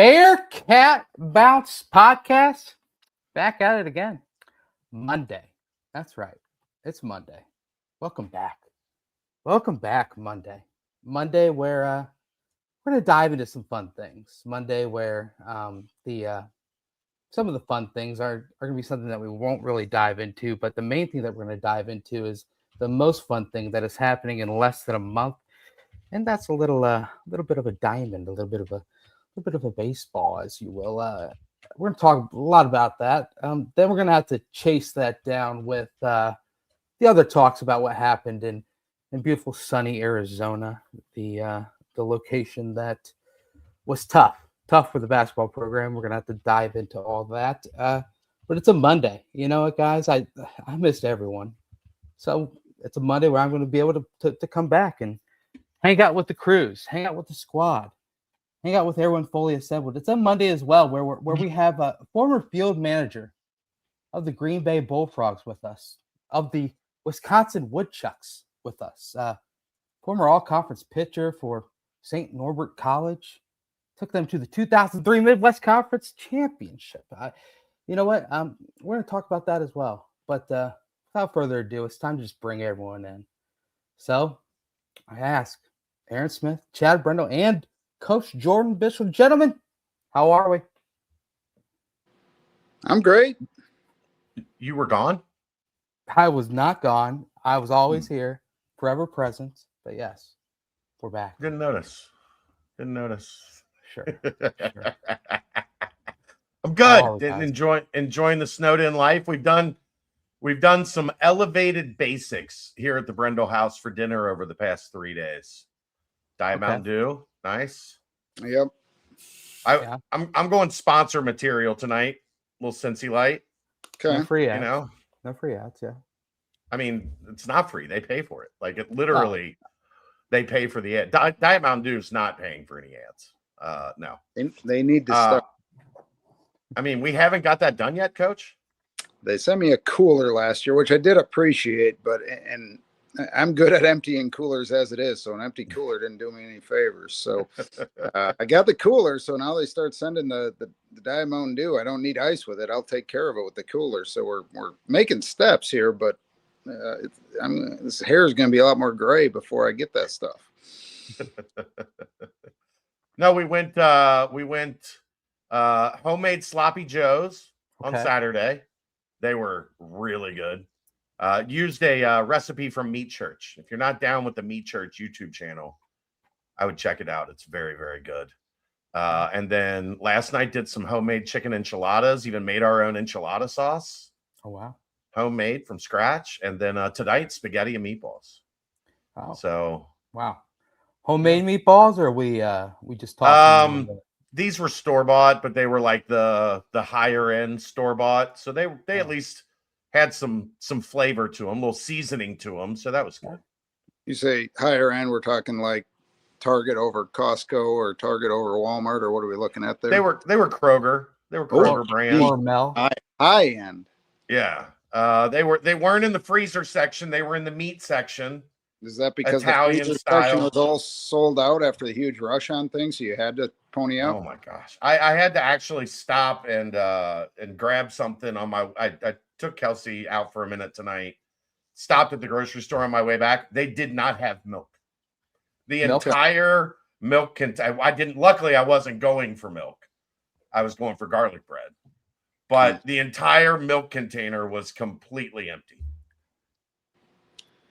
Bearcat Bounce Podcast. Back at it again. Monday. That's right. It's Monday. Welcome back. Welcome back, Monday. Monday where we're going to dive into some fun things. Monday where some of the fun things are going to be something that we won't really dive into, but the main thing that we're going to dive into is the most fun thing that is happening in less than a month, and that's a little bit of a diamond, a little bit of a baseball, as you will. We're going to talk a lot about that. Then we're going to have to chase that down with the other talks about what happened in beautiful sunny Arizona, the location that was tough for the basketball program. We're going to have to dive into all that. But it's a Monday. You know what, guys? I missed everyone. So it's a Monday where I'm going to be able to come back and hang out with the crews, hang out with the squad, hang out with everyone fully assembled. It's a Monday as well where we have a former field manager of the Green Bay Bullfrogs with us, of the Wisconsin Woodchucks with us, former all-conference pitcher for St. Norbert College, took them to the 2003 Midwest Conference Championship. You know what? We're going to talk about that as well. But without further ado, it's time to just bring everyone in. So I ask Aaron Smith, Chad Brendel, and Coach Jordan Bishop. Gentlemen, how are we? I'm great. You were gone? I was not gone. I was always here, forever present. But yes, we're back. Didn't notice. Sure. I'm good. Enjoying the snowed-in life. We've done some elevated basics here at the Brendel house for dinner over the past 3 days. Diet Mountain Dew, nice. Yep. I'm going sponsor material tonight. Little Cincy Light. Okay. No free ads. You know, no free ads. Yeah. I mean, it's not free. They pay for it. Like it literally, they pay for the ad. Diet Mountain Dew is not paying for any ads. No. They need to start. I mean, we haven't got that done yet, Coach. They sent me a cooler last year, which I did appreciate, and I'm good at emptying coolers as it is, so an empty cooler didn't do me any favors. So I got the cooler, so now they start sending the Diet Mountain Dew. I don't need ice with it. I'll take care of it with the cooler. So we're making steps here, but this hair is going to be a lot more gray before I get that stuff. No, we went homemade sloppy joes on Saturday. They were really good. Used a recipe from Meat Church. If you're not down with the Meat Church YouTube channel, I would check it out. It's very, very good. And then last night did some homemade chicken enchiladas, even made our own enchilada sauce. Oh, wow. Homemade from scratch. And then tonight, spaghetti and meatballs. Wow. So. Wow. Homemade meatballs, or we just talked? These were store-bought, but they were like the higher-end store-bought. So they at least had some flavor to them, a little seasoning to them. So that was good. You say higher end, we're talking like Target over Costco or Target over Walmart, or what are we looking at there? They were Kroger. They were Kroger brand. Or Mel. High end. Yeah. They weren't in the freezer section. They were in the meat section. Is that because Italian the freezer style section was all sold out after the huge rush on things, so you had to pony up? Oh my gosh. I had to actually stop and grab something on my I took Kelsey out for a minute tonight. Stopped at the grocery store on my way back. They did not have milk. The entire milk luckily I wasn't going for milk. I was going for garlic bread. But the entire milk container was completely empty.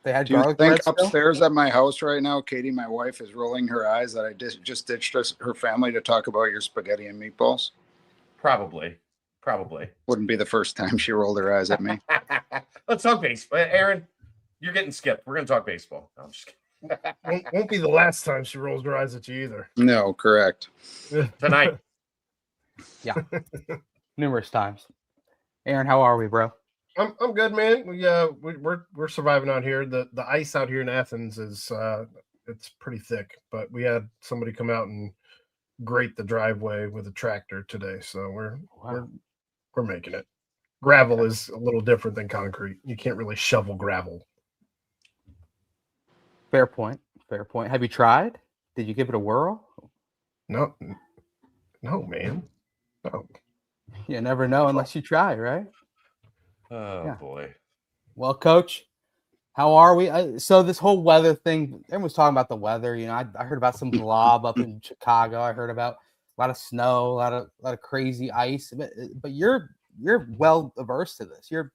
They had Do you garlic think bread upstairs still? at my house right now, Katie, my wife, is rolling her eyes that I just ditched her family to talk about your spaghetti and meatballs? Probably. Wouldn't be the first time she rolled her eyes at me. Let's talk baseball. Aaron, you're getting skipped. We're going to talk baseball. No, I'm just kidding. Won't be the last time she rolls her eyes at you either. No, correct. Tonight. Yeah. Numerous times. Aaron, how are we, bro? I'm good, man. We're surviving out here. The ice out here in Athens is it's pretty thick, but we had somebody come out and grate the driveway with a tractor today, so we're making it. Gravel is a little different than concrete. You can't really shovel gravel. Fair point. Have you tried? Did you give it a whirl? No, No, man. No. You never know unless you try, right? Oh Yeah. boy. Well, Coach, how are we? So this whole weather thing, everyone's talking about the weather. You know, I heard about some blob up in Chicago. I heard about a lot of snow, a lot of crazy ice. But you're well averse to this. You're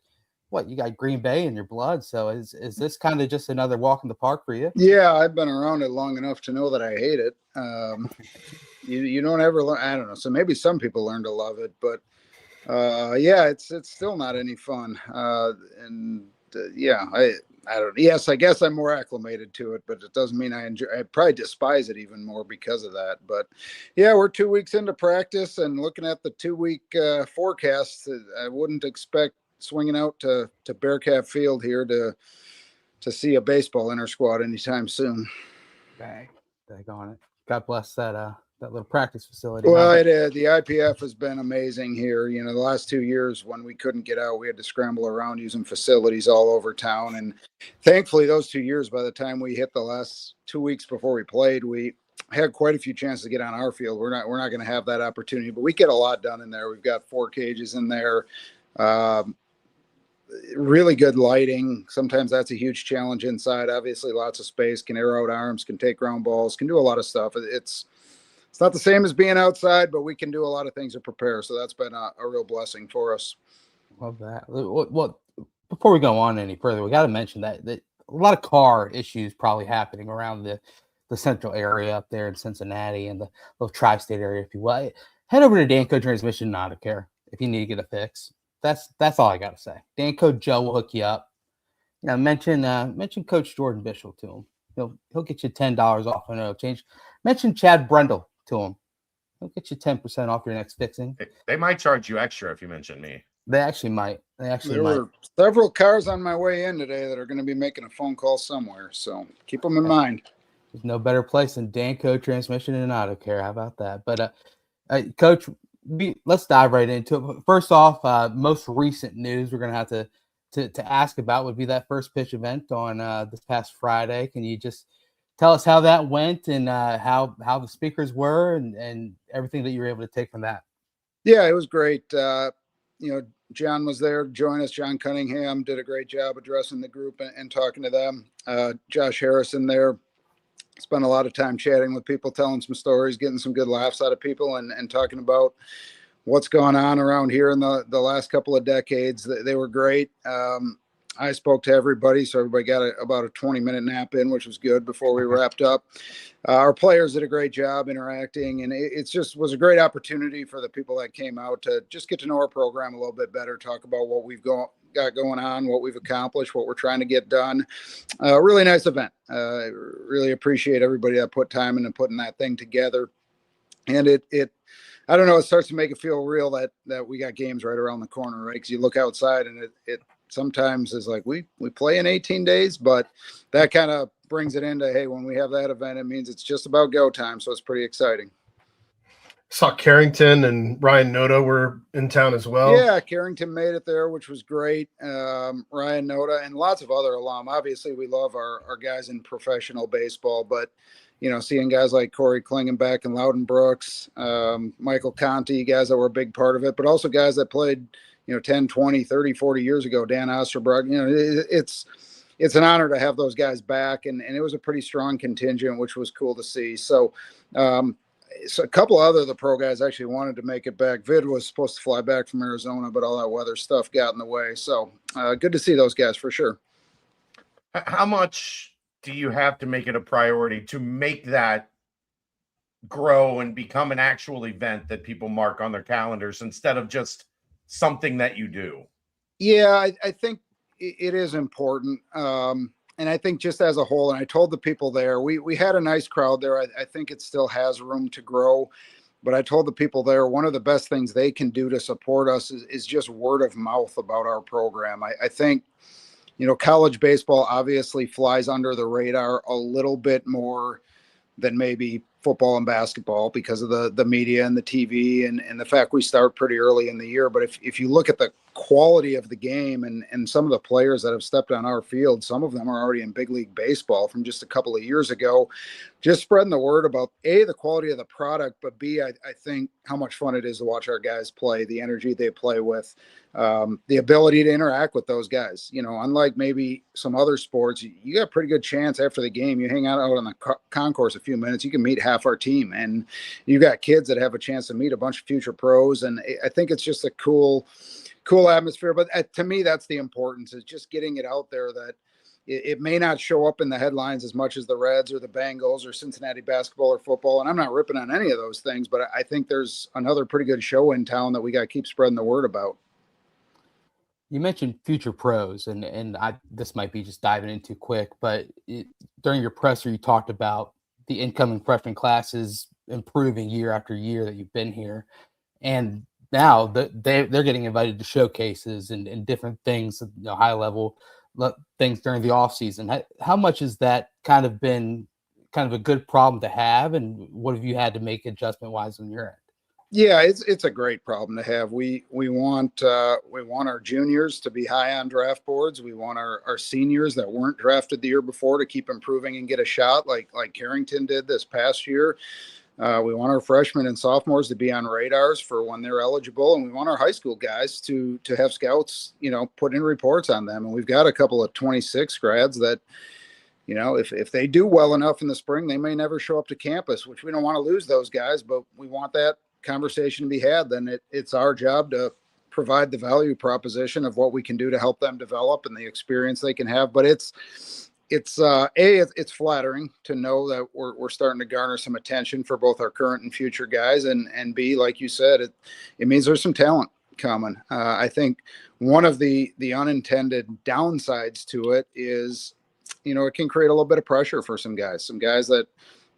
what? You got Green Bay in your blood. So is this kind of just another walk in the park for you? Yeah, I've been around it long enough to know that I hate it. You don't ever learn. I don't know. So maybe some people learn to love it, but yeah, it's still not any fun. Yeah, I don't. Yes, I guess I'm more acclimated to it, but it doesn't mean I enjoy. I probably despise it even more because of that. But yeah, we're 2 weeks into practice, and looking at the 2 week forecast, I wouldn't expect swinging out to Bearcat Field here to see a baseball inter squad anytime soon. Dang on it. God bless that little practice facility. Well, Huh? the IPF has been amazing here. You know, the last 2 years when we couldn't get out, we had to scramble around using facilities all over town. And thankfully, those 2 years, by the time we hit the last 2 weeks before we played, we had quite a few chances to get on our field. We're not going to have that opportunity, but we get a lot done in there. We've got 4 cages in there. Really good lighting. Sometimes that's a huge challenge inside. Obviously, lots of space, can air out arms, can take ground balls, can do a lot of stuff. It's not the same as being outside, but we can do a lot of things to prepare. So that's been a real blessing for us. Love that. What before we go on any further, we got to mention that a lot of car issues probably happening around the central area up there in Cincinnati and the little tri-state area, if you will. Head over to Danco Transmission and Auto Care if you need to get a fix. That's all I got to say. Danco Joe will hook you up. You know, mention Coach Jordan Bishop to him. He'll get you $10 off an oil change. Mention Chad Brendel to him. He'll get you 10% off your next fixing. They might charge you extra if you mention me. They actually might. There were several cars on my way in today that are going to be making a phone call somewhere. So keep them in mind. There's no better place than Danco Transmission and Auto Care. How about that? But Coach, let's dive right into it. First off, most recent news we're going to have to ask about would be that first pitch event on this past Friday. Can you just tell us how that went and how the speakers were and everything that you were able to take from that? Yeah, it was great. John was there to join us. John Cunningham did a great job addressing the group and talking to them. Josh Harrison there spent a lot of time chatting with people, telling some stories, getting some good laughs out of people and talking about what's going on around here in the last couple of decades. They were great. I spoke to everybody, so everybody got about a 20-minute nap in, which was good before we wrapped up. Our players did a great job interacting, and it just was a great opportunity for the people that came out to just get to know our program a little bit better, talk about what we've got going on, what we've accomplished, what we're trying to get done. Really nice event. Really appreciate everybody that put time into putting that thing together. And it I don't know, it starts to make it feel real that we got games right around the corner, right? Because you look outside and it sometimes is like we play in 18 days, but that kind of brings it into, hey, when we have that event, it means it's just about go time. So it's pretty exciting. Saw Carrington and Ryan Noda were in town as well. Yeah, Carrington made it there, which was great. Ryan Noda and lots of other alum. Obviously, we love our guys in professional baseball, but seeing guys like Corey Klingenbeck and Loudon Brooks, Michael Conti, guys that were a big part of it, but also guys that played 10, 20, 30, 40 years ago, Dan Osterbrook, it's an honor to have those guys back. And it was a pretty strong contingent, which was cool to see. So a couple other of the pro guys actually wanted to make it back. Vid was supposed to fly back from Arizona, but all that weather stuff got in the way. So good to see those guys for sure. How much do you have to make it a priority to make that grow and become an actual event that people mark on their calendars instead of just something that you do? Yeah, I think it is important. And I think just as a whole, and I told the people there, we had a nice crowd there. I think it still has room to grow. But I told the people there, one of the best things they can do to support us is just word of mouth about our program. I think, college baseball obviously flies under the radar a little bit more than maybe football and basketball because of the media and the TV and the fact we start pretty early in the year. But if you look at the quality of the game and some of the players that have stepped on our field, some of them are already in big league baseball from just a couple of years ago. Just spreading the word about A, the quality of the product, but B, I think how much fun it is to watch our guys play, the energy they play with, the ability to interact with those guys. You know, unlike maybe some other sports, you got a pretty good chance after the game, you hang out on the concourse a few minutes, you can meet half our team, and you got kids that have a chance to meet a bunch of future pros. And I think it's just a cool atmosphere. But to me, that's the importance, is just getting it out there that it may not show up in the headlines as much as the Reds or the Bengals or Cincinnati basketball or football. And I'm not ripping on any of those things, but I think there's another pretty good show in town that we got to keep spreading the word about. You mentioned future pros, and this might be just diving in too quick, but during your presser, you talked about the incoming freshman classes improving year after year that you've been here. And now they're getting invited to showcases and different things, high level things during the off season. How much has that kind of been kind of a good problem to have, and what have you had to make adjustment wise on your end? Yeah, it's a great problem to have. We want our juniors to be high on draft boards. We want our seniors that weren't drafted the year before to keep improving and get a shot like Carrington did this past year. We want our freshmen and sophomores to be on radars for when they're eligible, and we want our high school guys to have scouts, put in reports on them. And we've got a couple of 26 grads that, if they do well enough in the spring, they may never show up to campus, which we don't want to lose those guys, but we want that conversation to be had. Then it's our job to provide the value proposition of what we can do to help them develop and the experience they can have. But it's flattering to know that we're starting to garner some attention for both our current and future guys, and B, like you said, it means there's some talent coming. I think one of the unintended downsides to it is, it can create a little bit of pressure for some guys that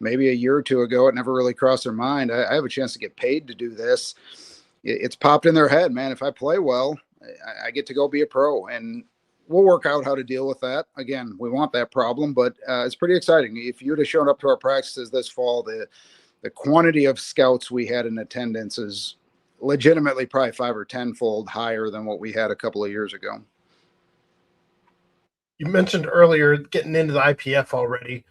maybe a year or two ago it never really crossed their mind. I have a chance to get paid to do this. It's popped in their head, man. If I play well, I get to go be a pro, and we'll work out how to deal with that. Again, we want that problem, but it's pretty exciting. If you'd have shown up to our practices this fall, the quantity of scouts we had in attendance is legitimately probably 5 or 10-fold higher than what we had a couple of years ago. You mentioned earlier getting into the IPF already,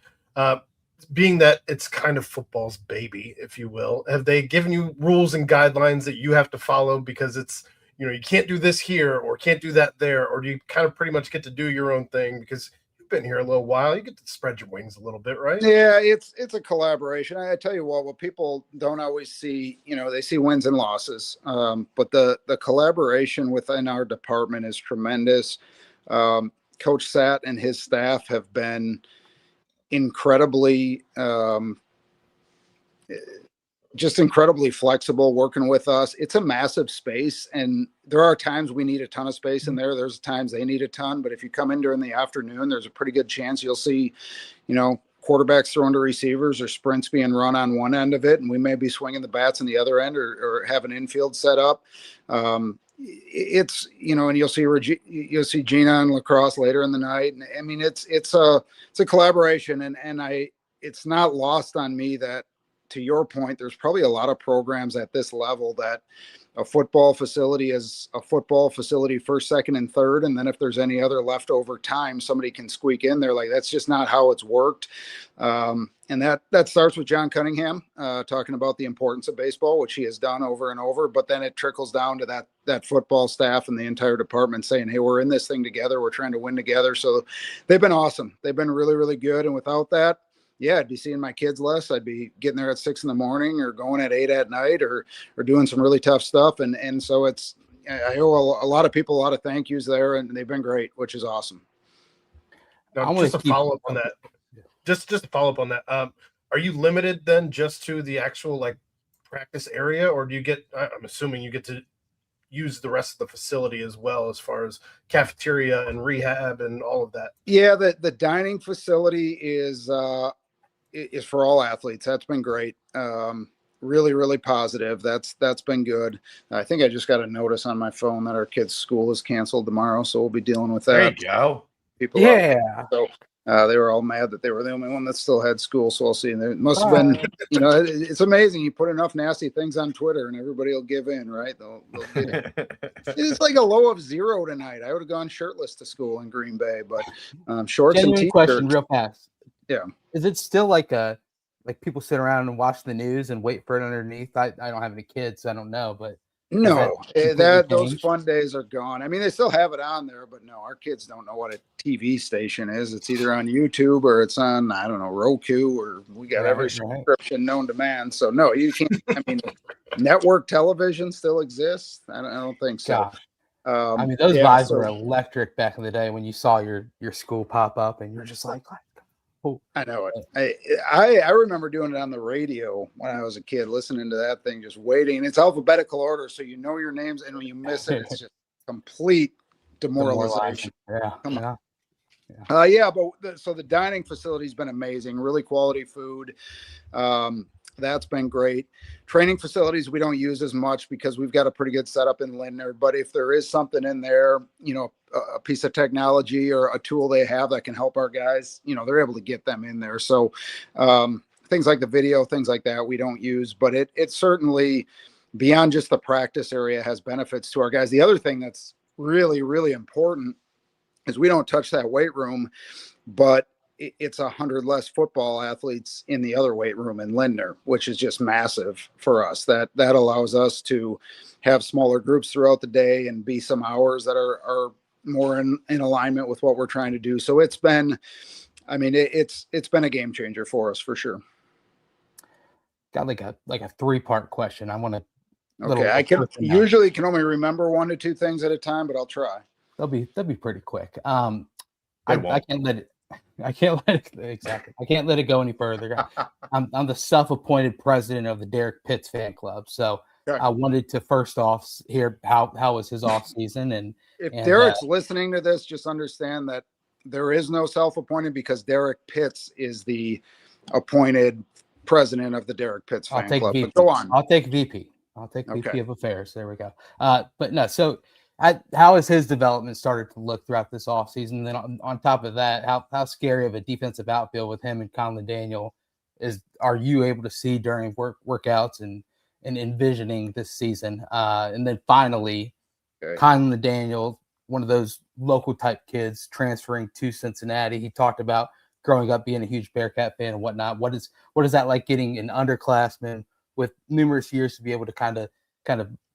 being that it's kind of football's baby, if you will. Have they given you rules and guidelines that you have to follow because it's, you can't do this here or can't do that there, or do you kind of pretty much get to do your own thing because you've been here a little while? You get to spread your wings a little bit, right? Yeah, it's a collaboration. I tell you what people don't always see, they see wins and losses, but the collaboration within our department is tremendous. Coach Satt and his staff have been incredibly just incredibly flexible working with us. It's a massive space, and there are times we need a ton of space in there. There's times they need a ton, but if you come in during the afternoon, there's a pretty good chance you'll see, quarterbacks throwing to receivers or sprints being run on one end of it, and we may be swinging the bats on the other end or have an infield set up. It's, and you'll see Gina on lacrosse later in the night. And I mean, it's a collaboration, and it's not lost on me that, to your point, there's probably a lot of programs at this level that a football facility is a football facility first, second, and third. And then if there's any other leftover time, somebody can squeak in there. Like, that's just not how it's worked. And that starts with John Cunningham talking about the importance of baseball, which he has done over and over. But then it trickles down to that football staff and the entire department saying, hey, we're in this thing together. We're trying to win together. So they've been awesome. They've been really, really good. And without that, yeah, I'd be seeing my kids less. I'd be getting there at 6 a.m. or going at 8 at night or doing some really tough stuff. And so I owe a lot of people a lot of thank yous there, and they've been great, which is awesome. Now, just to follow up on that, just to follow up on that, are you limited then just to the actual practice area, or do you get? I'm assuming you get to use the rest of the facility as well, as far as cafeteria and rehab and all of that? Yeah, the dining facility is for all athletes. That's been great. Really, really positive. That's been good. I think I just got a notice on my phone that our kids' school is canceled tomorrow, so we'll be dealing with that. There you go. People Yeah. So They were all mad that they were the only one that still had school. So we'll see. And it must have been, it's amazing. You put enough nasty things on Twitter and everybody will give in, right? They'll get it. It's like a low of 0 tonight. I would have gone shirtless to school in Green Bay, but shorts Genuine and question, t-shirts. real fast. Yeah. Is it still like people sit around and watch the news and wait for it underneath? I don't have any kids, so I don't know, but No, completely those changed? fun days are gone. I mean, they still have it on there, but no, our kids don't know what a TV station is. It's either on YouTube or it's on, I don't know, Roku, or we got every subscription known to man. So no, you can't. I mean, network television still exists. I don't think so. I mean, those vibes were electric back in the day when you saw your school pop up and you're just like, oh. I know it. I remember doing it on the radio when I was a kid, listening to that thing, just waiting. It's alphabetical order, so you know your names, and when you miss it, it's just complete demoralization. Yeah. Come on. Yeah, but so the dining facility's been amazing, really quality food. That's been great. Training facilities we don't use as much because we've got a pretty good setup in Lindner. But if there is something in there, a piece of technology or a tool they have that can help our guys, they're able to get them in there. So things like the video, things like that, we don't use. But it certainly, beyond just the practice area, has benefits to our guys. The other thing that's really, really important is we don't touch that weight room, but it's 100 less football athletes in the other weight room in Lindner, which is just massive for us. That allows us to have smaller groups throughout the day and be some hours that are more in alignment with what we're trying to do. So it's been a game changer for us for sure. Got like a 3-part question. I want to. Okay, I can only remember 1 to 2 things at a time, but I'll try. They'll be pretty quick. I can't let it. I can't let it go any further. I'm the self-appointed president of the Derek Pitts fan club, so I wanted to first off hear how was his off season, and if Derek's listening to this, just understand that there is no self-appointed because Derek Pitts is the appointed president of the Derek Pitts fan club. VP. But go on. I'll take VP. VP of affairs. There we go. But no, so. How has his development started to look throughout this offseason? And then on top of that, how scary of a defensive outfield with him and Conlon Daniel are you able to see during workouts and envisioning this season? And then finally, Conlon Daniel, one of those local type kids transferring to Cincinnati. He talked about growing up being a huge Bearcat fan and whatnot. What is that like getting an underclassman with numerous years to be able to kind of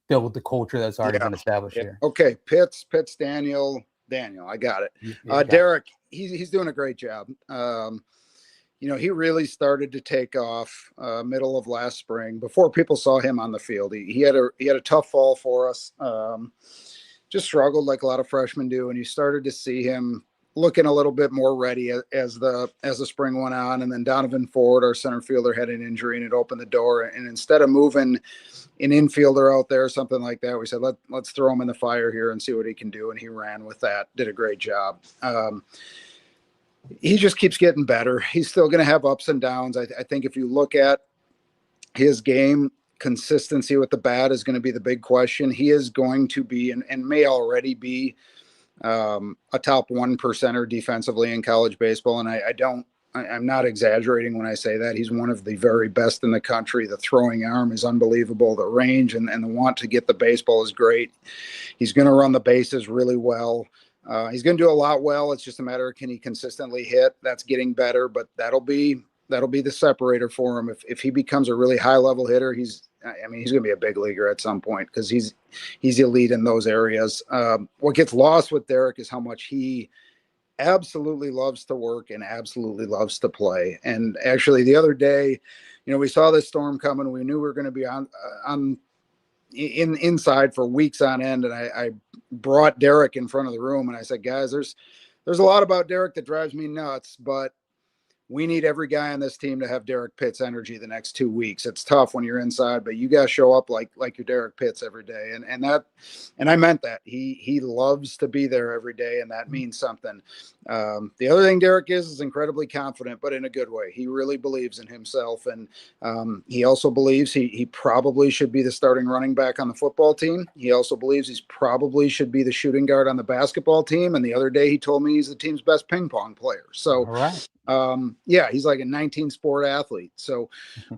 build the culture that's already been established here? Okay, Pitts, Daniel, I got it. Derek, he's doing a great job. He really started to take off middle of last spring before people saw him on the field. He had a tough fall for us. Just struggled like a lot of freshmen do, and you started to see him looking a little bit more ready as the spring went on. And then Donovan Ford, our center fielder, had an injury and it opened the door. And instead of moving an infielder out there, something like that, we said, let's throw him in the fire here and see what he can do. And he ran with that, did a great job. He just keeps getting better. He's still going to have ups and downs. I think if you look at his game, consistency with the bat is going to be the big question. He is going to be and may already be a top 1%er defensively in college baseball. And I'm not exaggerating when I say that. He's one of the very best in the country. The throwing arm is unbelievable. The range and the want to get the baseball is great. He's going to run the bases really well. He's going to do a lot well. It's just a matter of can he consistently hit. That's getting better, but that'll be the separator for him. If he becomes a really high level hitter, he's going to be a big leaguer at some point because he's elite in those areas. What gets lost with Derek is how much he absolutely loves to work and absolutely loves to play. And actually the other day, we saw this storm coming. We knew we were going to be inside for weeks on end. And I brought Derek in front of the room and I said, guys, there's a lot about Derek that drives me nuts, but we need every guy on this team to have Derek Pitts energy the next 2 weeks. It's tough when you're inside, but you guys show up like you're Derek Pitts every day. And I meant that. He loves to be there every day, and that means something. The other thing Derek is incredibly confident, but in a good way. He really believes in himself, and he also believes he probably should be the starting running back on the football team. He also believes he's probably should be the shooting guard on the basketball team. And the other day he told me he's the team's best ping pong player. So All right. yeah, he's like a 19 sport athlete. So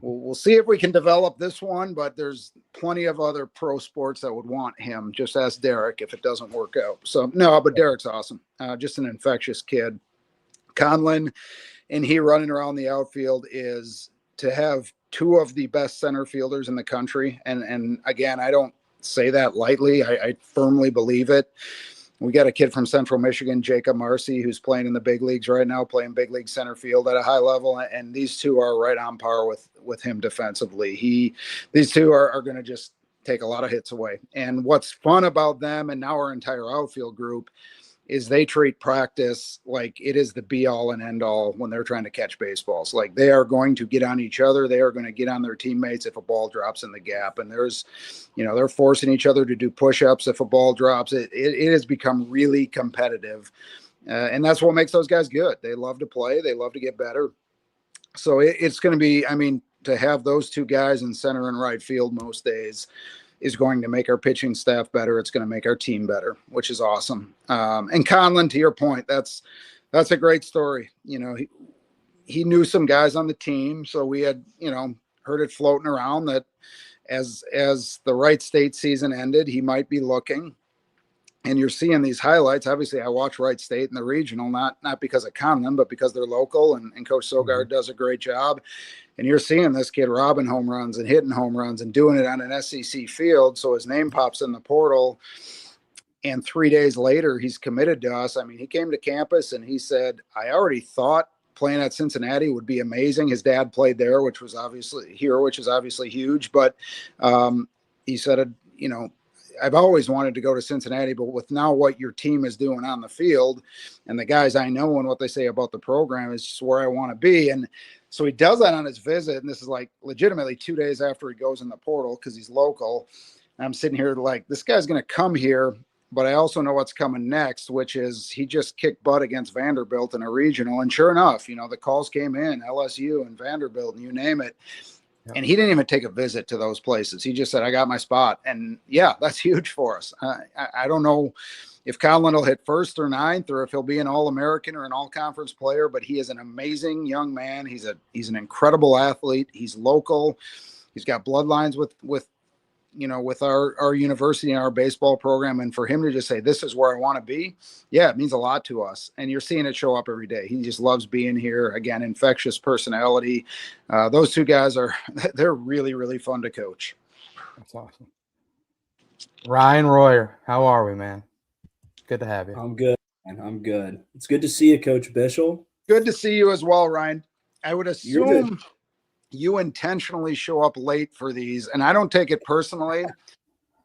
we'll see if we can develop this one, but there's plenty of other pro sports that would want him. Just ask Derek if it doesn't work out. So no, but Derek's awesome. Just an infectious kid. Conlon and he running around the outfield is to have two of the best center fielders in the country. And again, I don't say that lightly. I firmly believe it. We got a kid from Central Michigan, Jacob Marcy, who's playing in the big leagues right now, playing big league center field at a high level. And these two are right on par with him defensively. These two are going to just take a lot of hits away. And what's fun about them and now our entire outfield group is they treat practice like it is the be all and end all when they're trying to catch baseballs. Like they are going to get on each other. They are going to get on their teammates if a ball drops in the gap. And they're forcing each other to do push-ups if a ball drops. It has become really competitive. And that's what makes those guys good. They love to play. They love to get better. So it's going to be, to have those two guys in center and right field most days is going to make our pitching staff better. It's going to make our team better, which is awesome. And Conlon, to your point, that's a great story. He knew some guys on the team. So we had, heard it floating around that as the Wright State season ended, he might be looking. And you're seeing these highlights. Obviously, I watch Wright State in the regional, not because of Conlon, but because they're local and Coach Sogard does a great job. And you're seeing this kid robbing home runs and hitting home runs and doing it on an SEC field. So his name pops in the portal. And 3 days later, he's committed to us. He came to campus and he said, I already thought playing at Cincinnati would be amazing. His dad played there, which is obviously huge. But he said, I've always wanted to go to Cincinnati, but with now what your team is doing on the field and the guys I know and what they say about the program is just where I want to be. And so he does that on his visit. And this is like legitimately 2 days after he goes in the portal because he's local. And I'm sitting here like, this guy's going to come here, but I also know what's coming next, which is he just kicked butt against Vanderbilt in a regional. And sure enough, the calls came in, LSU and Vanderbilt and you name it. And he didn't even take a visit to those places. He just said, I got my spot. And yeah, that's huge for us. I don't know if Conlon will hit first or ninth or if he'll be an All-American or an All-Conference player, but he is an amazing young man. He's an incredible athlete. He's local. He's got bloodlines with our university and our baseball program. And for him to just say, this is where I want to be. Yeah, it means a lot to us. And you're seeing it show up every day. He just loves being here. Again, infectious personality. Those two guys they're really, really fun to coach. That's awesome. Ryan Royer, how are we, man? Good to have you. I'm good, man. I'm good. It's good to see you, Coach Bischel. Good to see you as well, Ryan. I would assume you intentionally show up late for these, and I don't take it personally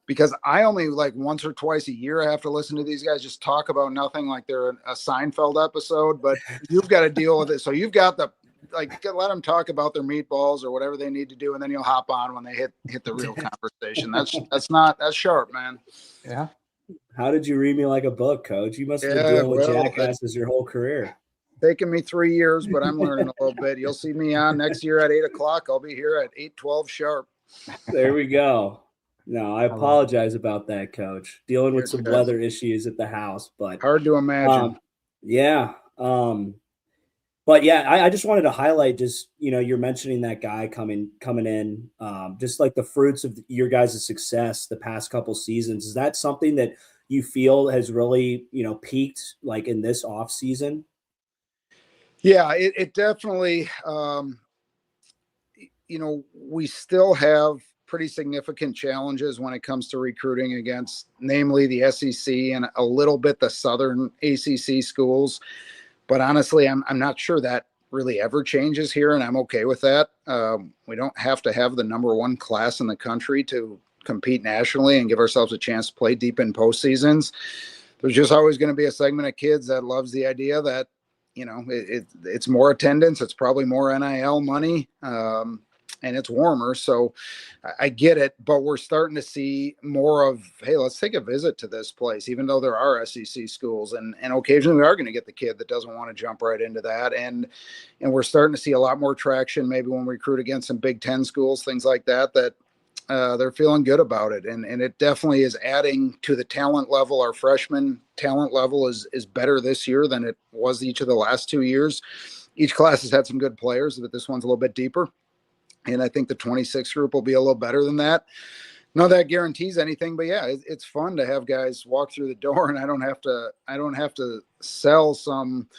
because I only like once or twice a year I have to listen to these guys just talk about nothing like they're a Seinfeld episode, but you've got to deal with it. So you've got let them talk about their meatballs or whatever they need to do, and then you'll hop on when they hit the real conversation. That's sharp, man. Yeah. How did you read me like a book, Coach? You must have been dealing with jackasses your whole career. Taken me 3 years, but I'm learning a little bit. You'll see me on next year at 8:00. I'll be here at 8:12 sharp. There we go. No, I apologize about that, Coach. Dealing with some weather issues at the house, but hard to imagine. Yeah. But yeah, I just wanted to highlight you're mentioning that guy coming in, just like the fruits of your guys' success the past couple seasons. Is that something that you feel has really, peaked like in this off season? Yeah, it definitely, we still have pretty significant challenges when it comes to recruiting against, namely the SEC and a little bit the Southern ACC schools. But honestly, I'm not sure that really ever changes here, and I'm okay with that. We don't have to have the number one class in the country to compete nationally and give ourselves a chance to play deep in postseasons. There's just always going to be a segment of kids that loves the idea that, it's more attendance. It's probably more NIL money. And it's warmer. So I get it, but we're starting to see more of, hey, let's take a visit to this place, even though there are SEC schools. And occasionally we are going to get the kid that doesn't want to jump right into that. And we're starting to see a lot more traction, maybe when we recruit against some Big Ten schools, things like that, they're feeling good about it. And it definitely is adding to the talent level. Our freshman talent level is better this year than it was each of the last 2 years. Each class has had some good players, but this one's a little bit deeper. And I think the 26 group will be a little better than that. No, that guarantees anything, but yeah, it's fun to have guys walk through the door, and I don't have to sell some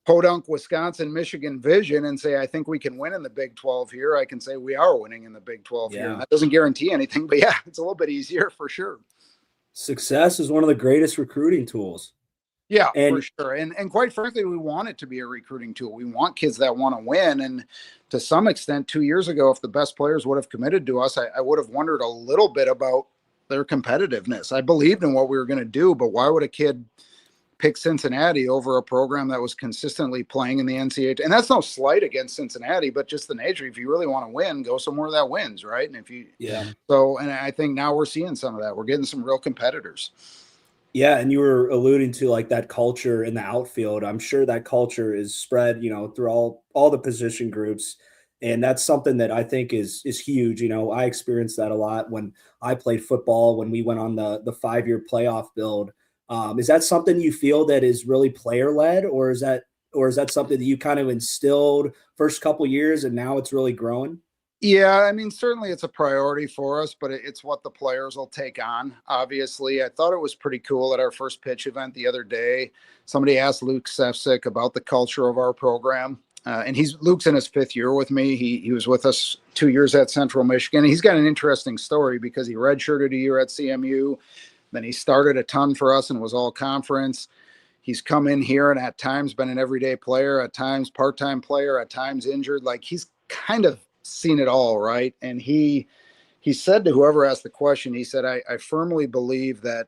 podunk Wisconsin, Michigan vision and say, I think we can win in the Big 12 here. I can say we are winning in the Big 12 here. And that doesn't guarantee anything, but yeah, it's a little bit easier for sure. Success is one of the greatest recruiting tools. Yeah, for sure. And quite frankly, we want it to be a recruiting tool. We want kids that want to win. And to some extent, 2 years ago, if the best players would have committed to us, I would have wondered a little bit about their competitiveness. I believed in what we were going to do, but why would a kid pick Cincinnati over a program that was consistently playing in the NCAA? And that's no slight against Cincinnati, but just the nature. If you really want to win, go somewhere that wins, right? And if you, So, and I think now we're seeing some of that. We're getting some real competitors. Yeah, and you were alluding to like that culture in the outfield. I'm sure that culture is spread, through all the position groups, and that's something that I think is huge. I experienced that a lot when I played football, when we went on the 5-year playoff build. Is that something you feel that is really player led, or is that something that you kind of instilled first couple years and now it's really growing? Yeah, I mean, certainly it's a priority for us, but it's what the players will take on. Obviously, I thought it was pretty cool at our first pitch event the other day. Somebody asked Luke Sefcik about the culture of our program. And Luke's in his 5th year with me. He was with us 2 years at Central Michigan. He's got an interesting story because he redshirted a year at CMU. Then he started a ton for us and was all conference. He's come in here and at times been an everyday player, at times part-time player, at times injured. Like, he's kind of seen it all, right? And he said to whoever asked the question, he said, I firmly believe that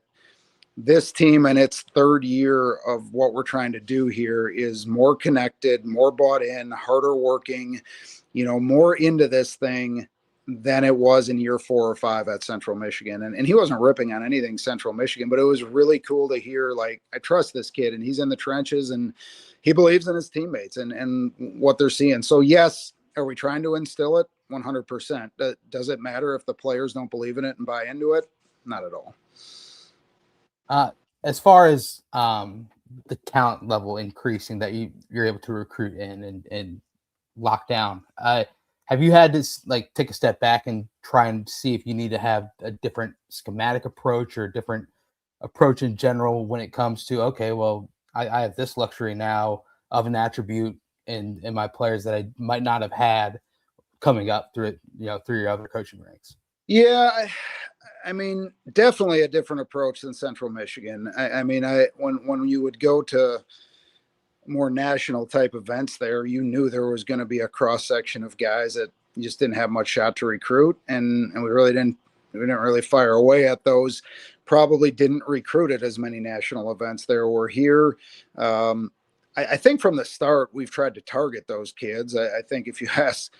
this team in its 3rd year of what we're trying to do here is more connected, more bought in, harder working, more into this thing than it was in year 4 or 5 at Central Michigan. And he wasn't ripping on anything Central Michigan, but it was really cool to hear, like, I trust this kid and he's in the trenches and he believes in his teammates and what they're seeing. So yes, are we trying to instill it? 100%. Does it matter if the players don't believe in it and buy into it? Not at all. As far as the talent level increasing that you're able to recruit in and lock down, have you had to take a step back and try and see if you need to have a different schematic approach or a different approach in general when it comes to, okay, well, I have this luxury now of an attribute in my players that I might not have had coming up through your other coaching ranks? Yeah, I mean, definitely a different approach than Central Michigan. When you would go to more national type events there, you knew there was going to be a cross section of guys that you just didn't have much shot to recruit, and we didn't really fire away at those. Probably didn't recruit at as many national events there were here. I think from the start we've tried to target those kids. I think if you ask,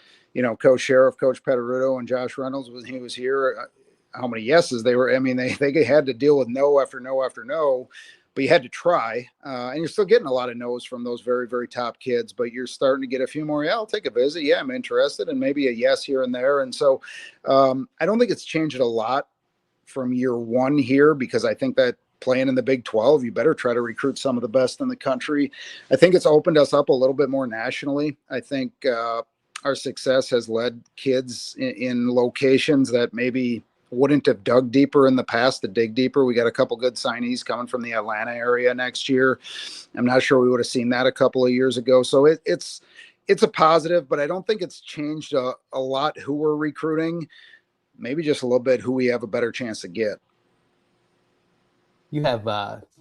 Coach Sheriff, Coach Petaruto, and Josh Reynolds when he was here, how many yeses they were. I mean, they had to deal with no after no after no, but you had to try. And you're still getting a lot of no's from those very, very top kids, but you're starting to get a few more. Yeah, I'll take a visit. Yeah, I'm interested. And maybe a yes here and there. And so I don't think it's changed a lot from year 1 here, because I think that playing in the Big 12, you better try to recruit some of the best in the country. I think it's opened us up a little bit more nationally. I think our success has led kids in locations that maybe wouldn't have dug deeper in the past to dig deeper. We got a couple good signees coming from the Atlanta area next year. I'm not sure we would have seen that a couple of years ago. So it's a positive, but I don't think it's changed a lot who we're recruiting. Maybe just a little bit who we have a better chance to get. You have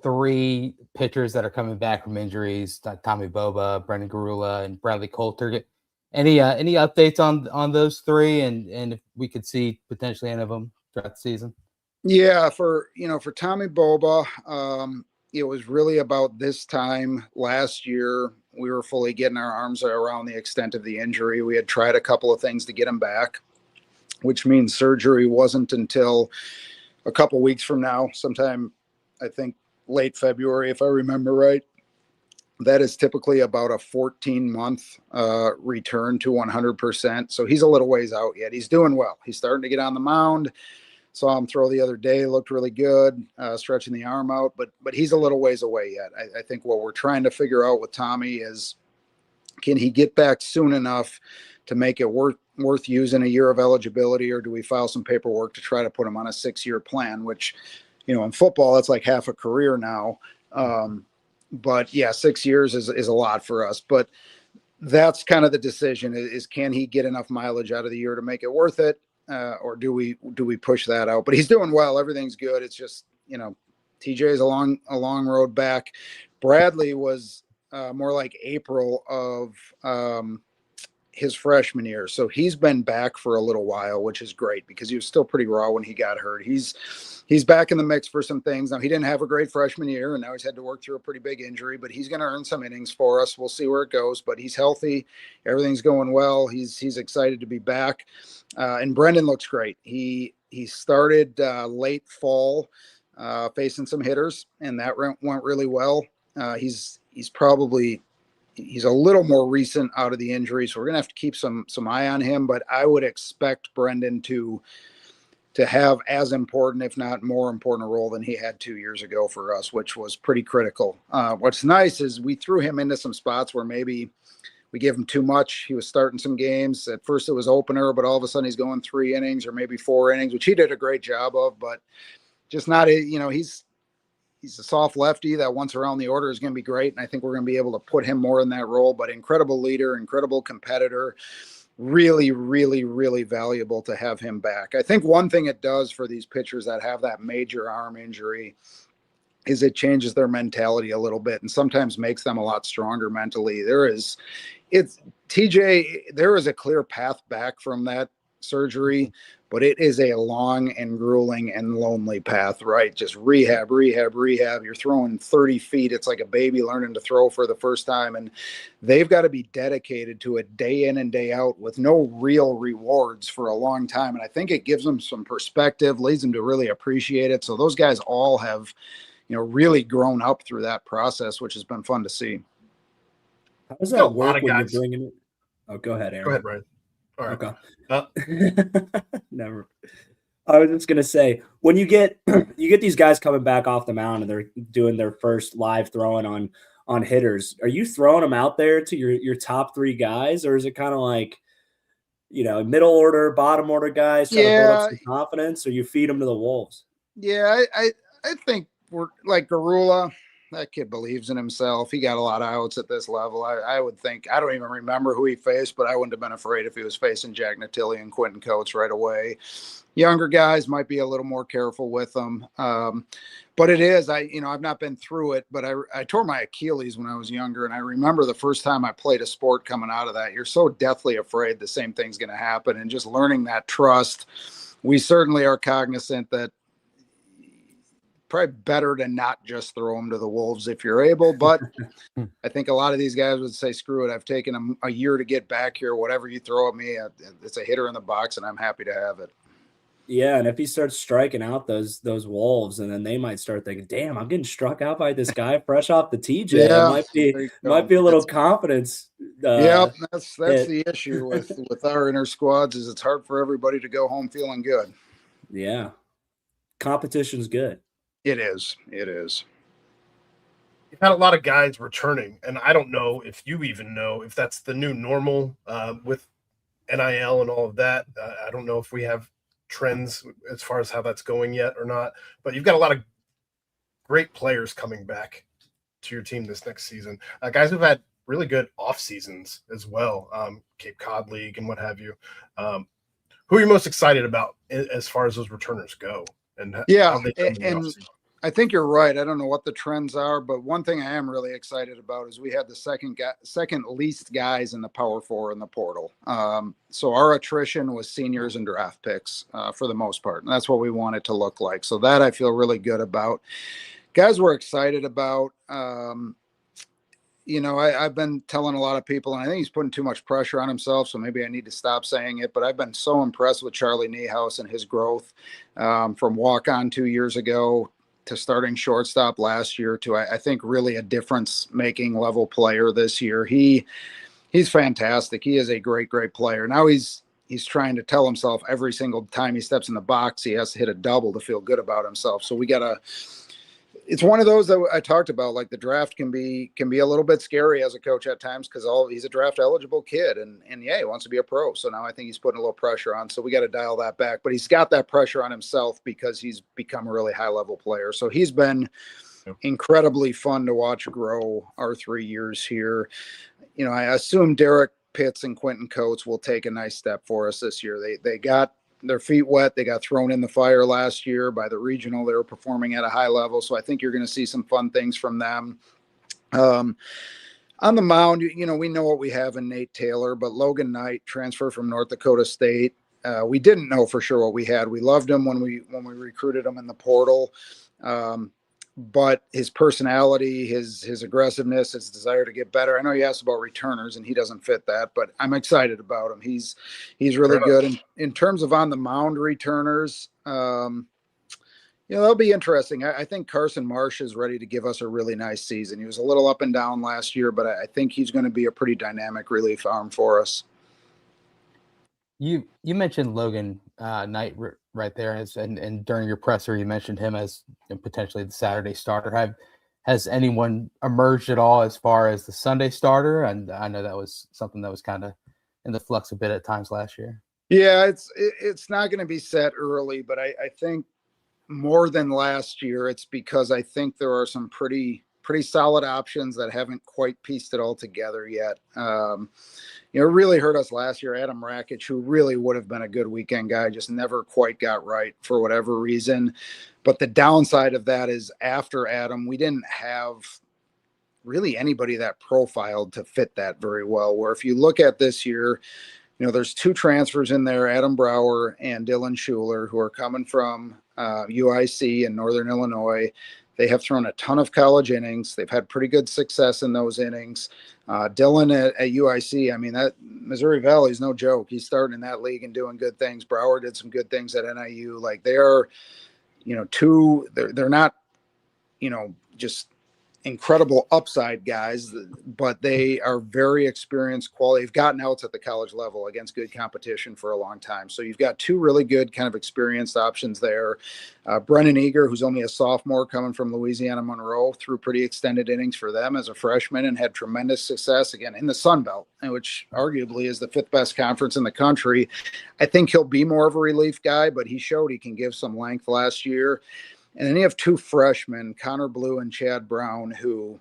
3 pitchers that are coming back from injuries: Tommy Boba, Brendan Garula, and Bradley Coulter. Any updates on those 3, and if we could see potentially any of them throughout the season? Yeah, for Tommy Boba, it was really about this time last year. We were fully getting our arms around the extent of the injury. We had tried a couple of things to get him back, which means surgery wasn't until a couple weeks from now, sometime, I think late February, if I remember right. That is typically about a 14-month return to 100%. So he's a little ways out yet. He's doing well. He's starting to get on the mound. Saw him throw the other day, looked really good, stretching the arm out, but he's a little ways away yet. I think what we're trying to figure out with Tommy is, can he get back soon enough to make it worth using a year of eligibility, or do we file some paperwork to try to put him on a 6-year plan, which, in football, that's like half a career now. But yeah, 6 years is a lot for us, but that's kind of the decision is can he get enough mileage out of the year to make it worth it? Or do we push that out? But he's doing well. Everything's good. It's just, TJ is a long road back. Bradley was more like April of his freshman year. So he's been back for a little while, which is great because he was still pretty raw when he got hurt. He's back in the mix for some things. Now, he didn't have a great freshman year, and now he's had to work through a pretty big injury, but he's going to earn some innings for us. We'll see where it goes, but he's healthy. Everything's going well. He's excited to be back. And Brendan looks great. He started late fall facing some hitters, and that went really well. He's a little more recent out of the injury, so we're going to have to keep some eye on him, but I would expect Brendan to have as important, if not more important, a role than he had 2 years ago for us, which was pretty critical. What's nice is we threw him into some spots where maybe we gave him too much. He was starting some games. At first it was opener, but all of a sudden he's going 3 innings or maybe 4 innings, which he did a great job of, but just not, he's a soft lefty that once around the order is going to be great. And I think we're going to be able to put him more in that role, but incredible leader, incredible competitor, really, really, really valuable to have him back. I think one thing it does for these pitchers that have that major arm injury is it changes their mentality a little bit and sometimes makes them a lot stronger mentally. There is a clear path back from that surgery, but it is a long and grueling and lonely path, right? Just rehab. You're throwing 30 feet. It's like a baby learning to throw for the first time. And they've got to be dedicated to it day in and day out with no real rewards for a long time. And I think it gives them some perspective, leads them to really appreciate it. So those guys all have, really grown up through that process, which has been fun to see. How does that work when you're bringing it? Oh, go ahead, Aaron. Go ahead, Brian. All right. Okay. Never. I was just gonna say, when you get these guys coming back off the mound and they're doing their first live throwing on hitters, are you throwing them out there to your top 3 guys, or is it kind of like, middle order, bottom order guys trying to build up some confidence, or you feed them to the wolves? Yeah, I think we're like Garula. That kid believes in himself. He got a lot of outs at this level. I would think, I don't even remember who he faced, but I wouldn't have been afraid if he was facing Jack Natilli and Quentin Coates right away. Younger guys might be a little more careful with them. But it is, I've not been through it, but I tore my Achilles when I was younger. And I remember the first time I played a sport coming out of that, you're so deathly afraid the same thing's going to happen. And just learning that trust, we certainly are cognizant that probably better to not just throw them to the wolves if you're able. But I think a lot of these guys would say, screw it. I've taken a year to get back here. Whatever you throw at me, it's a hitter in the box, and I'm happy to have it. Yeah, and if he starts striking out those wolves, and then they might start thinking, damn, I'm getting struck out by this guy fresh off the TJ. Yeah, might be a little confidence. That's the issue with our inner squads is it's hard for everybody to go home feeling good. Yeah. Competition's good. It is. You've had a lot of guys returning, and I don't know if you even know if that's the new normal with NIL and all of that. I don't know if we have trends as far as how that's going yet or not, but you've got a lot of great players coming back to your team this next season. Guys who've had really good off seasons as well, Cape Cod League and what have you. Who are you most excited about as far as those returners go? And I think you're right. I don't know what the trends are, but one thing I am really excited about is we had the second least guys in the Power 4 in the portal. So our attrition was seniors and draft picks for the most part, and that's what we want it to look like. So that I feel really good about. Guys we're excited about. I've been telling a lot of people, and I think he's putting too much pressure on himself, so maybe I need to stop saying it, but I've been so impressed with Charlie Niehaus and his growth from walk-on 2 years ago to starting shortstop last year to, I think, really a difference-making level player this year. He's fantastic. He is a great, great player. Now he's trying to tell himself every single time he steps in the box, he has to hit a double to feel good about himself. So it's one of those that I talked about. Like the draft can be a little bit scary as a coach at times because he's a draft eligible kid and yeah, he wants to be a pro. So now I think he's putting a little pressure on. So we got to dial that back. But he's got that pressure on himself because he's become a really high level player. So he's been incredibly fun to watch grow our 3 years here. I assume Derek Pitts and Quentin Coates will take a nice step for us this year. They got their feet wet. They got thrown in the fire last year by the regional. They were performing at a high level. So I think you're going to see some fun things from them. On the mound, we know what we have in Nate Taylor, but Logan Knight transferred from North Dakota State. We didn't know for sure what we had. We loved him when we recruited him in the portal. But his personality, his aggressiveness, his desire to get better. I know you asked about returners, and he doesn't fit that, but I'm excited about him. He's really good. In terms of on the mound returners, that'll be interesting. I think Carson Marsh is ready to give us a really nice season. He was a little up and down last year, but I think he's going to be a pretty dynamic relief arm for us. You mentioned Logan Knight right there, and during your presser, you mentioned him as potentially the Saturday starter. Has anyone emerged at all as far as the Sunday starter? And I know that was something that was kind of in the flux a bit at times last year. Yeah, it's not going to be set early, but I think more than last year, it's because I think there are some pretty solid options that haven't quite pieced it all together yet. It really hurt us last year. Adam Rakic, who really would have been a good weekend guy, just never quite got right for whatever reason. But the downside of that is after Adam, we didn't have really anybody that profiled to fit that very well. Where if you look at this year, there's 2 transfers in there, Adam Brower and Dylan Schuler, who are coming from UIC in Northern Illinois. They have thrown a ton of college innings. They've had pretty good success in those innings. Dylan at UIC, I mean, that Missouri Valley is no joke. He's starting in that league and doing good things. Brower did some good things at NIU. Like they are, they're not, just incredible upside guys, but they are very experienced quality. They've gotten outs at the college level against good competition for a long time. So you've got 2 really good kind of experienced options there. Brennan Eager, who's only a sophomore coming from Louisiana Monroe, threw pretty extended innings for them as a freshman and had tremendous success again in the Sun Belt, which arguably is the 5th best conference in the country. I think he'll be more of a relief guy, but he showed he can give some length last year. And then you have 2 freshmen, Connor Blue and Chad Brown, who,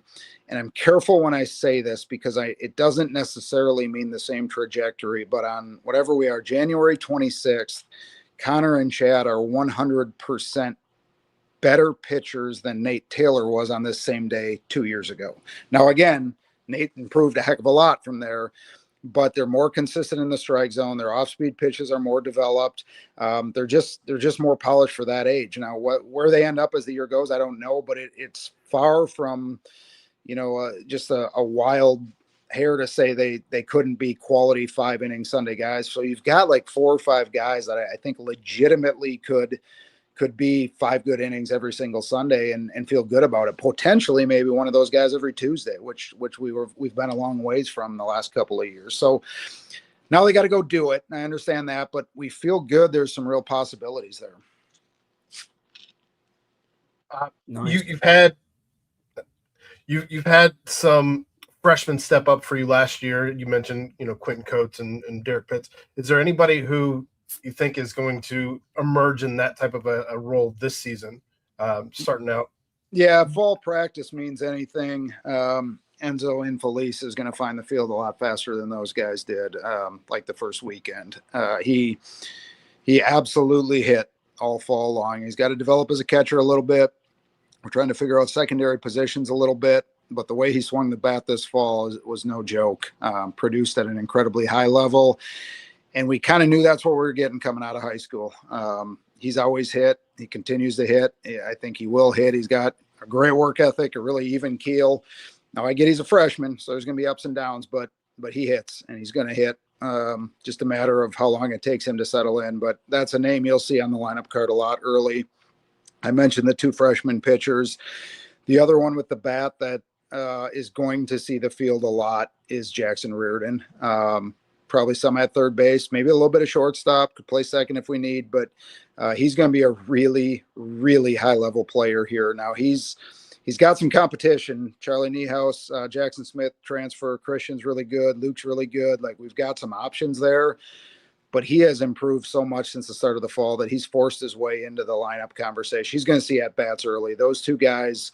and I'm careful when I say this because it doesn't necessarily mean the same trajectory, but on whatever we are, January 26th, Connor and Chad are 100% better pitchers than Nate Taylor was on this same day 2 years ago. Now, again, Nate improved a heck of a lot from there, but they're more consistent in the strike zone. Their off-speed pitches are more developed. They're just more polished for that age. Now, where they end up as the year goes, I don't know, but it's far from, just a wild hair to say they couldn't be quality 5-inning Sunday guys. So you've got like 4 or 5 guys that I think legitimately could be 5 good innings every single Sunday and feel good about it. Potentially maybe one of those guys every Tuesday, which we've been a long ways from the last couple of years. So now they got to go do it. I understand that, but we feel good. There's some real possibilities there. Nice. You've had some freshmen step up for you last year. You mentioned, Quentin Coates and Derek Pitts. Is there anybody who you think is going to emerge in that type of a role this season, starting out? Yeah, fall practice means anything. Enzo Infelice is going to find the field a lot faster than those guys did, like the first weekend. He absolutely hit all fall long. He's got to develop as a catcher a little bit. We're trying to figure out secondary positions a little bit, but the way he swung the bat this fall was no joke. Produced at an incredibly high level. And we kind of knew that's what we were getting coming out of high school. He's always hit. He continues to hit. I think he will hit. He's got a great work ethic, a really even keel. Now I get he's a freshman, so there's going to be ups and downs, but he hits and he's going to hit. Just a matter of how long it takes him to settle in. But that's a name you'll see on the lineup card a lot early. I mentioned the 2 freshman pitchers. The other one with the bat that is going to see the field a lot is Jackson Reardon. Probably some at third base, maybe a little bit of shortstop, could play second if we need, but he's going to be a really, really high level player here. Now he's got some competition. Charlie Niehaus, Jackson Smith transfer, Christian's really good, Luke's really good. Like we've got some options there, but he has improved so much since the start of the fall that he's forced his way into the lineup conversation. He's going to see at bats early. Those 2 guys,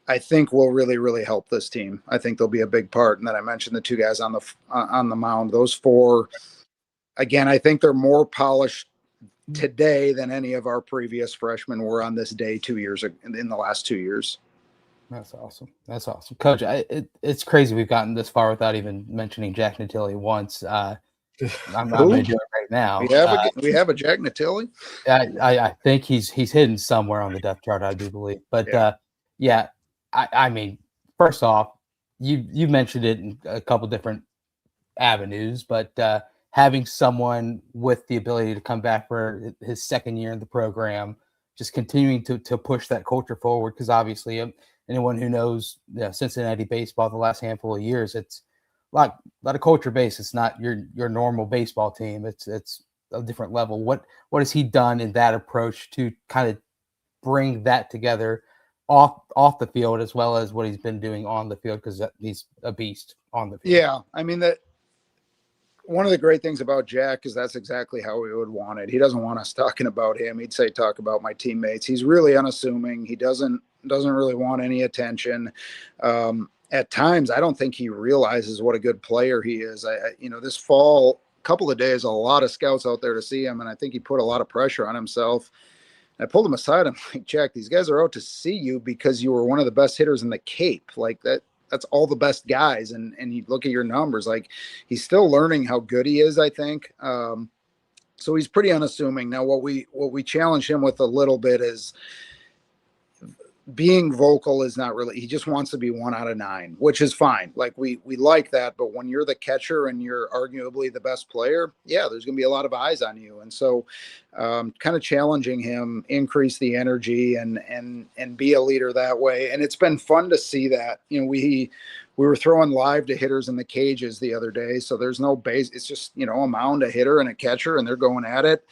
I think, will really, really help this team. I think they'll be a big part. And then I mentioned the 2 guys on the mound. Those 4, again, I think they're more polished today than any of our previous freshmen were on this day 2 years in the last 2 years. That's awesome. That's awesome, Coach. It's crazy we've gotten this far without even mentioning Jack Natilli once. I'm going to do it right now. We have a Jack Natilli. I think he's hidden somewhere on the depth chart, I do believe. But yeah. I mean, first off, you mentioned it in a couple different avenues, but having someone with the ability to come back for his second year in the program, just continuing to push that culture forward, because obviously anyone who knows Cincinnati baseball the last handful of years, it's a lot of culture based. It's not your normal baseball team. It's a different level. What has he done in that approach to kind of bring that together off the field, as well as what he's been doing on the field, because he's a beast on the field? Yeah, I mean, that one of the great things about Jack is that's exactly how we would want it. He doesn't want us talking about him. He'd say, talk about my teammates. He's really unassuming. He doesn't really want any attention. At times, I don't think he realizes what a good player he is. This fall, couple of days, a lot of scouts out there to see him, and I think he put a lot of pressure on himself. I pulled him aside. I'm like, Jack, these guys are out to see you because you were one of the best hitters in the Cape. Like that's all the best guys. And you look at your numbers, like he's still learning how good he is, I think. So he's pretty unassuming. Now, what we challenge him with a little bit is being vocal is not really, he just wants to be 1 out of 9, which is fine. Like we like that, but when you're the catcher and you're arguably the best player, yeah, there's going to be a lot of eyes on you. And so kind of challenging him, increase the energy and be a leader that way. And it's been fun to see that. We were throwing live to hitters in the cages the other day. So there's no base. It's just, a mound, a hitter and a catcher, and they're going at it.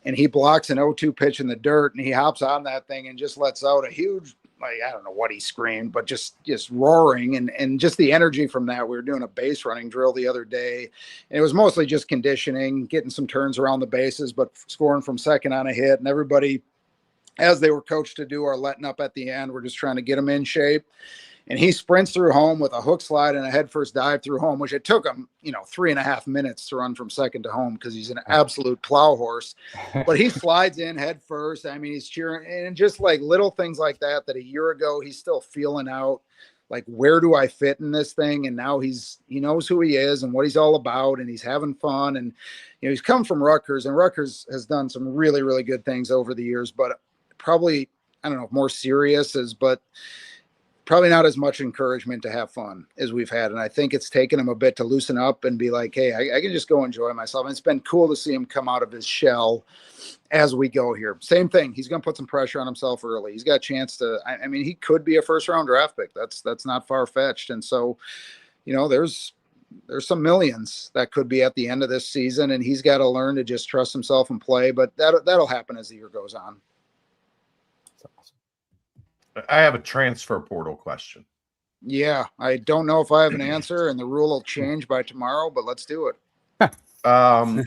And he blocks an 0-2 pitch in the dirt, and he hops on that thing and just lets out a huge, I don't know what he screamed, but just roaring and just the energy from that. We were doing a base running drill the other day, and it was mostly just conditioning, getting some turns around the bases, but scoring from second on a hit. And everybody, as they were coached to do, are letting up at the end. We're just trying to get him in shape. And he sprints through home with a hook slide and a head first dive through home, which it took him, 3.5 minutes to run from second to home because he's an absolute plow horse. But he slides in head first. I mean, he's cheering, and just like little things like that a year ago he's still feeling out, like, where do I fit in this thing? And now he knows who he is and what he's all about, and he's having fun. And he's come from Rutgers, and Rutgers has done some really, really good things over the years, but probably, I don't know, more serious but probably not as much encouragement to have fun as we've had. And I think it's taken him a bit to loosen up and be like, hey, I can just go enjoy myself. And it's been cool to see him come out of his shell as we go here. Same thing. He's going to put some pressure on himself early. He's got a chance to, I mean, he could be a first round draft pick. That's not far fetched. And so, there's some millions that could be at the end of this season, and he's got to learn to just trust himself and play, but that'll happen as the year goes on. I have a transfer portal question. Yeah, I don't know if I have an answer, and the rule will change by tomorrow, but let's do it.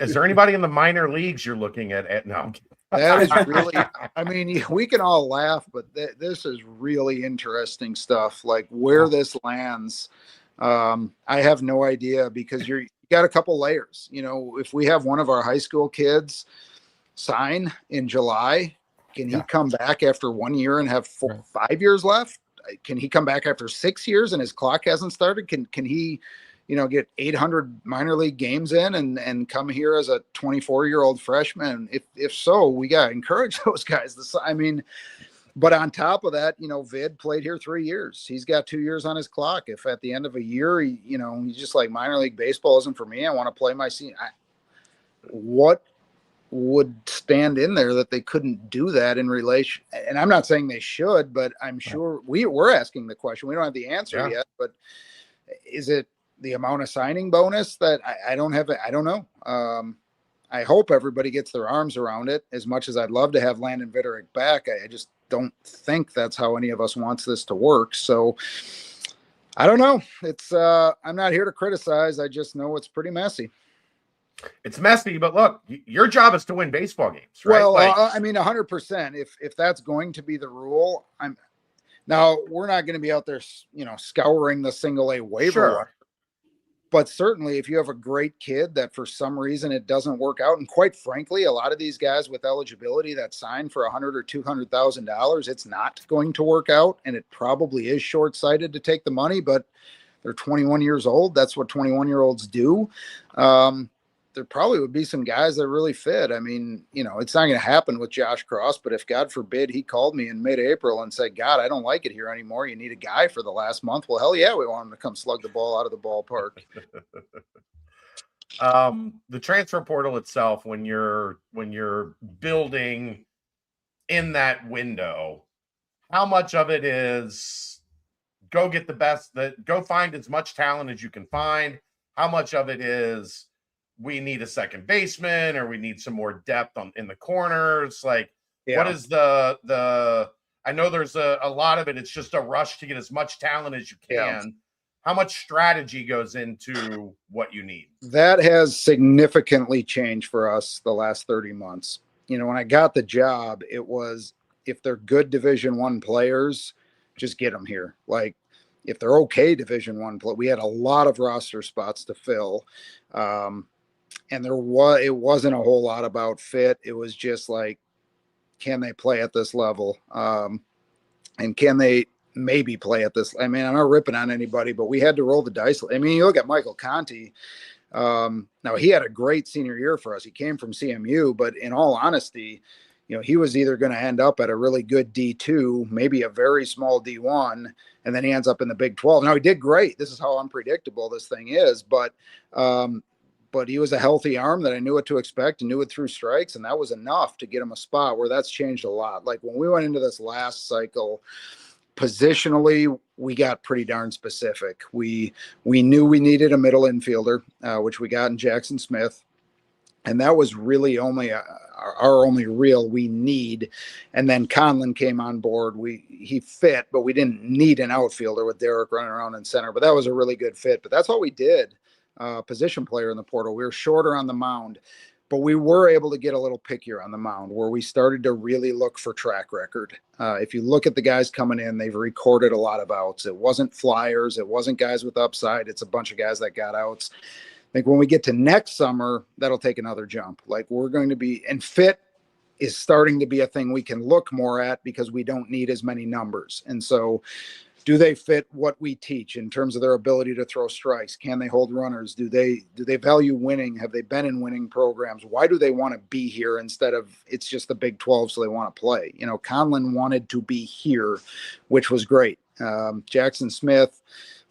Is there anybody in the minor leagues you're looking at? No. That is really, I mean, we can all laugh, but this is really interesting stuff. Like where this lands, I have no idea, because you got a couple layers. If we have one of our high school kids sign in July, can he come back after 1 year and have 5 years left? Can he come back after 6 years and his clock hasn't started? Can he, get 800 minor league games in and come here as a 24-year-old freshman? If so, we got to encourage those guys. I mean, But on top of that, Vid played here 3 years. He's got 2 years on his clock. If at the end of a year, he's just like, minor league baseball isn't for me, I want to play my senior. What would stand in there that they couldn't do that in relation? And I'm not saying they should, but I'm sure we're asking the question. We don't have the answer yet, but is it the amount of signing bonus that I don't have? I don't know. I hope everybody gets their arms around it. As much as I'd love to have Landon Vitterick back, I just don't think that's how any of us wants this to work. So I don't know. It's I'm not here to criticize. I just know it's pretty messy. It's messy, but look, your job is to win baseball games, right? Well, I mean, 100%. If that's going to be the rule, we're not going to be out there, scouring the single A waiver. Sure. But certainly, if you have a great kid that for some reason it doesn't work out, and quite frankly, a lot of these guys with eligibility that sign for $100,000 or $200,000, it's not going to work out, and it probably is short-sighted to take the money. But they're 21 years old. That's what 21-year-olds do. There probably would be some guys that really fit. I mean, it's not going to happen with Josh Cross, but if God forbid he called me in mid-April and said, God, I don't like it here anymore, you need a guy for the last month. Well, hell yeah, we want him to come slug the ball out of the ballpark. The transfer portal itself, when you're building in that window, how much of it is go get the best, go find as much talent as you can find? How much of it is we need a second baseman, or we need some more depth in the corners? Like, what is the I know there's a lot of it. It's just a rush to get as much talent as you can. Yeah. How much strategy goes into what you need? That has significantly changed for us the last 30 months. When I got the job, it was, if they're good Division I players, just get them here. Like, if they're okay Division I, we had a lot of roster spots to fill. And it wasn't a whole lot about fit. It was just like, can they play at this level? And can they maybe play at this? I mean, I'm not ripping on anybody, but we had to roll the dice. I mean, you look at Michael Conti. Now, he had a great senior year for us. He came from CMU, but in all honesty, he was either going to end up at a really good D2, maybe a very small D1, and then he ends up in the Big 12. Now, he did great. This is how unpredictable this thing is, but he was a healthy arm that I knew what to expect and knew it through strikes, and that was enough to get him a spot where that's changed a lot. Like, when we went into this last cycle, positionally, we got pretty darn specific. We knew we needed a middle infielder, which we got in Jackson Smith, and that was really only our only real we need. And then Conlon came on board. He fit, but we didn't need an outfielder with Derek running around in center. But that was a really good fit. But that's all we did. Position player in the portal. We were shorter on the mound, but we were able to get a little pickier on the mound, where we started to really look for track record. If you look at the guys coming in, they've recorded a lot of outs. It wasn't flyers. It wasn't guys with upside. It's a bunch of guys that got outs. I think when we get to next summer, that'll take another jump. Like, we're going to be, and fit is starting to be a thing we can look more at, because we don't need as many numbers. And so, do they fit what we teach in terms of their ability to throw strikes? Can they hold runners? Do they value winning? Have they been in winning programs? Why do they want to be here instead of it's just the Big 12, so they want to play? Conlon wanted to be here, which was great. Jackson Smith,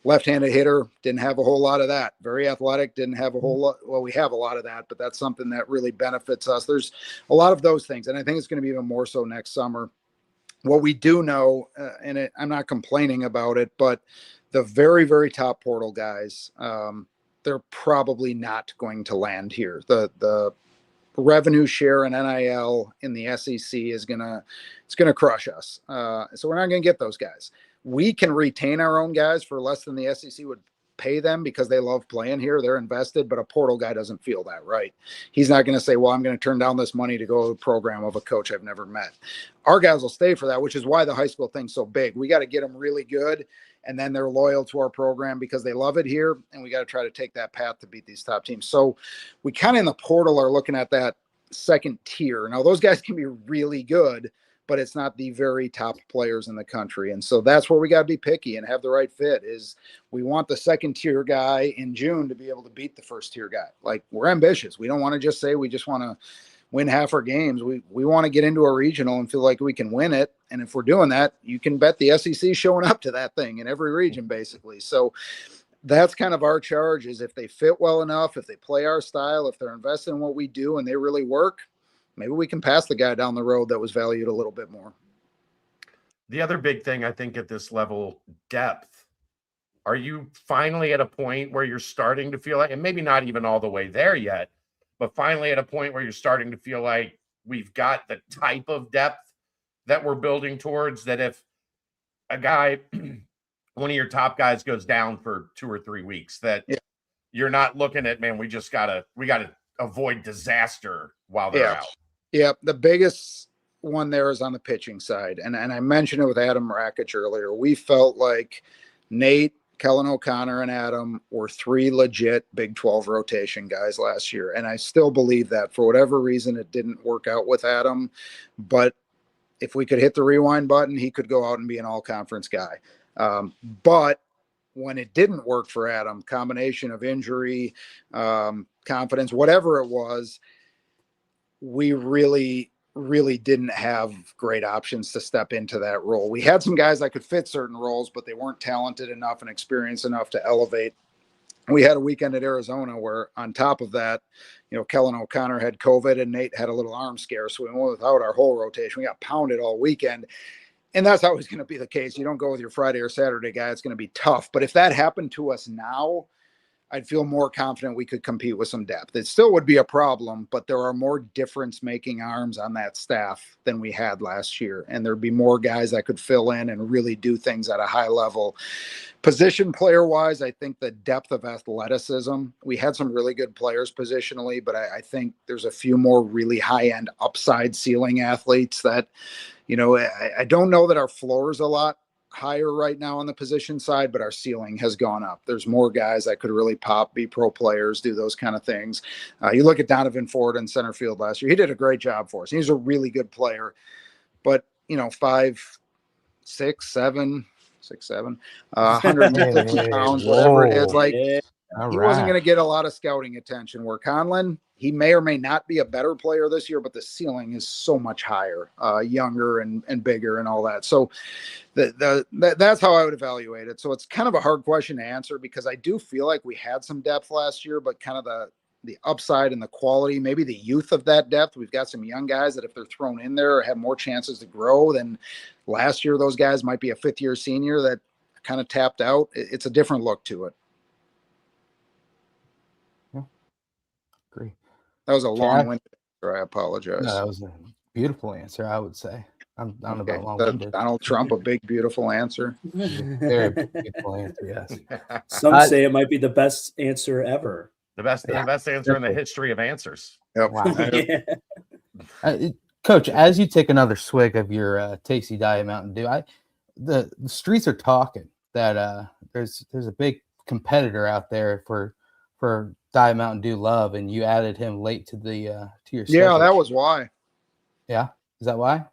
left-handed hitter, didn't have a whole lot of that. Very athletic, didn't have a whole lot. Well, we have a lot of that, but that's something that really benefits us. There's a lot of those things, and I think it's going to be even more so next summer. What we do know, I'm not complaining about it, but the very, very top portal guys, they're probably not going to land here. The revenue share and NIL in the SEC is it's gonna crush us. So we're not going to get those guys. We can retain our own guys for less than the SEC would pay them, because they love playing here. They're invested, but a portal guy doesn't feel that right. He's not going to say, well, I'm going to turn down this money to go to a program of a coach I've never met. Our guys will stay for that, which is why the high school thing's so big. We got to get them really good, and then they're loyal to our program because they love it here, and we got to try to take that path to beat these top teams. So we kind of in the portal are looking at that second tier. Now, those guys can be really good, but it's not the very top players in the country. And so that's where we got to be picky and have the right fit. Is we want the second tier guy in June to be able to beat the first tier guy. Like, we're ambitious. We don't want to just say we win half our games. We want to get into a regional and feel like we can win it. And if we're doing that, you can bet the SEC showing up to that thing in every region, basically. So that's kind of our charge, is if they fit well enough, if they play our style, if they're invested in what we do and they really work, maybe we can pass the guy down the road that was valued a little bit more. The other big thing, I think, at this level, depth. Are you finally at a point where you're starting to feel like, and maybe not even all the way there yet, but finally at a point where you're starting to feel like we've got the type of depth that we're building towards, that if a guy, one of your top guys goes down for 2 or 3 weeks, that you're not looking at, man, we gotta avoid disaster while they're out. Yeah. The biggest one there is on the pitching side. And I mentioned it with Adam Rakich earlier. We felt like Nate, Kellen O'Connor, and Adam were 3 legit Big 12 rotation guys last year. And I still believe that. For whatever reason, it didn't work out with Adam. But if we could hit the rewind button, he could go out and be an all-conference guy. But when it didn't work for Adam, combination of injury, confidence, whatever it was, we really didn't have great options to step into that role. We had some guys that could fit certain roles, but they weren't talented enough and experienced enough to elevate. We had a weekend at Arizona where, on top of that, Kellen O'Connor had COVID and Nate had a little arm scare. So we went without our whole rotation. We got pounded all weekend. And that's always going to be the case. You don't go with your Friday or Saturday guy. It's going to be tough. But if that happened to us now, I'd feel more confident we could compete with some depth. It still would be a problem, but there are more difference-making arms on that staff than we had last year. And there'd be more guys that could fill in and really do things at a high level. Position player-wise, I think the depth of athleticism, we had some really good players positionally, but I think there's a few more really high-end upside ceiling athletes that, I don't know that our floor is a lot higher right now on the position side, but our ceiling has gone up. There's more guys that could really pop, be pro players, do those kind of things. You look at Donovan Ford in center field last year. He did a great job for us. He's a really good player, but 5'6", 7", 6'7", 150 pounds, whatever it is. Like, he wasn't going to get a lot of scouting attention. Where Conlon, he may or may not be a better player this year, but the ceiling is so much higher, younger and bigger and all that. So that's how I would evaluate it. So it's kind of a hard question to answer, because I do feel like we had some depth last year, but kind of the upside and the quality, maybe the youth of that depth. We've got some young guys that if they're thrown in there have more chances to grow than last year. Those guys might be a 5th-year senior that kind of tapped out. It's a different look to it. Agree. That was a long-winded answer. I apologize. No, that was a beautiful answer, I would say. I'm Okay. about long-winded. Donald Trump, a big, beautiful answer. Very beautiful answer, yes. Some say it might be the best answer ever. The best answer in the history of answers. Yep. Wow. Coach, as you take another swig of your tasty Diet Mountain Dew, the streets are talking that there's a big competitor out there for Diet Mountain Dew love, and you added him late to your schedule. Yeah, that was why. Yeah, is that why?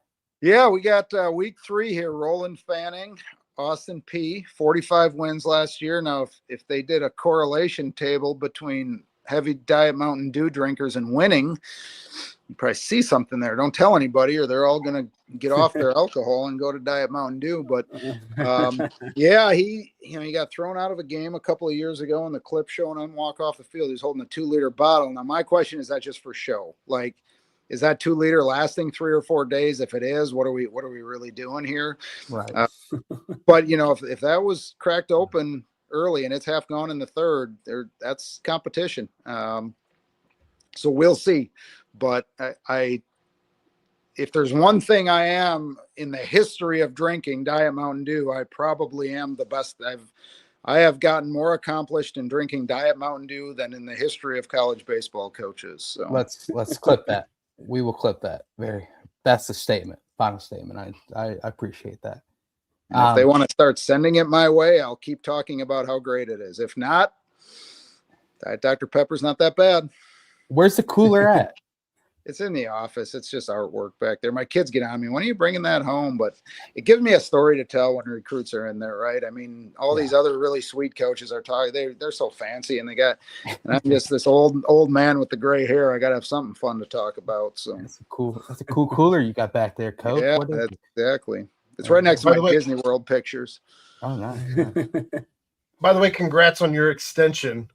Yeah, we got week 3 here. Roland Fanning, Austin P, 45 wins last year. Now, if they did a correlation table between heavy Diet Mountain Dew drinkers and winning, you probably see something there. Don't tell anybody, or they're all going to get off their alcohol and go to Diet Mountain Dew. But yeah, he got thrown out of a game a couple of years ago, and the clip showing him walk off the field. He's holding a 2-liter bottle. Now, my question is, that just for show? Like, is that 2-liter lasting 3 or 4 days? If it is, what are we really doing here? Right. But if that was cracked open early and it's half gone in the third, that's competition. So we'll see. But if there's one thing I am in the history of drinking Diet Mountain Dew, I probably am the best. I have gotten more accomplished in drinking Diet Mountain Dew than in the history of college baseball coaches. So let's clip that. We will clip that. That's the statement. Final statement. I appreciate that. And if they want to start sending it my way, I'll keep talking about how great it is. If not, Dr. Pepper's not that bad. Where's the cooler at? It's in the office. It's just artwork back there. My kids get on me. When are you bringing that home? But it gives me a story to tell when recruits are in there, right? I mean, all these other really sweet coaches are talking. They're so fancy, and and I'm just this old man with the gray hair. I got to have something fun to talk about. So That's a cool cooler you got back there, Coach. yeah, What is that's it? exactly. It's right next to By the my way- Disney World pictures. Oh, nice. By the way, congrats on your extension.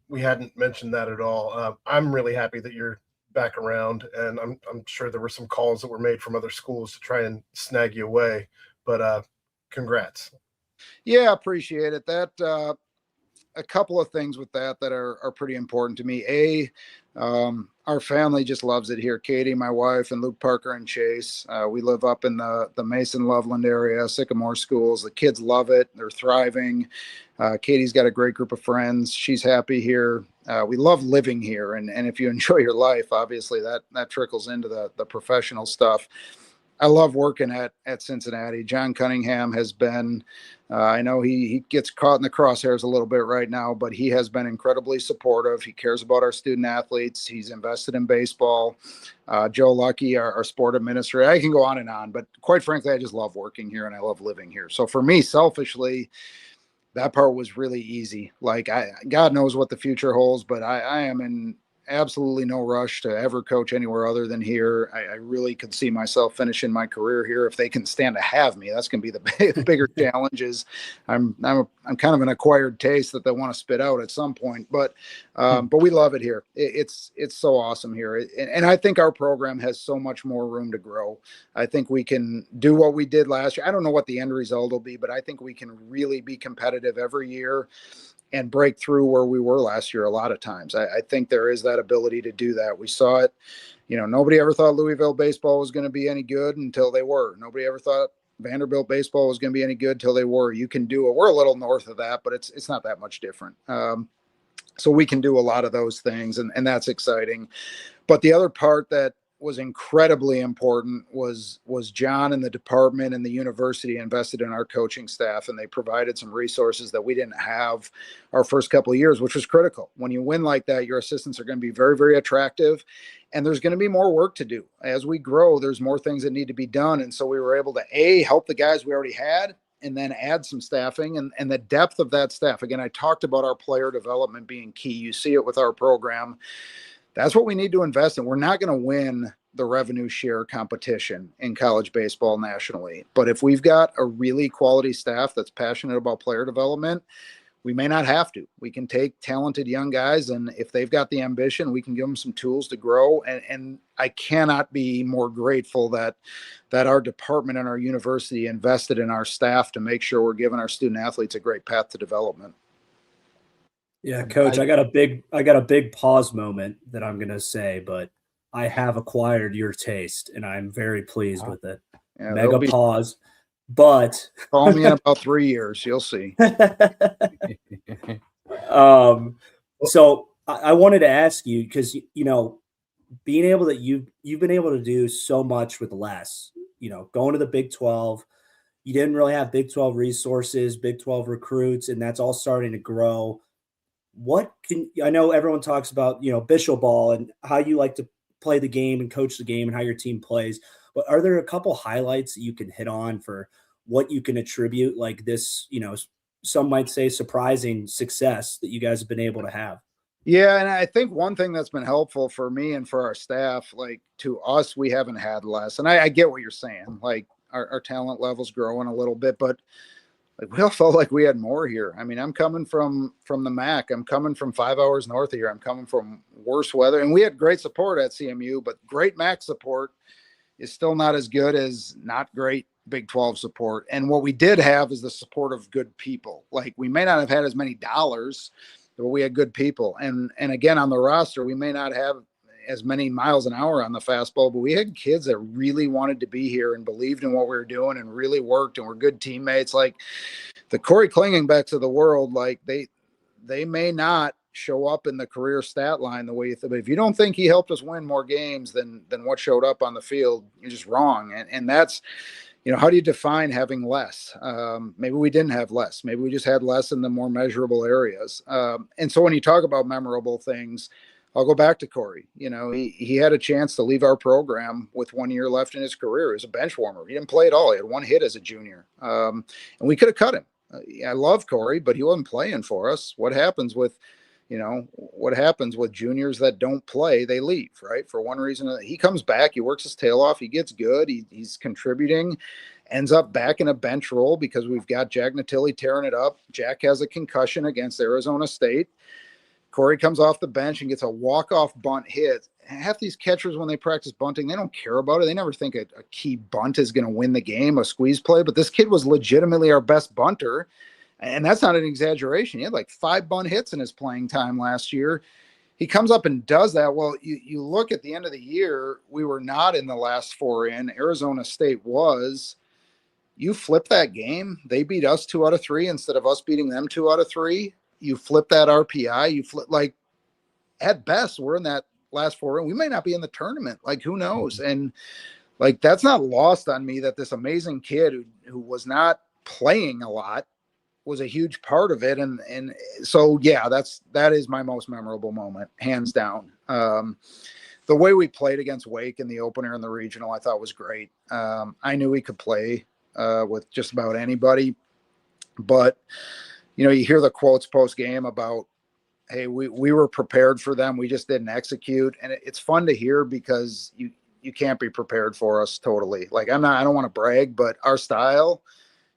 We hadn't mentioned that at all. I'm really happy that you're back around, and I'm sure there were some calls that were made from other schools to try and snag you away. But congrats. Yeah, appreciate it. That a couple of things with that are pretty important to me. Our family just loves it here. Katie, my wife, and Luke, Parker, and Chase. We live up in the Mason Loveland area, Sycamore schools. The kids love it. They're thriving. Katie's got a great group of friends. She's happy here. We love living here. And if you enjoy your life, obviously that trickles into the professional stuff. I love working at Cincinnati. John Cunningham has been, I know he gets caught in the crosshairs a little bit right now, but he has been incredibly supportive. He cares about our student athletes. He's invested in baseball. Joe Lucky, our sport administrator. I can go on and on, but quite frankly, I just love working here and I love living here. So for me, selfishly, that part was really easy. Like God knows what the future holds, but I am in absolutely no rush to ever coach anywhere other than here. I really could see myself finishing my career here if they can stand to have me. That's going to be the bigger challenge. Is I'm kind of an acquired taste that they want to spit out at some point. But we love it here. It's so awesome here, and I think our program has so much more room to grow. I think we can do what we did last year. I don't know what the end result will be, but I think we can really be competitive every year and break through where we were last year a lot of times. I think there is that ability to do that. We saw it. Nobody ever thought Louisville baseball was going to be any good until they were. Nobody ever thought Vanderbilt baseball was going to be any good till they were. You can do it. We're a little north of that, but it's not that much different. So we can do a lot of those things, and that's exciting. But the other part that was incredibly important was John and the department and the university invested in our coaching staff, and they provided some resources that we didn't have our first couple of years, which was critical. When you win like that, your assistants are going to be very, very attractive, and there's going to be more work to do. As we grow, there's more things that need to be done. And so we were able to help the guys we already had, and then add some staffing and the depth of that staff. Again, I talked about our player development being key. You see it with our program. That's what we need to invest in. We're not going to win the revenue share competition in college baseball nationally. But if we've got a really quality staff that's passionate about player development, we may not have to. We can take talented young guys, and if they've got the ambition, we can give them some tools to grow. And I cannot be more grateful that our department and our university invested in our staff to make sure we're giving our student athletes a great path to development. Yeah, Coach, I got a big pause moment that I'm going to say, but I have acquired your taste, and I'm very pleased with it. Yeah, Mega pause, but call me in about 3 years. You'll see. So I wanted to ask you, because being able that you've been able to do so much with less. Going to the Big 12, you didn't really have Big 12 resources, Big 12 recruits, and that's all starting to grow. I know everyone talks about, Bishop ball and how you like to play the game and coach the game and how your team plays, but are there a couple highlights that you can hit on for what you can attribute like this, some might say surprising success that you guys have been able to have? Yeah. And I think one thing that's been helpful for me and for our staff, like to us, we haven't had less. And I get what you're saying. Like our talent level's growing a little bit, but like we all felt like we had more here. I mean, I'm coming from the MAC. I'm coming from 5 hours north of here. I'm coming from worse weather. And we had great support at CMU, but great MAC support is still not as good as not great Big 12 support. And what we did have is the support of good people. Like we may not have had as many dollars, but we had good people. And again, on the roster, we may not have as many miles an hour on the fastball, but we had kids that really wanted to be here and believed in what we were doing and really worked and were good teammates. Like the Corey Klingenbecks of the world, like they may not show up in the career stat line the way you think. But if you don't think he helped us win more games than what showed up on the field, you're just wrong. And that's, how do you define having less? Maybe we didn't have less. Maybe we just had less in the more measurable areas. And so when you talk about memorable things, I'll go back to Corey. You know, he had a chance to leave our program with 1 year left in his career as a bench warmer. He didn't play at all. He had one hit as a junior, and we could have cut him. I love Corey, but he wasn't playing for us. What happens with juniors that don't play? They leave, right? For one reason. He comes back, he works his tail off, he gets good, he's contributing, ends up back in a bench role because we've got Jack Natilli tearing it up. Jack has a concussion against Arizona State. Corey comes off the bench and gets a walk-off bunt hit. Half these catchers, when they practice bunting, they don't care about it. They never think a key bunt is going to win the game, a squeeze play. But this kid was legitimately our best bunter. And that's not an exaggeration. He had like 5 bunt hits in his playing time last year. He comes up and does that. Well, you look at the end of the year, we were not in the last 4 in. Arizona State was. You flip that game. They beat us 2 out of 3 instead of us beating them 2 out of 3. You flip that RPI. You flip, like, at best, we're in that last 4 in. We may not be in the tournament. Like, who knows? And, like, that's not lost on me that this amazing kid who was not playing a lot was a huge part of it. And so, yeah, that is my most memorable moment, hands down. The way we played against Wake in the opener and the regional, I thought was great. I knew we could play with just about anybody, but you know, you hear the quotes post game about, hey, we were prepared for them, we just didn't execute, and it's fun to hear because you can't be prepared for us totally. Like, I don't want to brag, but our style,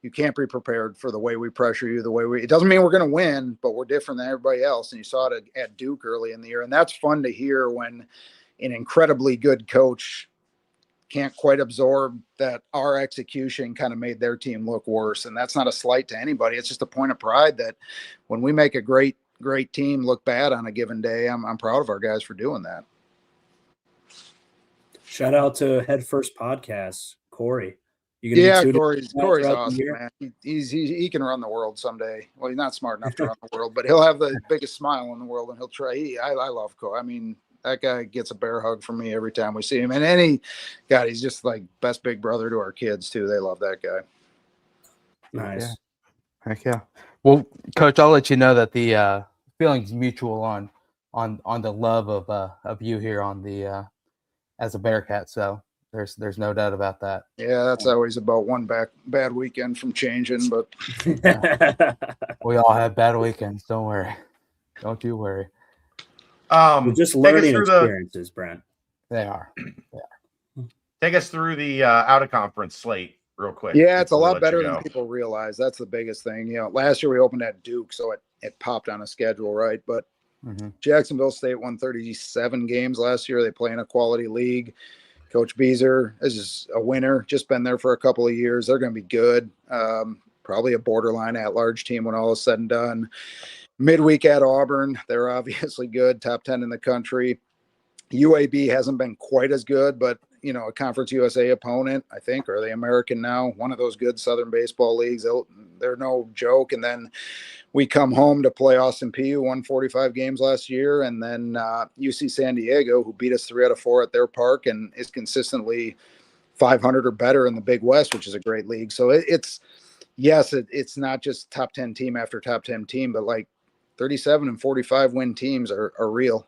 you can't be prepared for the way we pressure you, it doesn't mean we're going to win, but we're different than everybody else. And you saw it at Duke early in the year. And that's fun to hear when an incredibly good coach can't quite absorb that our execution kind of made their team look worse. And that's not a slight to anybody. It's just a point of pride that when we make a great team look bad on a given day, I'm proud of our guys for doing that. Shout out to Head First Podcast, Corey. Yeah, Corey's awesome, man. He can run the world someday. Well, he's not smart enough to run the world, but he'll have the biggest smile in the world, and he'll try. I love Corey. I mean, that guy gets a bear hug from me every time we see him. And he's just like best big brother to our kids too. They love that guy. Nice. Heck yeah. Well, Coach, I'll let you know that the feeling's mutual on the love of you here on the as a Bearcat. So there's no doubt about that. Yeah, that's always about one bad weekend from changing, but we all have bad weekends. Don't worry. Don't you worry. Just learning experiences, Brent. They are. Take us through the out of conference slate real quick. Yeah, it's a lot better than people realize. That's the biggest thing. You know, last year we opened at Duke, so it popped on a schedule, right? But Jacksonville State won 37 games last year. They play in a quality league. Coach Beezer is a winner, just been there for a couple of years. They're going to be good. Probably a borderline at-large team when all is said and done. Midweek at Auburn, they're obviously good, top 10 in the country. UAB hasn't been quite as good, but, you know, a Conference USA opponent, I think, or the American now, one of those good Southern baseball leagues. They're no joke. And then we come home to play Austin Peay, who won 45 games last year, and then UC San Diego, who beat us 3 out of 4 at their park and is consistently 500 or better in the Big West, which is a great league. So it's not just top 10 team after top 10 team, but like 37 and 45 win teams are real.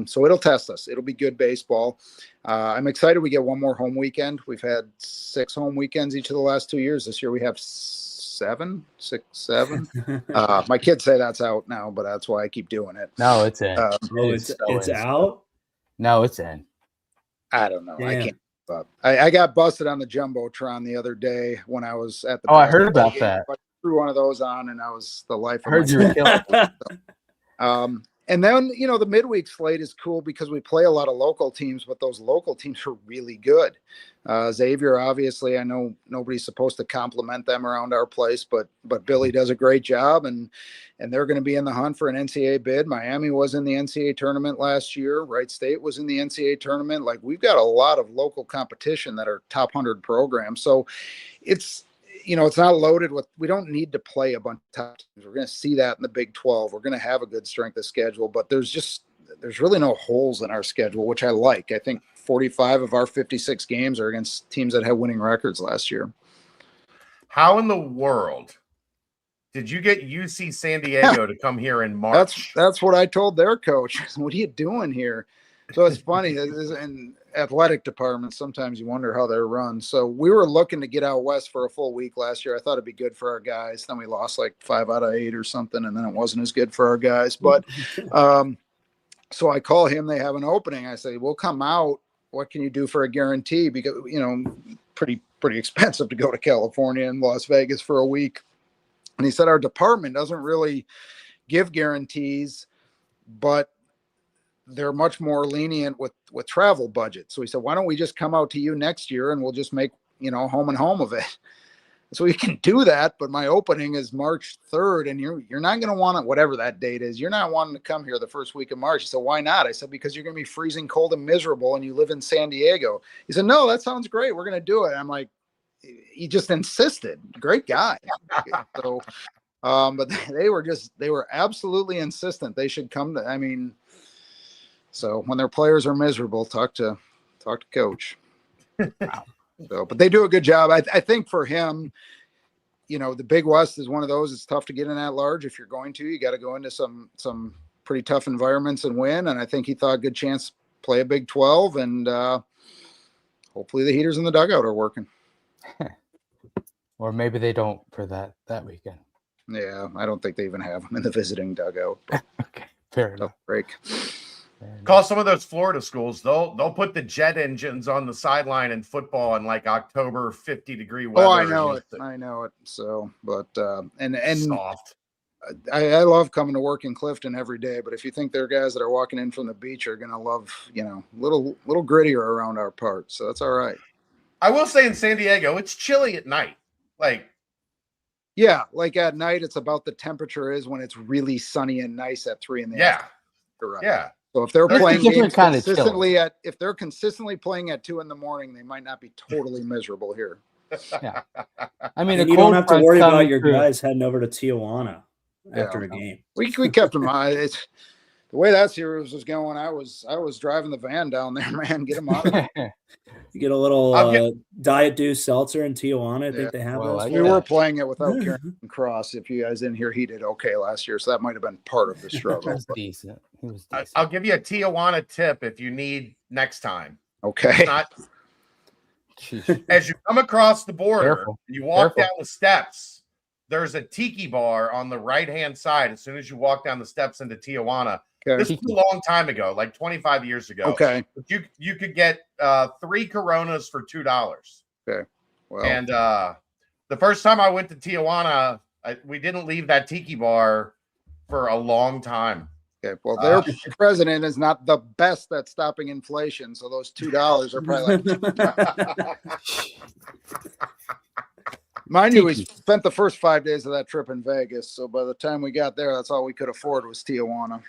So it'll test us. It'll be good baseball. I'm excited we get one more home weekend. We've had 6 home weekends each of the last 2 years. This year we have 7. My kids say that's out now, but that's why I keep doing it. No, it's in. It's out? No, it's in. I don't know. Damn. I can't. I got busted on the Jumbotron the other day when I was at the. Oh, I heard about that. I threw one of those on, and I was the life of I heard you were killing. And then, you know, the midweek slate is cool because we play a lot of local teams, but those local teams are really good. Xavier, obviously, I know nobody's supposed to compliment them around our place, but Billy does a great job, and they're going to be in the hunt for an NCAA bid. Miami was in the NCAA tournament last year. Wright State was in the NCAA tournament. Like, we've got a lot of local competition that are top 100 programs. So it's, you know, it's not loaded with, we don't need to play a bunch of top teams. We're going to see that in the Big 12. We're going to have a good strength of schedule, but there's really no holes in our schedule, which I like. I think 45 of our 56 games are against teams that had winning records last year. How in the world Did you get UC San Diego to come here in March? That's what I told their coach. What are you doing here? So it's funny. In athletic departments, sometimes you wonder how they're run. So we were looking to get out west for a full week last year. I thought it'd be good for our guys. Then we lost like 5 out of 8 or something, and then it wasn't as good for our guys. But so I call him. They have an opening. I say, "We'll come out. What can you do for a guarantee? Because pretty expensive to go to California and Las Vegas for a week." And he said, "Our department doesn't really give guarantees, but they're much more lenient with travel budget." So he said, "Why don't we just come out to you next year and we'll just make, home and home of it." So we can do that. But my opening is March 3rd, and you're not going to want to, whatever that date is, you're not wanting to come here the first week of March. He said, "Why not?" I said, "Because you're going to be freezing cold and miserable and you live in San Diego." He said, "No, that sounds great. We're going to do it." I'm like, he just insisted. Great guy. So, but they were absolutely insistent. They should come to, so when their players are miserable, talk to coach. Wow. So, but they do a good job. I think for him, the Big West is one of those. It's tough to get in at large. If you're going to, you got to go into some pretty tough environments and win. And I think he thought a good chance to play a Big 12, and hopefully the heaters in the dugout are working. Or maybe they don't for that weekend. Yeah, I don't think they even have them in the visiting dugout. Okay, fair enough. Tough break. Call some of those Florida schools. They'll put the jet engines on the sideline in football in like October 50-degree weather. Oh, I know it. So, but and soft. I love coming to work in Clifton every day. But if you think there are guys that are walking in from the beach are gonna love, little grittier around our parts, so that's all right. I will say in San Diego, it's chilly at night. Yeah, like at night, it's about the temperature is when it's really sunny and nice at 3 in the afternoon. Correct. Yeah. So if they're There's a playing different games kind of consistently if they're consistently playing at 2 in the morning, they might not be totally miserable here. Yeah. And a you don't cold have to front's worry about coming your through. guys heading over to Tijuana after a no. game. We kept them on. It's the way that series was going. I was driving the van down there, man. Get them out of there. You get a little Diet Dew seltzer in Tijuana. I think they have those. We were playing it without Karen Cross. If you guys didn't hear, he did okay last year, so that might have been part of the struggle. He was decent. I'll give you a Tijuana tip if you need next time. Okay. As you come across the border, Careful. you walk Careful. down the steps, there's a tiki bar on the right-hand side as soon as you walk down the steps into Tijuana. Okay. This was a long time ago, like 25 years ago. Okay. You could get 3 Coronas for $2. Okay. Well, And the first time I went to Tijuana, we didn't leave that tiki bar for a long time. okay. Well, their president is not the best at stopping inflation, so those $2 are probably like. Mind you, we spent the first 5 days of that trip in Vegas, so by the time we got there, that's all we could afford was Tijuana.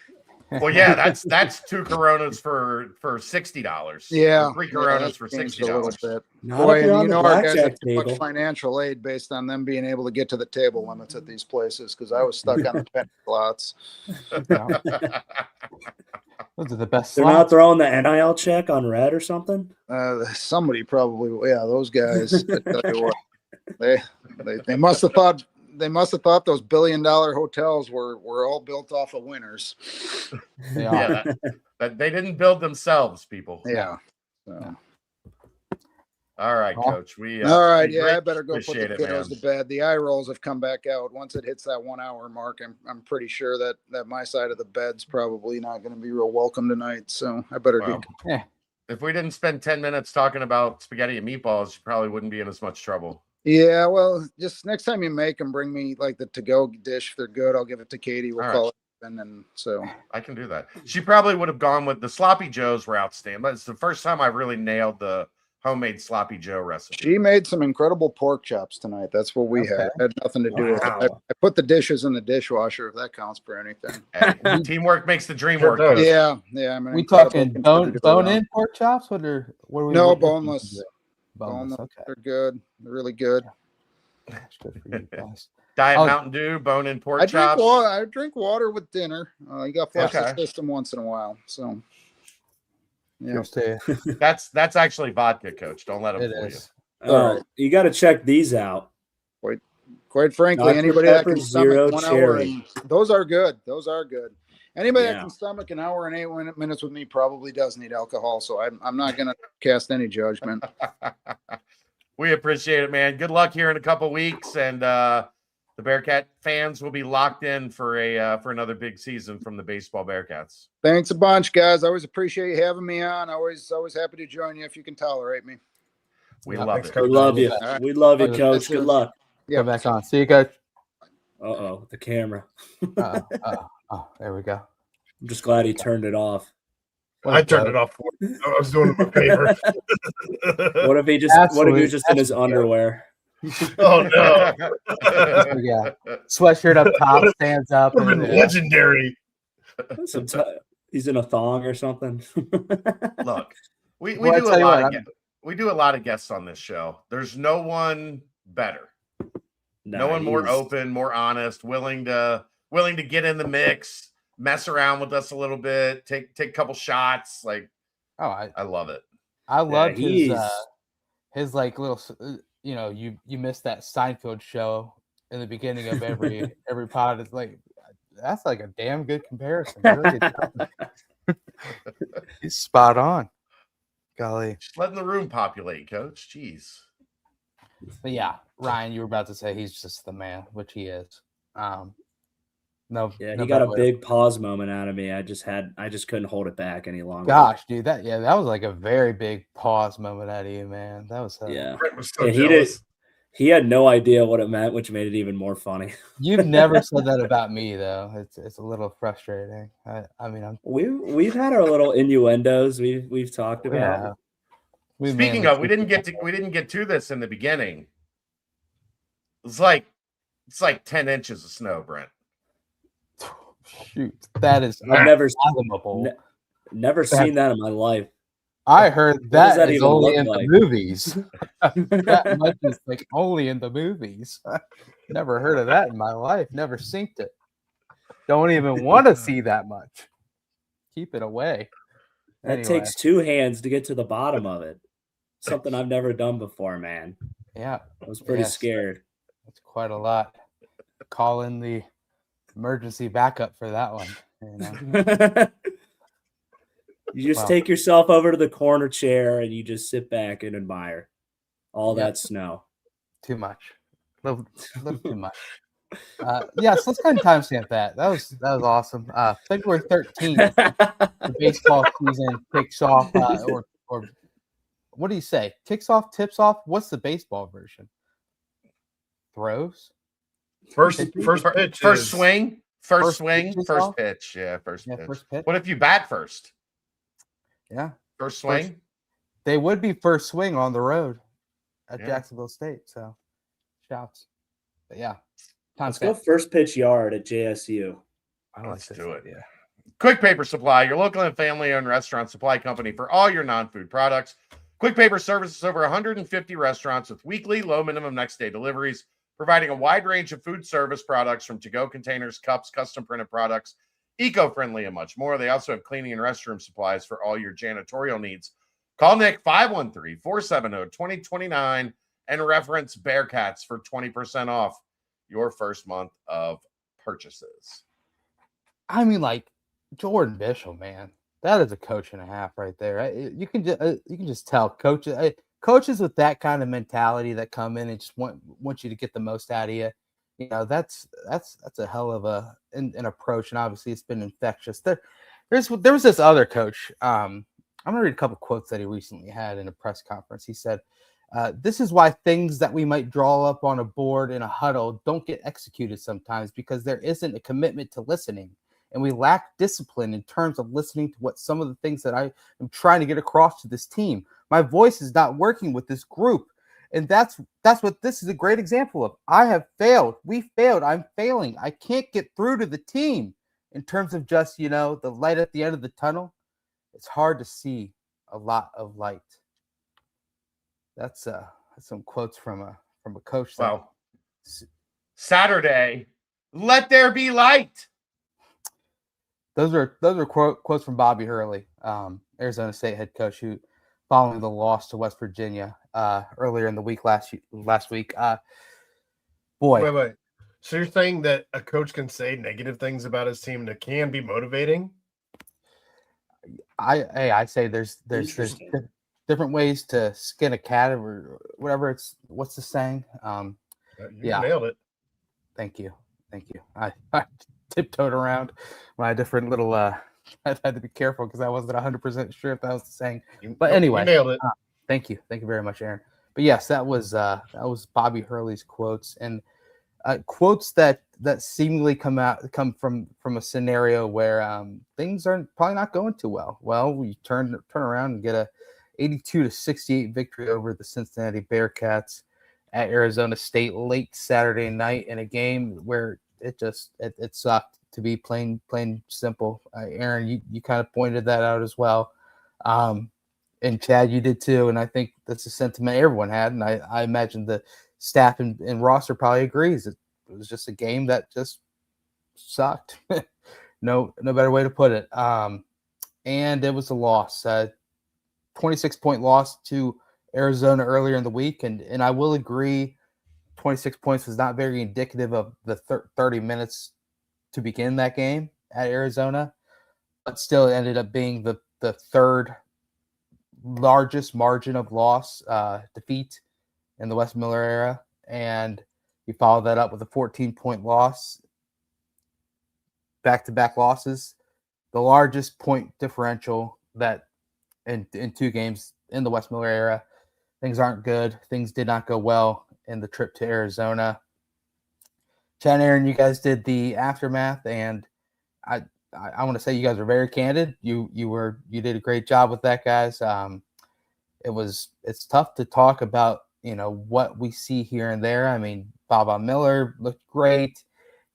Well, yeah, that's 2 Coronas for $60. Yeah, 3 Coronas for changed $60. a little bit. Not Boy, if you're on and the our guys blackjack have too much table. financial aid based on them being able to get to the table limits at these places because I was stuck on the penny slots. Those are the best. They're not throwing the NIL check on red or something. Somebody probably, those guys. I tell you what, they must have thought. They must have thought those billion-dollar hotels were all built off of winners. They are. Yeah, that they didn't build themselves, people. Yeah. So. Yeah. All right, Well, Coach. All right. Yeah, I better go put appreciate the it, kiddos man. to bed. The eye rolls have come back out. Once it hits that 1 hour mark, I'm pretty sure that my side of the bed's probably not going to be real welcome tonight. So I better Well, get. Yeah. if we didn't spend 10 minutes talking about spaghetti and meatballs, you probably wouldn't be in as much trouble. Yeah, well, just next time you make them, bring me like the to-go dish. If they're good, I'll give it to Katie. We'll All call it. And so I can do that. She probably would have gone with the sloppy joes were outstanding. That's the first time I really nailed the homemade sloppy joe recipe. she made some incredible pork chops tonight. That's what we had. It had nothing to do with Wow. it. I put the dishes in the dishwasher, if that counts for anything. Hey, teamwork makes the dream Sure work. does. Coach. Yeah. I'm an We incredible talking contributor bone-in around. pork chops? What are we? No, what- boneless. Boneless. Okay. They're good. They're really good. That's good for you guys. Diet Oh. Mountain Dew, bone-in pork I chops. drink water with dinner. You got to flush Okay. the system once in a while. So yeah. Here's to- That's actually vodka, Coach. Don't let him It fool is. Oh, you got to check these out. Quite frankly, Dr. anybody that can Pepper stomach Zero 1 hour, Cherry. and those are good. Those are good. Anybody that Yeah. can stomach an hour and 8 minutes with me probably does need alcohol. So I'm not going to cast any judgment. We appreciate it, man. Good luck here in a couple weeks, and the Bearcat fans will be locked in for another big season from the baseball Bearcats. Thanks a bunch, guys. I always appreciate you having me on. Always happy to join you if you can tolerate me. We Yeah, love thanks, it. Coach. We love you. All right. We love you, Okay, Coach. that's Good it. luck. Yeah. Come back on. See you guys. Uh-oh, the camera. Oh, there we go. I'm just glad he turned it off. What I a turned joke. it off for you. I was doing it in my favor. What if he was Absolute- just in his absolute joke. underwear? Oh no. Yeah. Sweatshirt up top, stands up. Would have And, been legendary. He's in a thong or something. Look, we Well, I do a tell you lot what, of we do a lot of guests on this show. There's no one better. No one more open, more honest, willing to get in the mix, mess around with us a little bit, take a couple shots. Like, I love it. I love he's his like little. You missed that Seinfeld show in the beginning of every pod. It's like that's like a damn good comparison. Really good job. He's spot on. Golly. Just letting the room populate, Coach. Jeez. But yeah, Ryan, you were about to say he's just the man, which he is. No, Yeah, no he got better a way big pause moment out of me. I just couldn't hold it back any longer. Gosh, dude, that was like a very big pause moment out of you, man. That was Yeah. Brent was so Yeah, jealous. he had no idea what it meant, which made it even more funny. You've never said that about me, though. It's a little frustrating. I mean, We've had our little innuendos we've talked about. yeah. Speaking of, we didn't get to this in the beginning. It's like 10 inches of snow, Brent. Shoot, that is I've never unfathomable. never seen that in my life. I heard does that is even only look in like? the movies. That much is like only in the movies. Never heard of that in my life. Never synced it. Don't even want to see that much. Keep it away. That Anyway. takes two hands to get to the bottom of it. Something I've never done before, man. Yeah, I was pretty Yes. scared. that's quite a lot. Call in the emergency backup for that one. You know? You just Wow. take yourself over to the corner chair and you just sit back and admire all Yep. that snow. Too much. A little too much. Yes, let's go ahead and timestamp that. That was awesome. February 13th, the baseball season kicks off, or what do you say? Kicks off, tips off. What's the baseball version? Throws. First pitch. First is- swing, First swing, pitch is first off? pitch. Yeah, first Yeah, pitch. first pitch. What if you bat first? Yeah, First swing? they would be first swing on the road at Yeah. Jacksonville State. So, shouts. But yeah, Let's go first pitch yard at JSU. I like Let's this do it. idea. Quick Paper Supply, your local and family-owned restaurant supply company for all your non-food products. Quick Paper services over 150 restaurants with weekly low minimum next day deliveries, providing a wide range of food service products from to-go containers, cups, custom printed products, eco-friendly, and much more. They also have cleaning and restroom supplies for all your janitorial needs. Call Nick 513-470-2029 and reference Bearcats for 20% off your first month of purchases. I mean, like Jordan Bishop, man, that is a coach and a half right there. You can just tell coaches with that kind of mentality that come in and just want you to get the most out of you. You know, that's a hell of an approach, and obviously it's been infectious. There was this other coach. I'm gonna read a couple quotes that he recently had in a press conference. He said, "This is why things that we might draw up on a board in a huddle don't get executed sometimes because there isn't a commitment to listening, and we lack discipline in terms of listening to what some of the things that I am trying to get across to this team. My voice is not working with this group." And that's what this is a great example of. I have failed. We failed. I'm failing. I can't get through to the team in terms of just, the light at the end of the tunnel. It's hard to see a lot of light. That's some quotes from a coach. Well, Saturday, let there be light. Those are quotes from Bobby Hurley, Arizona State head coach, who, following the loss to West Virginia earlier in the week last week, Boy, Wait. So you're saying that a coach can say negative things about his team that can be motivating? I say there's Interesting. different ways to skin a cat or whatever. What's the saying? You Yeah. nailed it. Thank you. I tiptoed around my different little. I had to be careful because I wasn't 100% sure if that was the saying. But anyway, you nailed it. Thank you very much, Aaron. But yes, that was Bobby Hurley's quotes, and quotes that seemingly come from a scenario where things are probably not going too well. Well, we turn around and get a 82-68 victory over the Cincinnati Bearcats at Arizona State late Saturday night in a game where it sucked, to be plain simple. Aaron, you kind of pointed that out as well. And Chad, you did too. And I think that's a sentiment everyone had. And I imagine the staff and roster probably agrees. It was just a game that just sucked. No better way to put it. And it was a loss, 26-point loss to Arizona earlier in the week. And I will agree, 26 points was not very indicative of the 30 minutes to begin that game at Arizona, but still it ended up being the third largest margin of loss, defeat in the Wes Miller era. And you follow that up with a 14-point loss, back-to-back losses, the largest point differential that in 2 games in the Wes Miller era. Things aren't good. Things did not go well in the trip to Arizona. Chad and Aaron, you guys did the aftermath, and I want to say you guys were very candid. You did a great job with that, guys. It's tough to talk about, what we see here and there. I mean, Baba Miller looked great.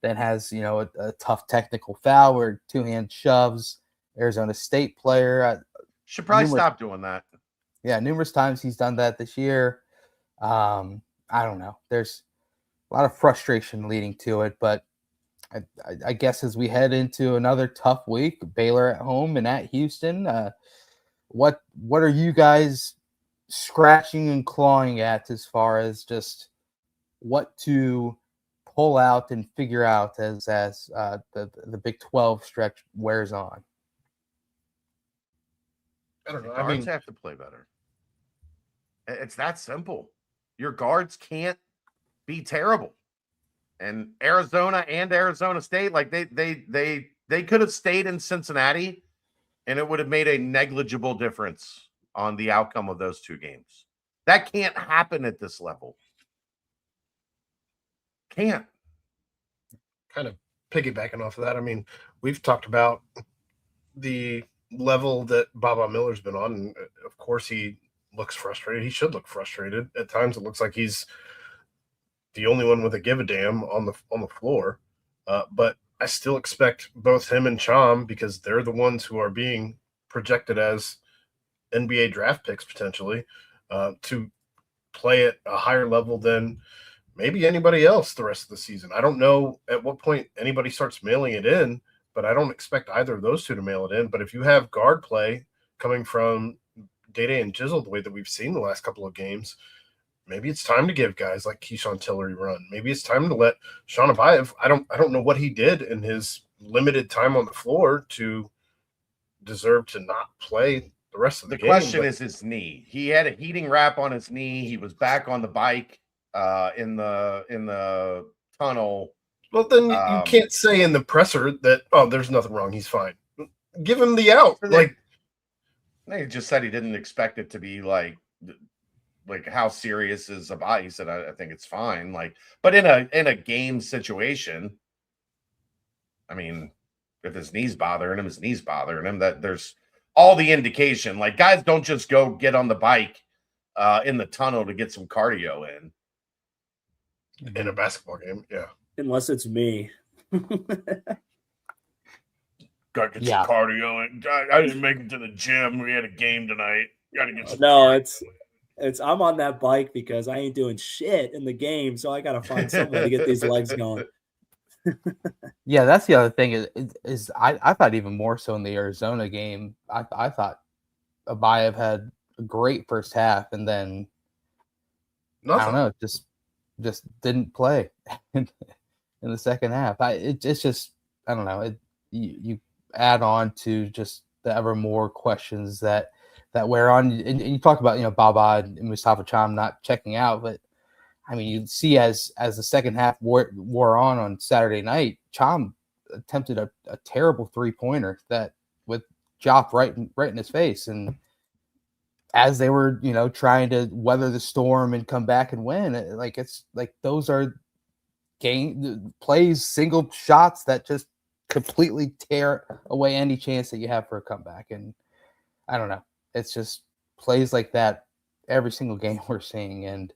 Then has, a tough technical foul where 2-hand shoves Arizona State player. Should probably stop doing that. Yeah, numerous times he's done that this year. I don't know. There's a lot of frustration leading to it, but I guess as we head into another tough week, Baylor at home and at Houston, what are you guys scratching and clawing at as far as just what to pull out and figure out as the Big 12 stretch wears on? I don't know. The guards have to play better. It's that simple. Your guards can't be terrible. And Arizona and Arizona State, like they could have stayed in Cincinnati, and it would have made a negligible difference on the outcome of those 2 games. That can't happen at this level. Can't. Kind of piggybacking off of that. I mean, we've talked about the level that Baba Miller's been on, and of course he looks frustrated. He should look frustrated. At times it looks like he's the only one with a give a damn on the floor. But I still expect both him and Chom, because they're the ones who are being projected as NBA draft picks potentially, to play at a higher level than maybe anybody else the rest of the season. I don't know at what point anybody starts mailing it in, but I don't expect either of those two to mail it in. But if you have guard play coming from Day and Jizzle the way that we've seen the last couple of games, maybe it's time to give guys like Keyshawn Tillery run. Maybe it's time to let Sean Abayev. I don't know what he did in his limited time on the floor to deserve to not play the rest of the game. The question is his knee. He had a heating wrap on his knee. He was back on the bike in the tunnel. Well, then you can't say in the presser that, oh, there's nothing wrong. He's fine. Give him the out. He just said he didn't expect it to be like how serious is Abayev. He said, I think it's fine. But in a game situation, I mean, if his knee's bothering him, that there's all the indication. Like, guys don't just go get on the bike in the tunnel to get some cardio in a basketball game. Yeah. Unless it's me. Got to get some cardio. And I didn't make it to the gym. We had a game tonight. Got to get some cardio. It's I'm on that bike because I ain't doing shit in the game, so I got to find someone to get these legs going. Yeah, that's the other thing is I thought even more so in the Arizona game. I thought Abayev had a great first half, and then I don't know, just just didn't play in the second half. It's just, I don't know. You add on to just the ever more questions that wear on. And you talk about, Baba and Mustafa Cham not checking out, but I mean, you see as the second half wore on Saturday night, Cham attempted a terrible 3-pointer that with Jop right in his face, and as they were, trying to weather the storm and come back and win, it's like those are game plays, single shots that just completely tear away any chance that you have for a comeback. And I don't know, it's just plays like that every single game we're seeing, and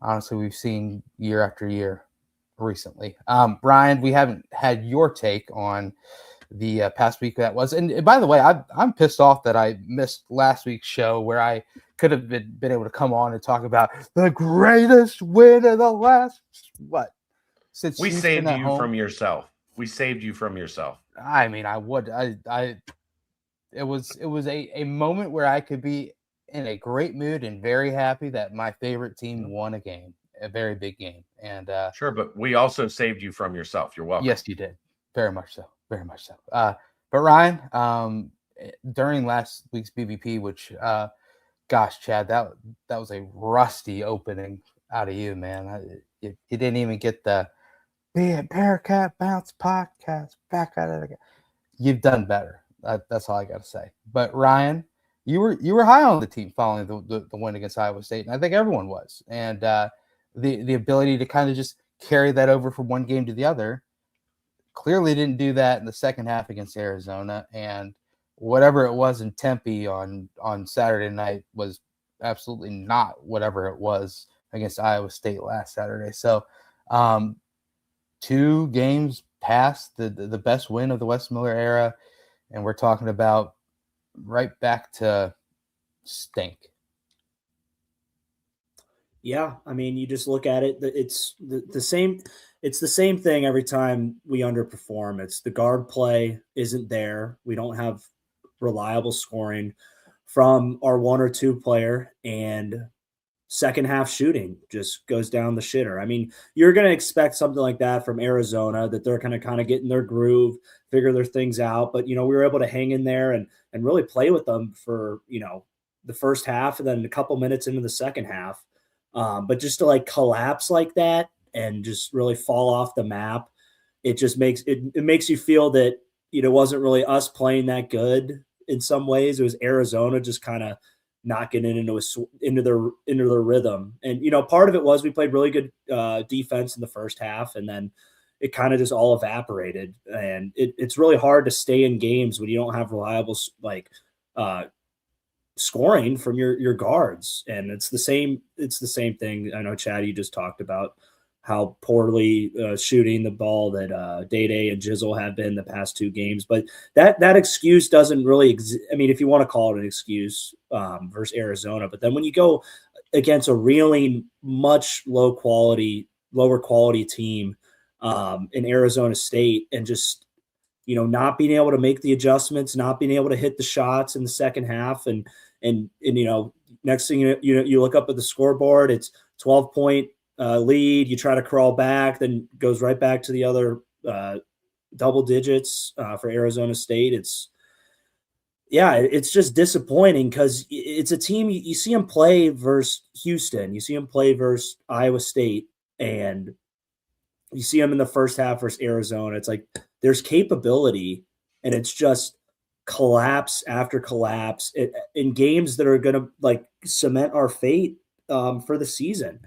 honestly, we've seen year after year recently. Ryan, we haven't had your take on the past week that was. And by the way, I'm pissed off that I missed last week's show where I could have been able to come on and talk about the greatest win of the last, since we Houston saved at you home. from yourself. We saved you from yourself. I mean, I would. It was a moment where I could be in a great mood and very happy that my favorite team won a game, a very big game. And sure, but we also saved you from yourself. You're welcome. Yes, you did. Very much so. Very much so. But Ryan, during last week's BBP, which, gosh, Chad, that was a rusty opening out of you, man. You didn't even get the Bearcat Bounce podcast back at it again. You've done better. That's all I got to say. But Ryan, you were high on the team following the win against Iowa State, and I think everyone was. And the ability to kind of just carry that over from one game to the other, clearly didn't do that in the second half against Arizona. And whatever it was in Tempe on Saturday night was absolutely not whatever it was against Iowa State last Saturday. So 2 games past the best win of the Wes Miller era, and we're talking about right back to stink. Yeah, I mean, you just look at it. It's the same. It's the same thing every time we underperform. It's the guard play isn't there. We don't have reliable scoring from our 1 or 2 player, and second half shooting just goes down the shitter. I mean, you're going to expect something like that from Arizona, that they're going to kind of get in their groove, figure their things out. But, we were able to hang in there and really play with them for, the first half and then a couple minutes into the second half. But just to collapse like that and just really fall off the map, it just makes it makes you feel that, it wasn't really us playing that good in some ways. It was Arizona just kind of not getting into their rhythm. And, part of it was we played really good defense in the first half, and then it kind of just all evaporated. And it's really hard to stay in games when you don't have reliable scoring from your guards. And it's the same thing. I know, Chad, you just talked about how poorly shooting the ball that Day and Jizzle have been the past 2 games. But that excuse doesn't really exist. I mean, if you want to call it an excuse versus Arizona, but then when you go against a really much lower quality team in Arizona State, and just, not being able to make the adjustments, not being able to hit the shots in the second half, and next thing you look up at the scoreboard, it's 12-point lead. You try to crawl back, then goes right back to the other double digits for Arizona State. It's just disappointing because it's a team you see them play versus Houston, you see them play versus Iowa State, and you see them in the first half versus Arizona. It's like there's capability, and it's just collapse after collapse in games that are going to cement our fate for the season.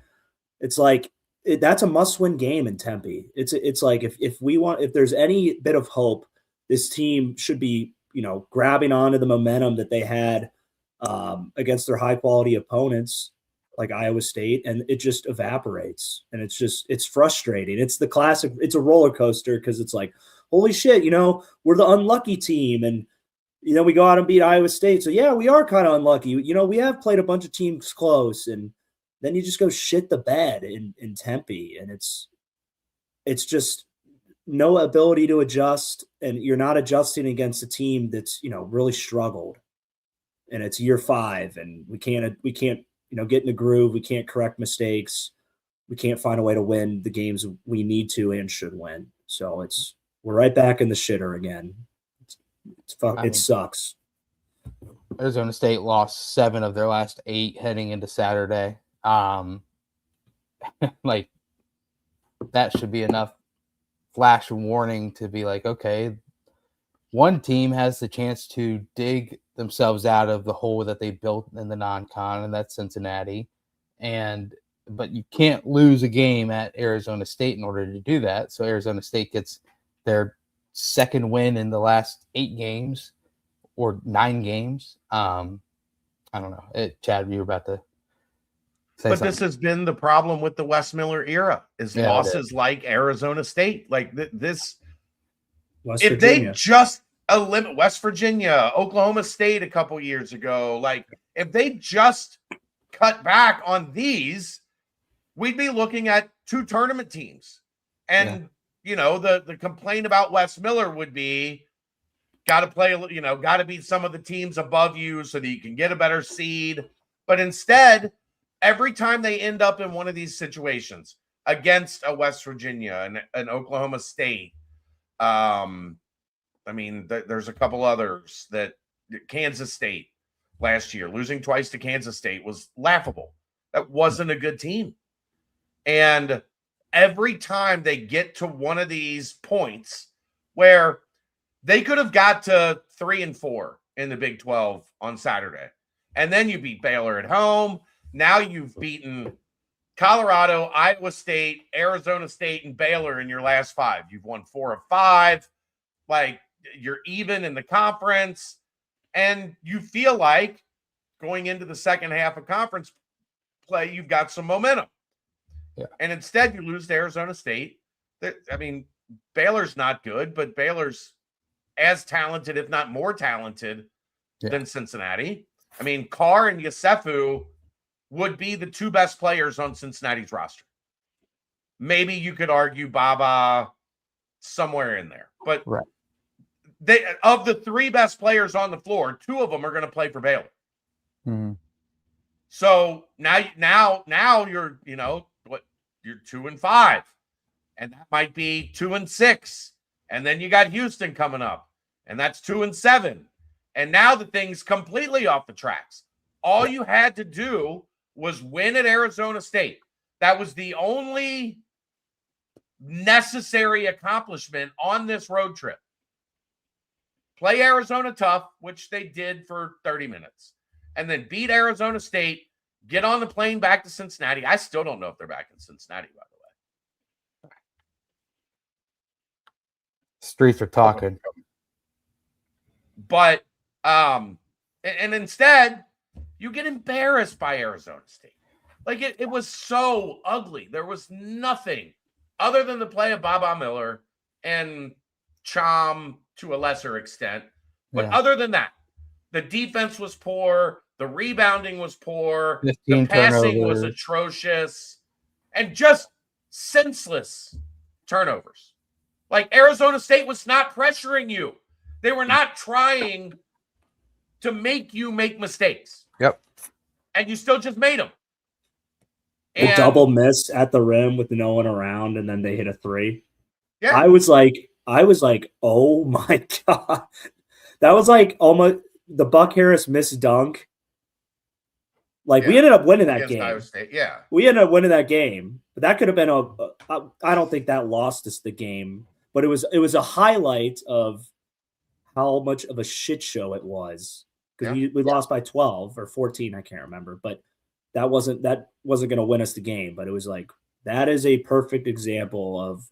It's like that's a must-win game in Tempe. It's like if there's any bit of hope, this team should be grabbing onto the momentum that they had against their high-quality opponents like Iowa State, and it just evaporates. And it's frustrating. It's the classic. It's a roller coaster because it's like, holy shit, we're the unlucky team, and we go out and beat Iowa State. So yeah, we are kind of unlucky. We have played a bunch of teams close, and then you just go shit the bed in Tempe, and it's just no ability to adjust, and you're not adjusting against a team that's really struggled, and it's year 5, and we can't get in the groove. We can't correct mistakes. we can't find a way to win the games we need to and should win. So we're right back in the shitter again. It sucks. Arizona State lost 7 of their last 8 heading into Saturday. Like, that should be enough flash warning to be like, okay, one team has the chance to dig themselves out of the hole that they built in the non-con, and that's Cincinnati. But you can't lose a game at Arizona State in order to do that. So Arizona State gets their second win in the last 8 games or 9 games. I don't know. Chad, you were about to say But something. this has been the problem with the Wes Miller era is losses like Arizona State. Like this, West if Virginia. they just eliminate West Virginia, Oklahoma State a couple years ago, like if they just cut back on these, we'd be looking at 2 tournament teams. And, the complaint about Wes Miller would be got to play, got to beat some of the teams above you so that you can get a better seed. But instead, every time they end up in one of these situations against a West Virginia and an Oklahoma State, there's a couple others that Kansas State last year, losing twice to Kansas State was laughable. That wasn't a good team. And every time they get to one of these points where they could have got to 3-4 in the Big 12 on Saturday, and then you beat Baylor at home. Now you've beaten Colorado, Iowa State, Arizona State, and Baylor in your last 5. You've won 4 of 5. Like, you're even in the conference, and you feel like going into the second half of conference play, you've got some momentum. Yeah. And instead, you lose to Arizona State. Baylor's not good, but Baylor's as talented, if not more talented, than Cincinnati. Carr and Yosefu would be the 2 best players on Cincinnati's roster. Maybe you could argue Baba somewhere in there. But they, of the 3 best players on the floor, 2 of them are going to play for Baylor. Mm-hmm. So now you're, you're 2-5, and that might be 2-6. And then you got Houston coming up, and that's 2-7. And now the thing's completely off the tracks. All you had to do was win at Arizona State. That was the only necessary accomplishment on this road trip. Play Arizona tough, which they did for 30 minutes, and then beat Arizona State, get on the plane back to Cincinnati. I still don't know if they're back in Cincinnati, by the way. Streets are talking. But, and instead, you get embarrassed by Arizona State. Like, it was so ugly. There was nothing other than the play of Baba Miller and Chom to a lesser extent. But other than that, the defense was poor. The rebounding was poor. The passing was atrocious. And just senseless turnovers. Like, Arizona State was not pressuring you. They were not trying to make you make mistakes. Yep. And you still just made them. The double miss at the rim with no one around, and then they hit a 3. Yeah. I was like, oh my God. That was like almost the Buck Harris missed dunk. Like, we ended up winning that game. Iowa State. Yeah. We ended up winning that game. But that could have been I don't think that lost us the game. But it was a highlight of how much of a shit show it was. Because we lost by 12 or 14, I can't remember. But that wasn't going to win us the game. But it was like, that is a perfect example of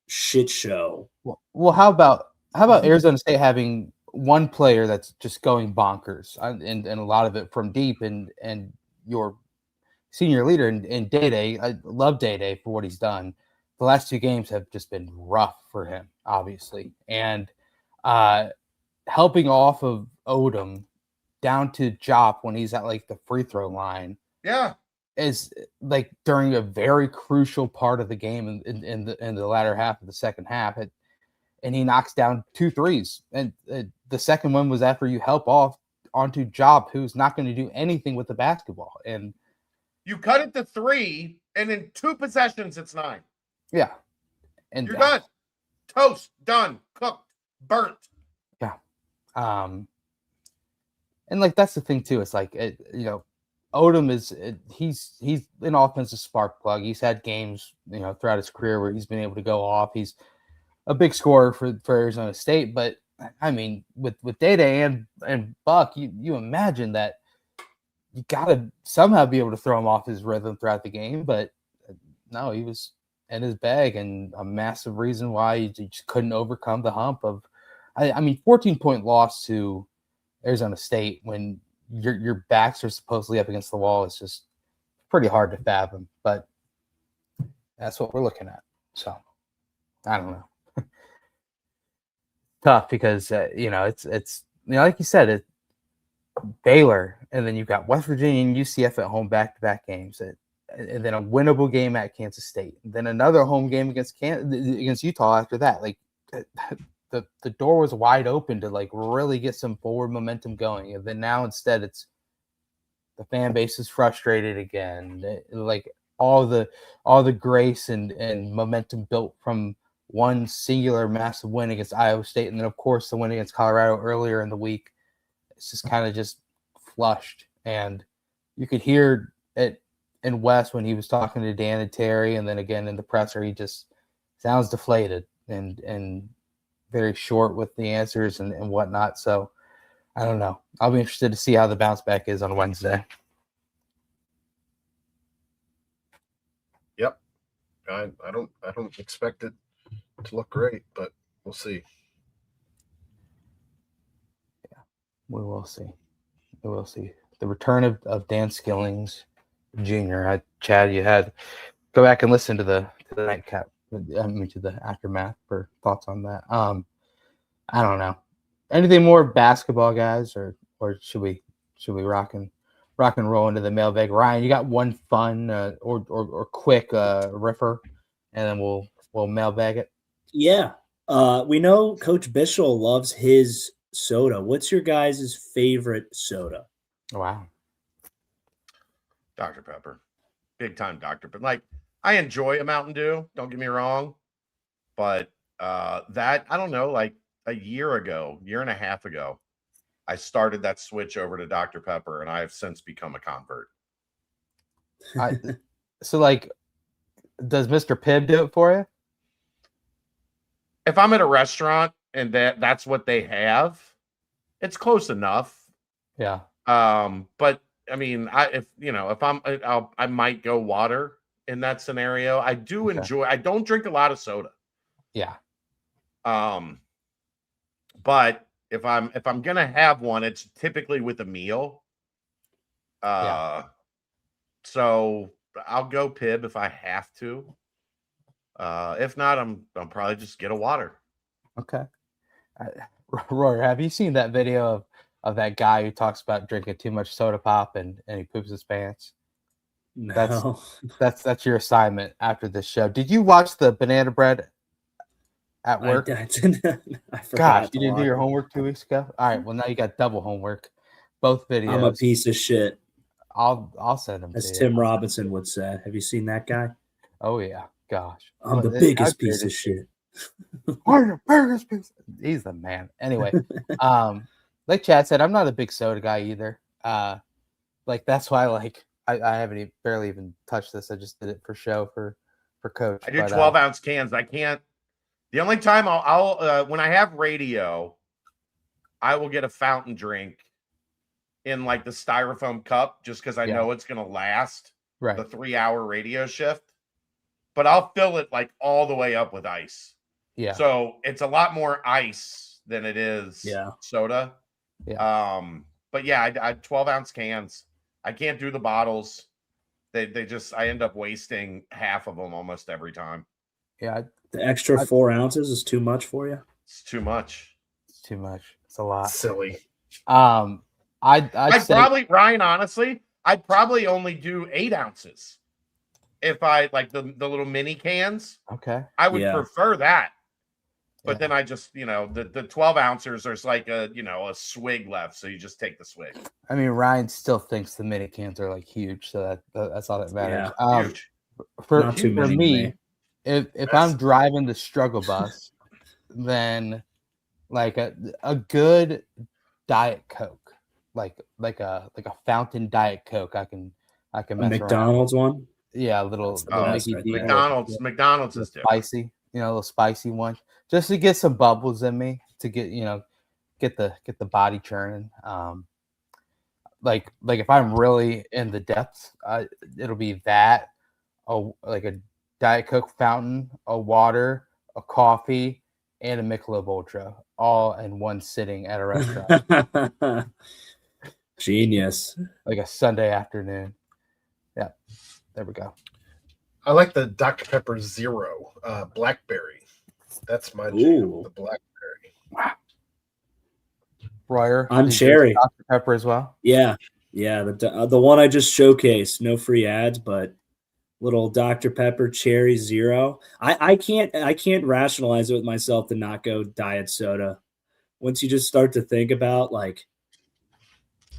shit show. Well, how about Arizona State having one player that's just going bonkers, and a lot of it from deep, and your senior leader in Day. I love Day for what he's done. The last 2 games have just been rough for him, obviously, and helping off of Odom down to Jop when he's at like the free throw line. Yeah. Is like during a very crucial part of the game in the latter half of the second half, and he knocks down 2 threes, and the second one was after you help off onto Job, who's not going to do anything with the basketball, and you cut it to 3, and in 2 possessions, it's 9. Yeah. And You're done. Toast, done, cooked, burnt. Yeah. And like that's the thing too. It's like Odom he's an offensive spark plug. He's had games throughout his career where he's been able to go off. He's a big scorer for Arizona State. But I mean, with Day and Buck, you imagine that you got to somehow be able to throw him off his rhythm throughout the game. But no, he was in his bag, and a massive reason why he just couldn't overcome the hump of, I mean, 14-point loss to Arizona State when your backs are supposedly up against the wall is just pretty hard to fathom. But that's what we're looking at. So I don't know. Tough because it's like you said, it's Baylor, and then you've got West Virginia and UCF at home back-to-back games, and then a winnable game at Kansas State, and then another home game against Utah after that. Like the door was wide open to like really get some forward momentum going, and then now instead it's the fan base is frustrated again. Like all the grace and momentum built from one singular massive win against Iowa State, and then of course the win against Colorado earlier in the week. It's just kind of just flushed, and you could hear it in West when he was talking to Dan and Terry, and then again in the presser, he just sounds deflated and very short with the answers and whatnot. So I don't know. I'll be interested to see how the bounce back is on Wednesday. Yep. I don't expect it to look great, but we'll see. We will see. We will see. The return of Dan Skillings Jr. Chad, you had go back and listen to the nightcap. To the aftermath for thoughts on that. I don't know. Anything more basketball, guys, or should we rock and roll into the mailbag? Ryan, you got one fun or quick riffer, and then we'll mailbag it. Yeah. We know Coach Bishop loves his soda. What's your guys' favorite soda? Wow. Dr. Pepper. Big time Dr. Pepper. Like, I enjoy a Mountain Dew, don't get me wrong. But that, I don't know, like a year and a half ago, I started that switch over to Dr. Pepper, and I have since become a convert. So, like, does Mr. Pibb do it for you? If I'm at a restaurant and that's what they have, it's close enough. Yeah. But I mean, I might go water in that scenario. I do enjoy. I don't drink a lot of soda. Yeah. But if I'm gonna have one, it's typically with a meal. So I'll go Pibb if I have to. If not, I'm probably just get a water. Okay. Roy, have you seen that video of that guy who talks about drinking too much soda pop and he poops his pants? No. That's your assignment after this show. Did you watch the banana bread at work? I didn't. I forgot. Gosh, you didn't do your homework 2 weeks ago? All right, well now you got double homework. Both videos. I'm a piece of shit. I'll send them As to you. Tim Robinson would say. Have you seen that guy? Oh yeah, gosh. I'm the biggest piece of shit. He's the man. Anyway, like Chad said, I'm not a big soda guy either. Like that's why I haven't barely even touched this. I just did it for show for Coach. I do 12-ounce cans. I can't. The only time I'll when I have radio, I will get a fountain drink in like the styrofoam cup just because I know it's gonna last the 3-hour radio shift. But I'll fill it like all the way up with ice. Yeah. So it's a lot more ice than it is soda. Yeah. But yeah, I 12-ounce cans. I can't do the bottles. They just I end up wasting half of them almost every time. Yeah. The extra 4 ounces is too much for you? It's too much. It's too much. It's a lot. Silly. I'd say, probably, Ryan, honestly, I'd probably only do 8 ounces. If I like the little mini cans. Okay. I would prefer that. But then I just, the 12 ounces, there's like a swig left. So you just take the swig. I mean, Ryan still thinks the mini cans are like huge. So that's all that matters. Yeah, huge. For Not too for many to me, me. if I'm driving the struggle bus, then like a good Diet Coke, like a fountain Diet Coke, I can A mess around. McDonald's one. Yeah, a That's little the little best Mickey right D, there. McDonald's is different. spicy, a little spicy one, just to get some bubbles in me to get get the body churning. Like if I'm really in the depths, it'll be that like a Diet Coke fountain, a water, a coffee, and a Michelob Ultra, all in one sitting at a restaurant, Genius. like a Sunday afternoon. Yeah, there we go. I like the Dr. Pepper Zero blackberry. That's my jam. Ooh. The blackberry. Royer, I'm did you cherry. like Dr. Pepper as well? Yeah. The one I just showcased, no free ads, but little Dr. Pepper Cherry Zero. I can't rationalize it with myself to not go diet soda. Once you just start to think about like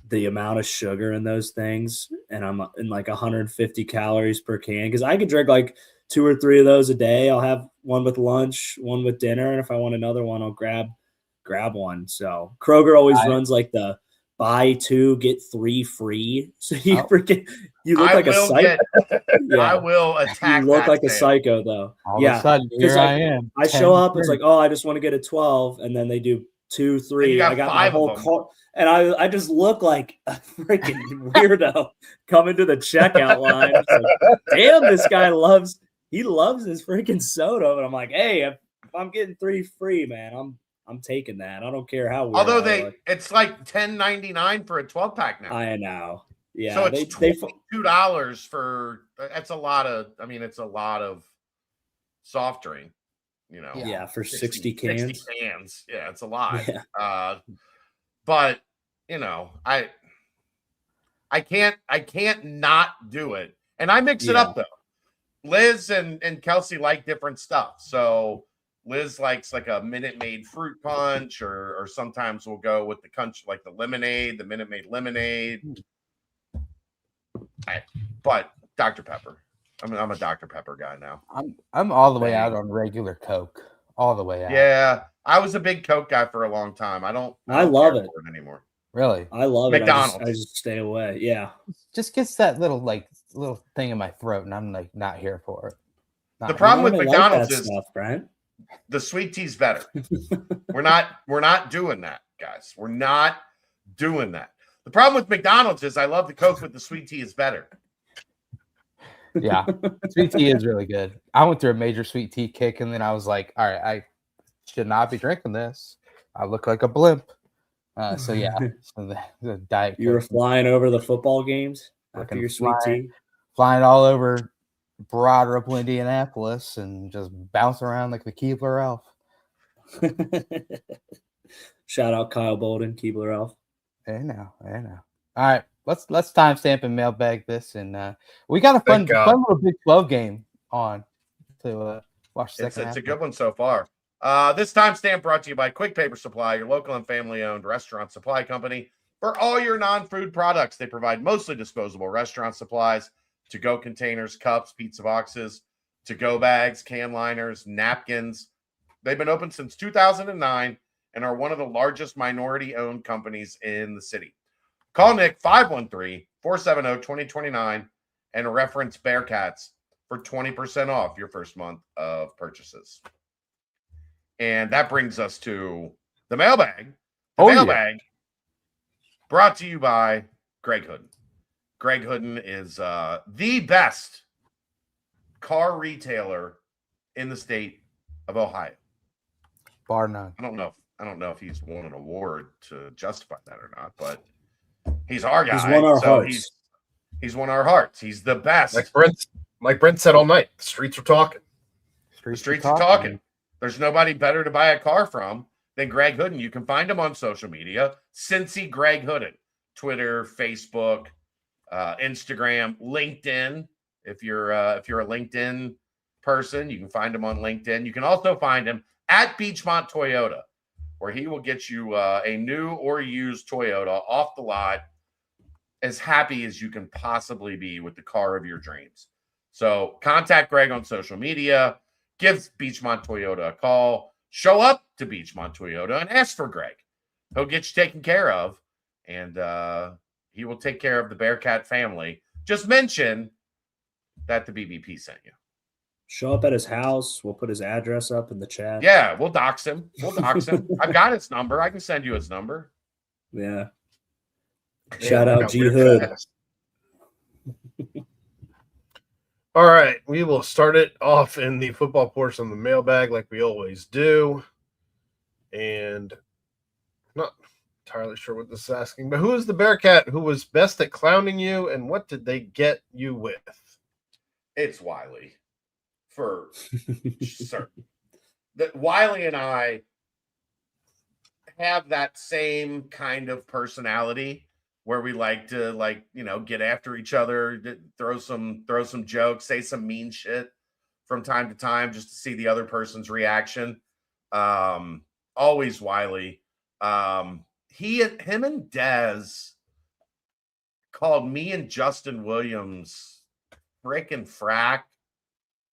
the amount of sugar in those things, and I'm in like 150 calories per can, because I could drink like 2 or 3 of those a day. I'll have one with lunch, one with dinner, and if I want another one, I'll grab one. So Kroger always runs like the buy 2 get 3 free. So you you look like a psycho. I will attack. You look that like a sale. psycho though. All of a sudden, here I am. I show up, it's like, oh, I just want to get a 12, and then they do 2, 3. got I got 5 my of whole them. car, and I just look like a freaking weirdo coming to the checkout line. It's like, damn, this guy loves his freaking soda. And I'm like, hey, if I'm getting 3 free, man, I'm taking that. I don't care how weird. Although it's like $10.99 for a 12-pack now. I know. Yeah, so it's $22 for. That's a lot of. I mean, it's a lot of soft drink. Yeah, for 60 cans. 60 cans. Yeah, it's a lot. Yeah. But I can't not do it. And I mix it up though. Liz and Kelsey like different stuff. So Liz likes like a Minute Maid fruit punch, or sometimes we'll go with the country, like the lemonade, the Minute Maid lemonade. But Dr. Pepper. I'm a Dr. Pepper guy now. I'm all the way out on regular Coke. All the way out. Yeah, I was a big Coke guy for a long time. I don't love it anymore. Really? I love McDonald's. it. I just stay away. Yeah. Just gets that little thing in my throat, and I'm like not here for it. The problem with McDonald's is stuff, Brent. The sweet tea's better. We're not doing that, guys. We're not doing that. The problem with McDonald's is I love the Coke, but the sweet tea is better. Yeah, sweet tea is really good. I went through a major sweet tea kick, and then I was like, all right, I should not be drinking this. I look like a blimp. So yeah, the Diet Coke. You were flying over the football games after your sweet tea? Flying all over Broad Ripple, Indianapolis, and just bouncing around like the Keebler Elf. Shout out Kyle Bolden, Keebler Elf. I know. All right, let's timestamp and mailbag this, and we got a fun little Big 12 game on to watch. It's a good one so far. This timestamp brought to you by Quick Paper Supply, your local and family-owned restaurant supply company. For all your non-food products, they provide mostly disposable restaurant supplies, to-go containers, cups, pizza boxes, to-go bags, can liners, napkins. They've been open since 2009 and are one of the largest minority-owned companies in the city. Call Nick 513-470-2029 and reference Bearcats for 20% off your first month of purchases. And that brings us to the mailbag. The mailbag brought to you by Greg Hooden. Greg Hooden is the best car retailer in the state of Ohio. Bar none. I don't know if he's won an award to justify that or not, but he's our guy. He's won our hearts. He's won our hearts. He's the best. Like Brent said all night, the streets are talking. The streets are talking. There's nobody better to buy a car from than Greg Hooden. You can find him on social media. Cincy Greg Hooden. Twitter, Facebook, Instagram, LinkedIn. If you're a LinkedIn person, you can find him on LinkedIn. You can also find him at Beachmont Toyota, where he will get you a new or used Toyota off the lot, as happy as you can possibly be with the car of your dreams. So contact Greg on social media, give Beachmont Toyota a call, show up to Beachmont Toyota and ask for Greg. He'll get you taken care of, and he will take care of the Bearcat family. Just mention that the BBP sent you. Show up at his house. We'll put his address up in the chat. Yeah, we'll dox him. I've got his number. I can send you his number. Yeah. Man, Shout look out how G weird Hood. that is. All right, we will start it off in the football portion of the mailbag like we always do. And not entirely sure what this is asking, but who is the Bearcat who was best at clowning you, and what did they get you with? It's Wiley, for certain. That Wiley and I have that same kind of personality where we like to get after each other, throw some jokes, say some mean shit from time to time just to see the other person's reaction. Always Wiley. Him and Dez called me and Justin Williams frickin' frack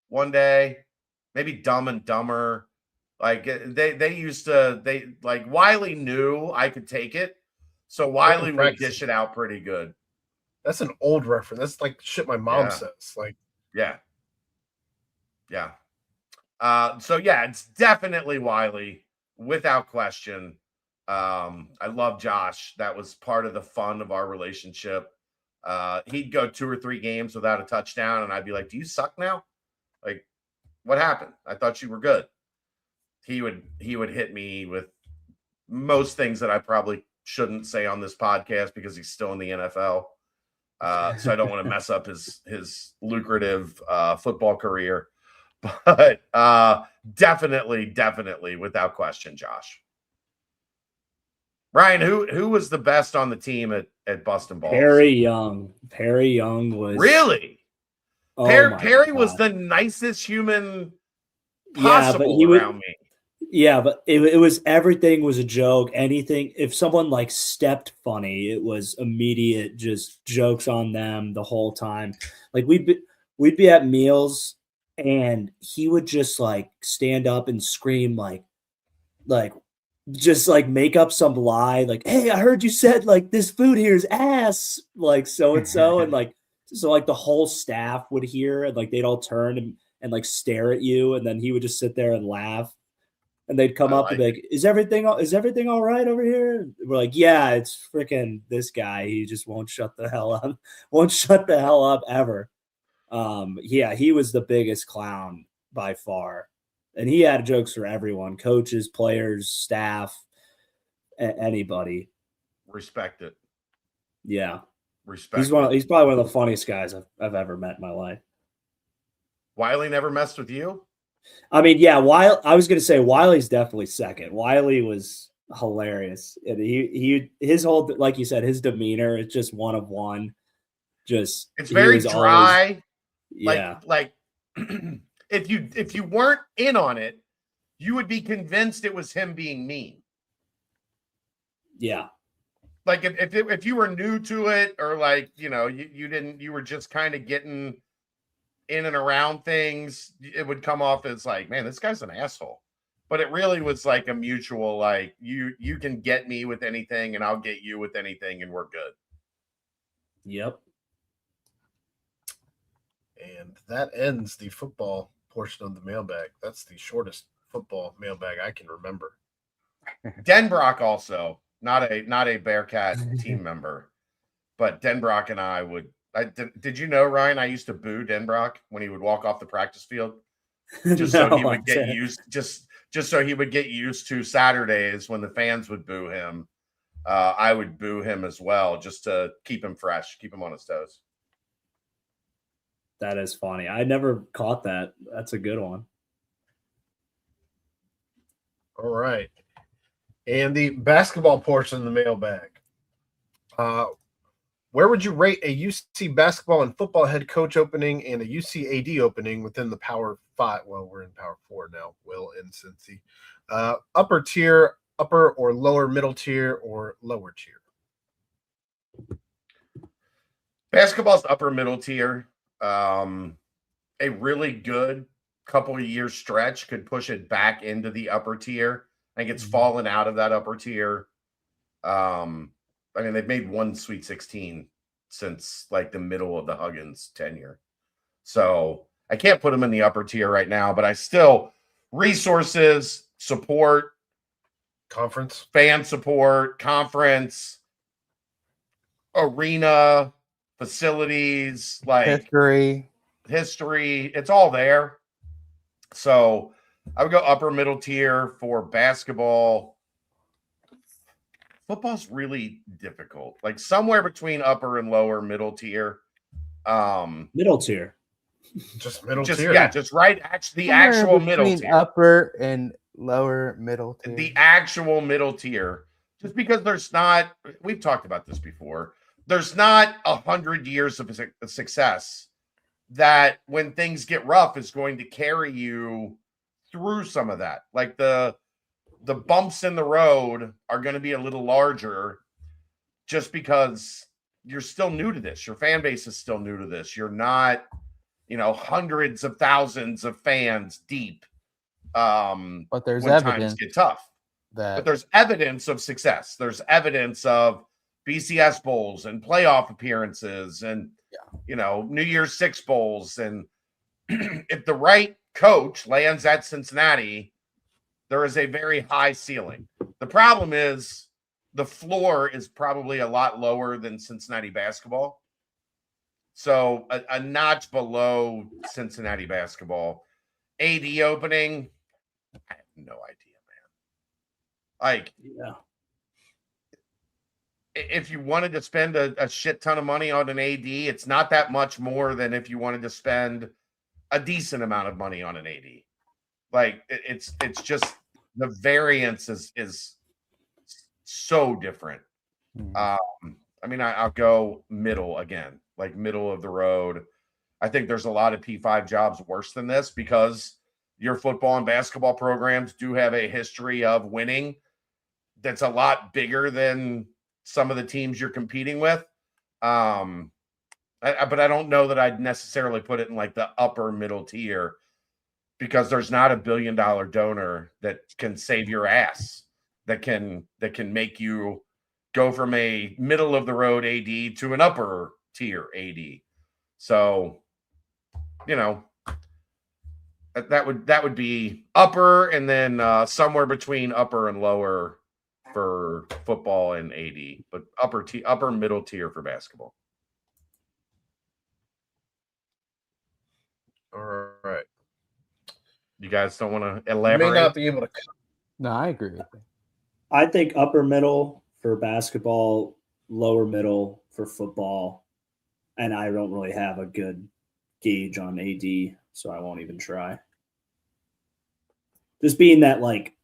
one day, maybe Dumb and Dumber. Like Wiley knew I could take it, so Wiley would dish it out pretty good. That's an old reference. That's like shit my mom says. Like, yeah. So yeah, it's definitely Wiley without question. I love Josh. That was part of the fun of our relationship. He'd go 2 or 3 games without a touchdown, and I'd be like, "Do you suck now? Like, what happened? I thought you were good." He would hit me with most things that I probably shouldn't say on this podcast because he's still in the NFL. So I don't want to mess up his lucrative football career. But definitely, without question, Josh. Ryan, who was the best on the team at Bustin' Balls? Perry Young. Perry Young was really. Oh Perry was the nicest human possible around me. Yeah, but it was everything was a joke. Anything, if someone like stepped funny, it was immediate just jokes on them the whole time. Like we'd be at meals and he would just like stand up and scream like just like make up some lie like, "Hey, I heard you said like this food here is ass," like so and so, and like so like the whole staff would hear and like they'd all turn and like stare at you, and then he would just sit there and laugh. And they'd come up and be like, "Is everything all right over here?" And we're like, "Yeah, it's freaking this guy. He just won't shut the hell up. Won't shut the hell up ever." Yeah, he was the biggest clown by far. And he had jokes for everyone, coaches, players, staff, anybody. Respect it. Yeah. Respect. He's probably one of the funniest guys I've ever met in my life. Wiley never messed with you? I mean, yeah, I was gonna say Wiley's definitely second. Wiley was hilarious. And his whole, like you said, his demeanor is just one of one. Just it's very dry. Yeah. Like if you weren't in on it, you would be convinced it was him being mean. Yeah. Like if you were new to it, or like, you were just kind of getting in and around things, it would come off as like, "Man, this guy's an asshole." But it really was like a mutual, like, you can get me with anything and I'll get you with anything and we're good. Yep. And that ends the football portion of the mailbag. That's the shortest football mailbag I can remember. Denbrock also, not a Bearcat team member, but Denbrock and I would. Did you know, Ryan? I used to boo Denbrock when he would walk off the practice field, just so he would get used. Just so he would get used to Saturdays when the fans would boo him. I would boo him as well, just to keep him fresh, keep him on his toes. That is funny. I never caught that. That's a good one. All right. And the basketball portion of the mailbag. Where would you rate a UC basketball and football head coach opening and a UC AD opening within the Power 5? Well, we're in Power 4 now, Will and Cincy. Upper tier, upper or lower middle tier, or lower tier? Basketball's upper middle tier. a really good couple of years stretch could push it back into the upper tier. I think it's fallen out of that upper tier. I mean, they've made one Sweet 16 since like the middle of the Huggins tenure. So I can't put them in the upper tier right now, but I still resources, support, Conference. fan support, conference, arena, facilities, like history. It's all there. So I would go upper middle tier for basketball. Football's really difficult. Like somewhere between upper and lower middle tier. Middle tier. Just middle Just tier. yeah, just right. Actually, the Somewhere actual middle between tier. upper and lower middle tier. The actual middle tier. Just because there's not, we've talked about this before. There's not 100 years of success that when things get rough is going to carry you through some of that. Like the bumps in the road are going to be a little larger just because you're still new to this. Your fan base is still new to this. You're not, hundreds of thousands of fans deep. But there's when evidence times get tough. But there's evidence of success. There's evidence of BCS bowls and playoff appearances and New Year's Six bowls. And if the right coach lands at Cincinnati, there is a very high ceiling. The problem is the floor is probably a lot lower than Cincinnati basketball. So a notch below Cincinnati basketball. AD opening, I have no idea, man. Like, if you wanted to spend a shit ton of money on an AD, it's not that much more than if you wanted to spend a decent amount of money on an AD. Like, it's just the variance is so different. I mean, I'll go middle again, like middle of the road. I think there's a lot of P5 jobs worse than this because your football and basketball programs do have a history of winning that's a lot bigger than some of the teams you're competing with. But I don't know that I'd necessarily put it in like the upper middle tier because there's not $1 billion donor that can save your ass, that can make you go from a middle of the road AD to an upper tier AD. So, that would be upper and then somewhere between upper and lower for football and AD, but upper middle tier for basketball. All right. You guys don't want to You elaborate? may not be able to. No, I agree with you. I think upper middle for basketball, lower middle for football, and I don't really have a good gauge on AD, so I won't even try. Just being that, like,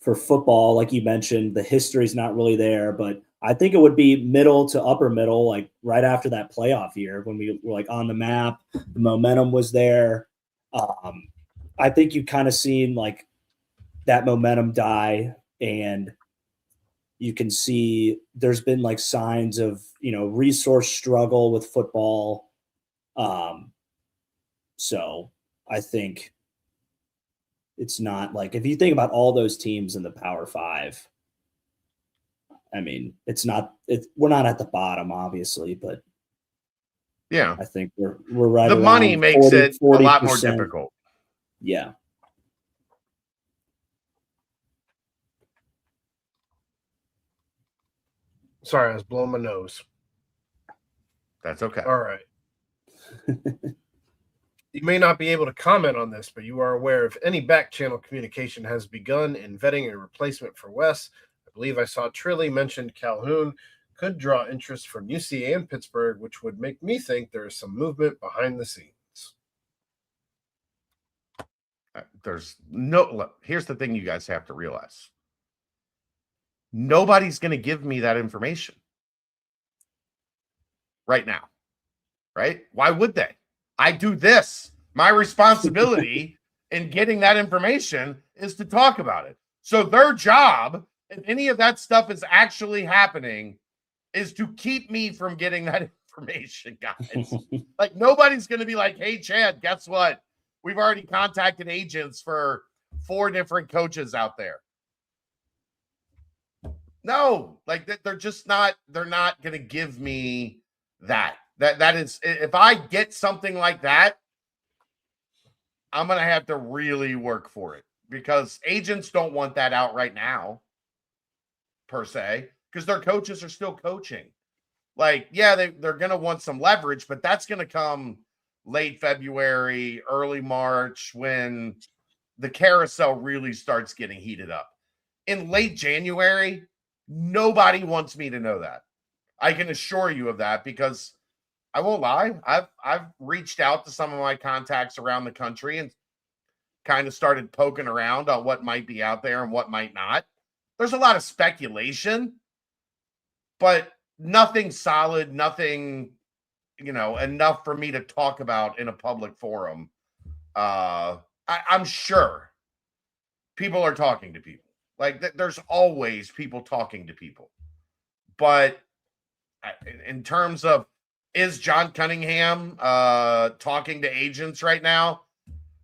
for football, like you mentioned, the history's not really there, but I think it would be middle to upper middle, like right after that playoff year when we were like on the map, the momentum was there. I think you kind of seen like that momentum die, and you can see there's been like signs of, resource struggle with football. So I think it's not like, if you think about all those teams in the Power Five, I mean, we're not at the bottom, obviously, but Yeah, I think we're right. The money makes 40, it 40%. a lot more difficult. Yeah. Sorry, I was blowing my nose. That's okay. All right. You may not be able to comment on this, but you are aware if any back channel communication has begun in vetting a replacement for Wes. I believe I saw Trilly mentioned Calhoun could draw interest from UCA and Pittsburgh, which would make me think there is some movement behind the scenes. Here's the thing you guys have to realize. Nobody's going to give me that information right now, right? Why would they? I do this. My responsibility in getting that information is to talk about it. So their job, if any of that stuff is actually happening, is to keep me from getting that information, guys. Like, nobody's going to be like, hey, Chad, guess what? We've already contacted agents for 4 different coaches out there. No, like they're just not, they're not going to give me that. That is, if I get something like that, I'm going to have to really work for it, because agents don't want that out right now, per se, because their coaches are still coaching. Like, yeah, they're going to want some leverage, but that's going to come late February, early March, when the carousel really starts getting heated up. In late January, nobody wants me to know that. I can assure you of that, because I won't lie, I've reached out to some of my contacts around the country and kind of started poking around on what might be out there and what might not. There's a lot of speculation, but nothing solid, nothing, enough for me to talk about in a public forum. I'm sure people are talking to people. Like, there's always people talking to people. But in terms of, is John Cunningham talking to agents right now?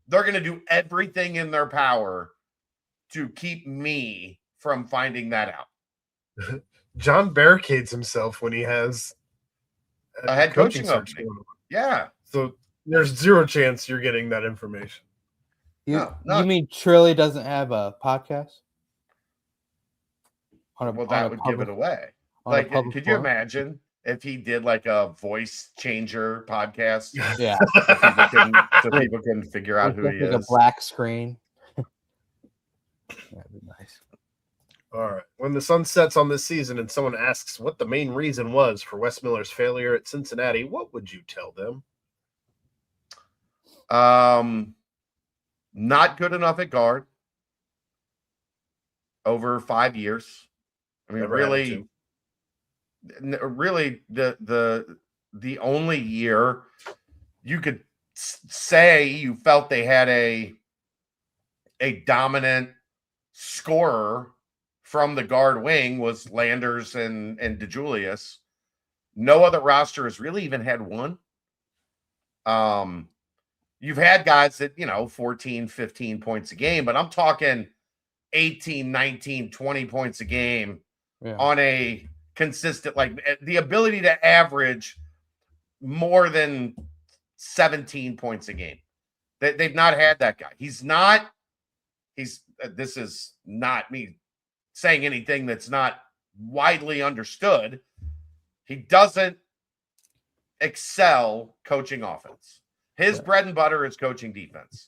They're going to do everything in their power to keep me from finding that out. John barricades himself when he has A head coaching search opening. going on. Yeah. So there's zero chance you're getting that information. You No. mean Trilly doesn't have a podcast? Well, that would give it away. Like, could you imagine if he did like a voice changer podcast? Yeah. So people couldn't figure out who he is. A black screen. That'd be nice. All right. When the sun sets on this season and someone asks what the main reason was for Wes Miller's failure at Cincinnati, what would you tell them? Not good enough at guard over 5 years. I mean, really, the only year you could say you felt they had a dominant scorer from the guard wing was Landers and DeJulius. No other roster has really even had one. You've had guys that, 14, 15 points a game, but I'm talking 18, 19, 20 points a game on a consistent, like the ability to average more than 17 points a game. They've not had that guy. This is not me saying anything that's not widely understood. He doesn't excel coaching offense. His bread and butter is coaching defense.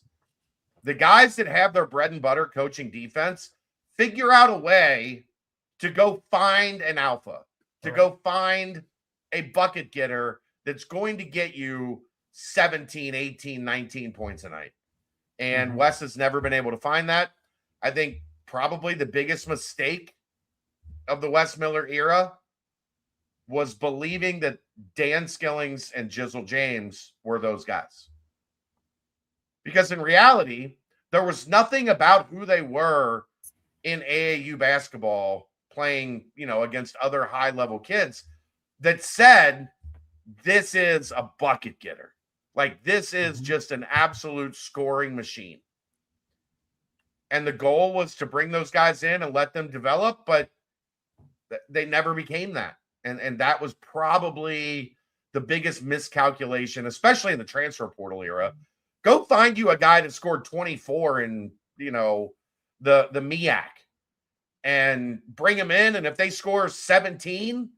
The guys that have their bread and butter coaching defense figure out a way to go find an alpha, to go find a bucket getter that's going to get you 17, 18, 19 points a night. And Wes has never been able to find that. I think probably the biggest mistake of the Wes Miller era was believing that Dan Skillings and Jizzle James were those guys. Because in reality, there was nothing about who they were in AAU basketball playing, against other high-level kids that said, this is a bucket getter. Like, this is just an absolute scoring machine. And the goal was to bring those guys in and let them develop, but they never became that. And that was probably the biggest miscalculation, especially in the transfer portal era. Go find you a guy that scored 24 in, the MEAC and bring him in. And if they score 17,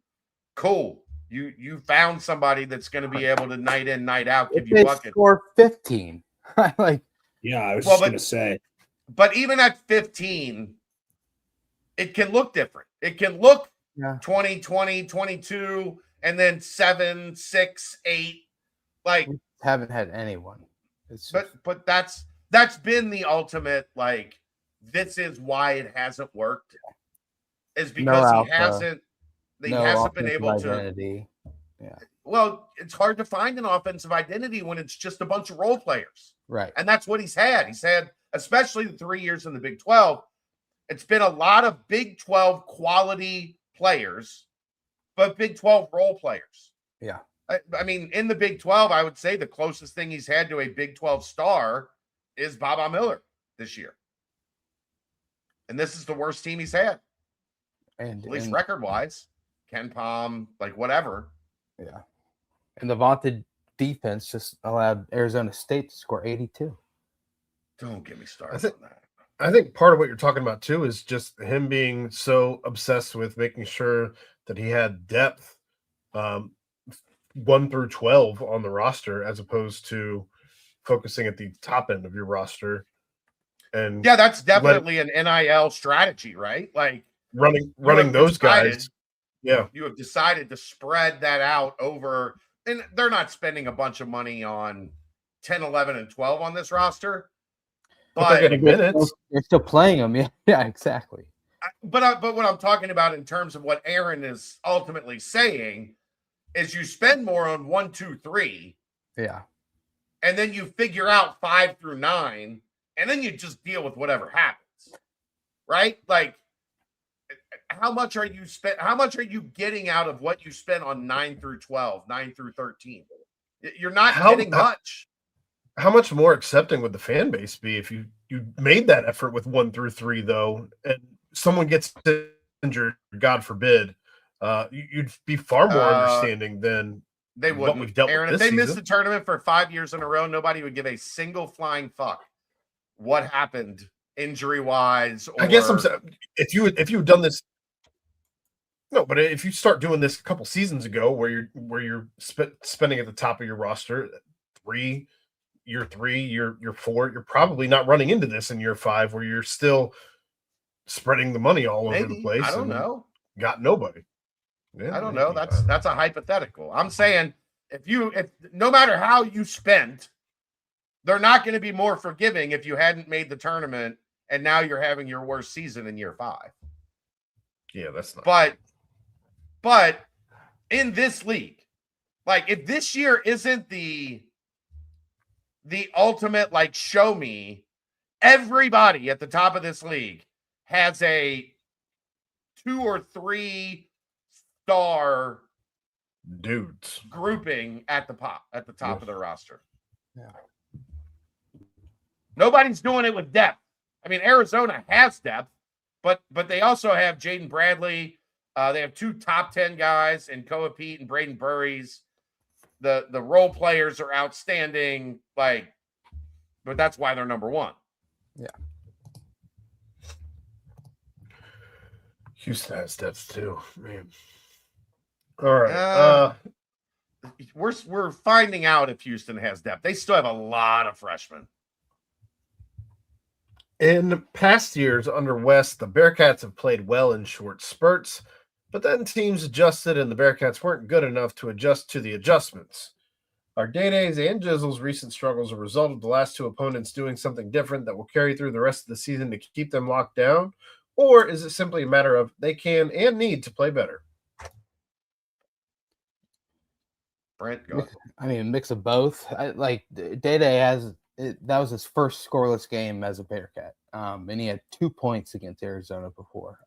cool. You found somebody that's going to be able to night in, night out give you buckets. Score 15. I was just going to say. But even at 15, it can look different. It can look 20, 20, 22, and then 7, 6, 8. Like, we haven't had anyone. But that's been the ultimate, like, this is why it hasn't worked. Is because he hasn't been able to. Yeah. Well, it's hard to find an offensive identity when it's just a bunch of role players. Right. And that's what he's had. He's had, especially the 3 years in the Big 12, it's been a lot of Big 12 quality players, but Big 12 role players. Yeah. I mean, in the Big 12, I would say the closest thing he's had to a Big 12 star is Baba Miller this year. And this is the worst team he's had, And at least and record-wise. Ken Palm, like whatever. yeah, and the vaunted defense just allowed Arizona State to score 82. Don't get me I started think- on that. I think part of what you're talking about too is just him being so obsessed with making sure that he had depth, 1 through 12 on the roster, as opposed to focusing at the top end of your roster and Yeah, that's definitely an NIL strategy, right? Like running have those decided- guys. Yeah, you have decided to spread that out over, and they're not spending a bunch of money on 10, 11, and 12 on this roster. but they're But getting minutes. They're still playing them. Yeah, yeah, exactly. but what I'm talking about in terms of what Aaron is ultimately saying is you spend more on 1, 2, 3, Yeah. and then you figure out 5 through 9, and then you just deal with whatever happens, right? Like, how much are you getting out of what you spent on 9 through 12, 9 through 13? You're not getting much. How much more accepting would the fan base be if you made that effort with 1 through 3 though, and someone gets injured, God forbid, you'd be far more understanding than They what wouldn't. we've dealt with Aaron, if this they missed season. the tournament for 5 years in a row, nobody would give a single flying fuck what happened injury wise. I guess I'm saying if you had done this. No, but if you start doing this a couple seasons ago, where you're spending at the top of your roster, year 3, year 4, you're probably not running into this in year 5, where you're still spreading the money all over the place. I don't and know. Got nobody. Yeah, I don't know. maybe. That's a hypothetical. I'm saying if no matter how you spent, they're not going to be more forgiving if you hadn't made the tournament and now you're having your worst season in year 5. Yeah, that's not. But in this league, like if this year isn't the ultimate like show me, everybody at the top of this league has a 2 or 3 star dudes grouping at the top Yeah. of the roster. Yeah. Nobody's doing it with depth. I mean, Arizona has depth, but they also have Jaden Bradley. They have 2 top 10 guys in Koa Pete and Braden Burries. The role players are outstanding, but that's why they're number 1. Yeah. Houston has depth too, man. All right. We're finding out if Houston has depth. They still have a lot of freshmen. In past years under West, the Bearcats have played well in short spurts, but then teams adjusted and the Bearcats weren't good enough to adjust to the adjustments. Are Day-Day's and Jizzle's recent struggles a result of the last 2 opponents doing something different that will carry through the rest of the season to keep them locked down? Or is it simply a matter of they can and need to play better? Brent, go ahead. I mean, a mix of both. Day-Day that was his first scoreless game as a Bearcat, and he had 2 points against Arizona before.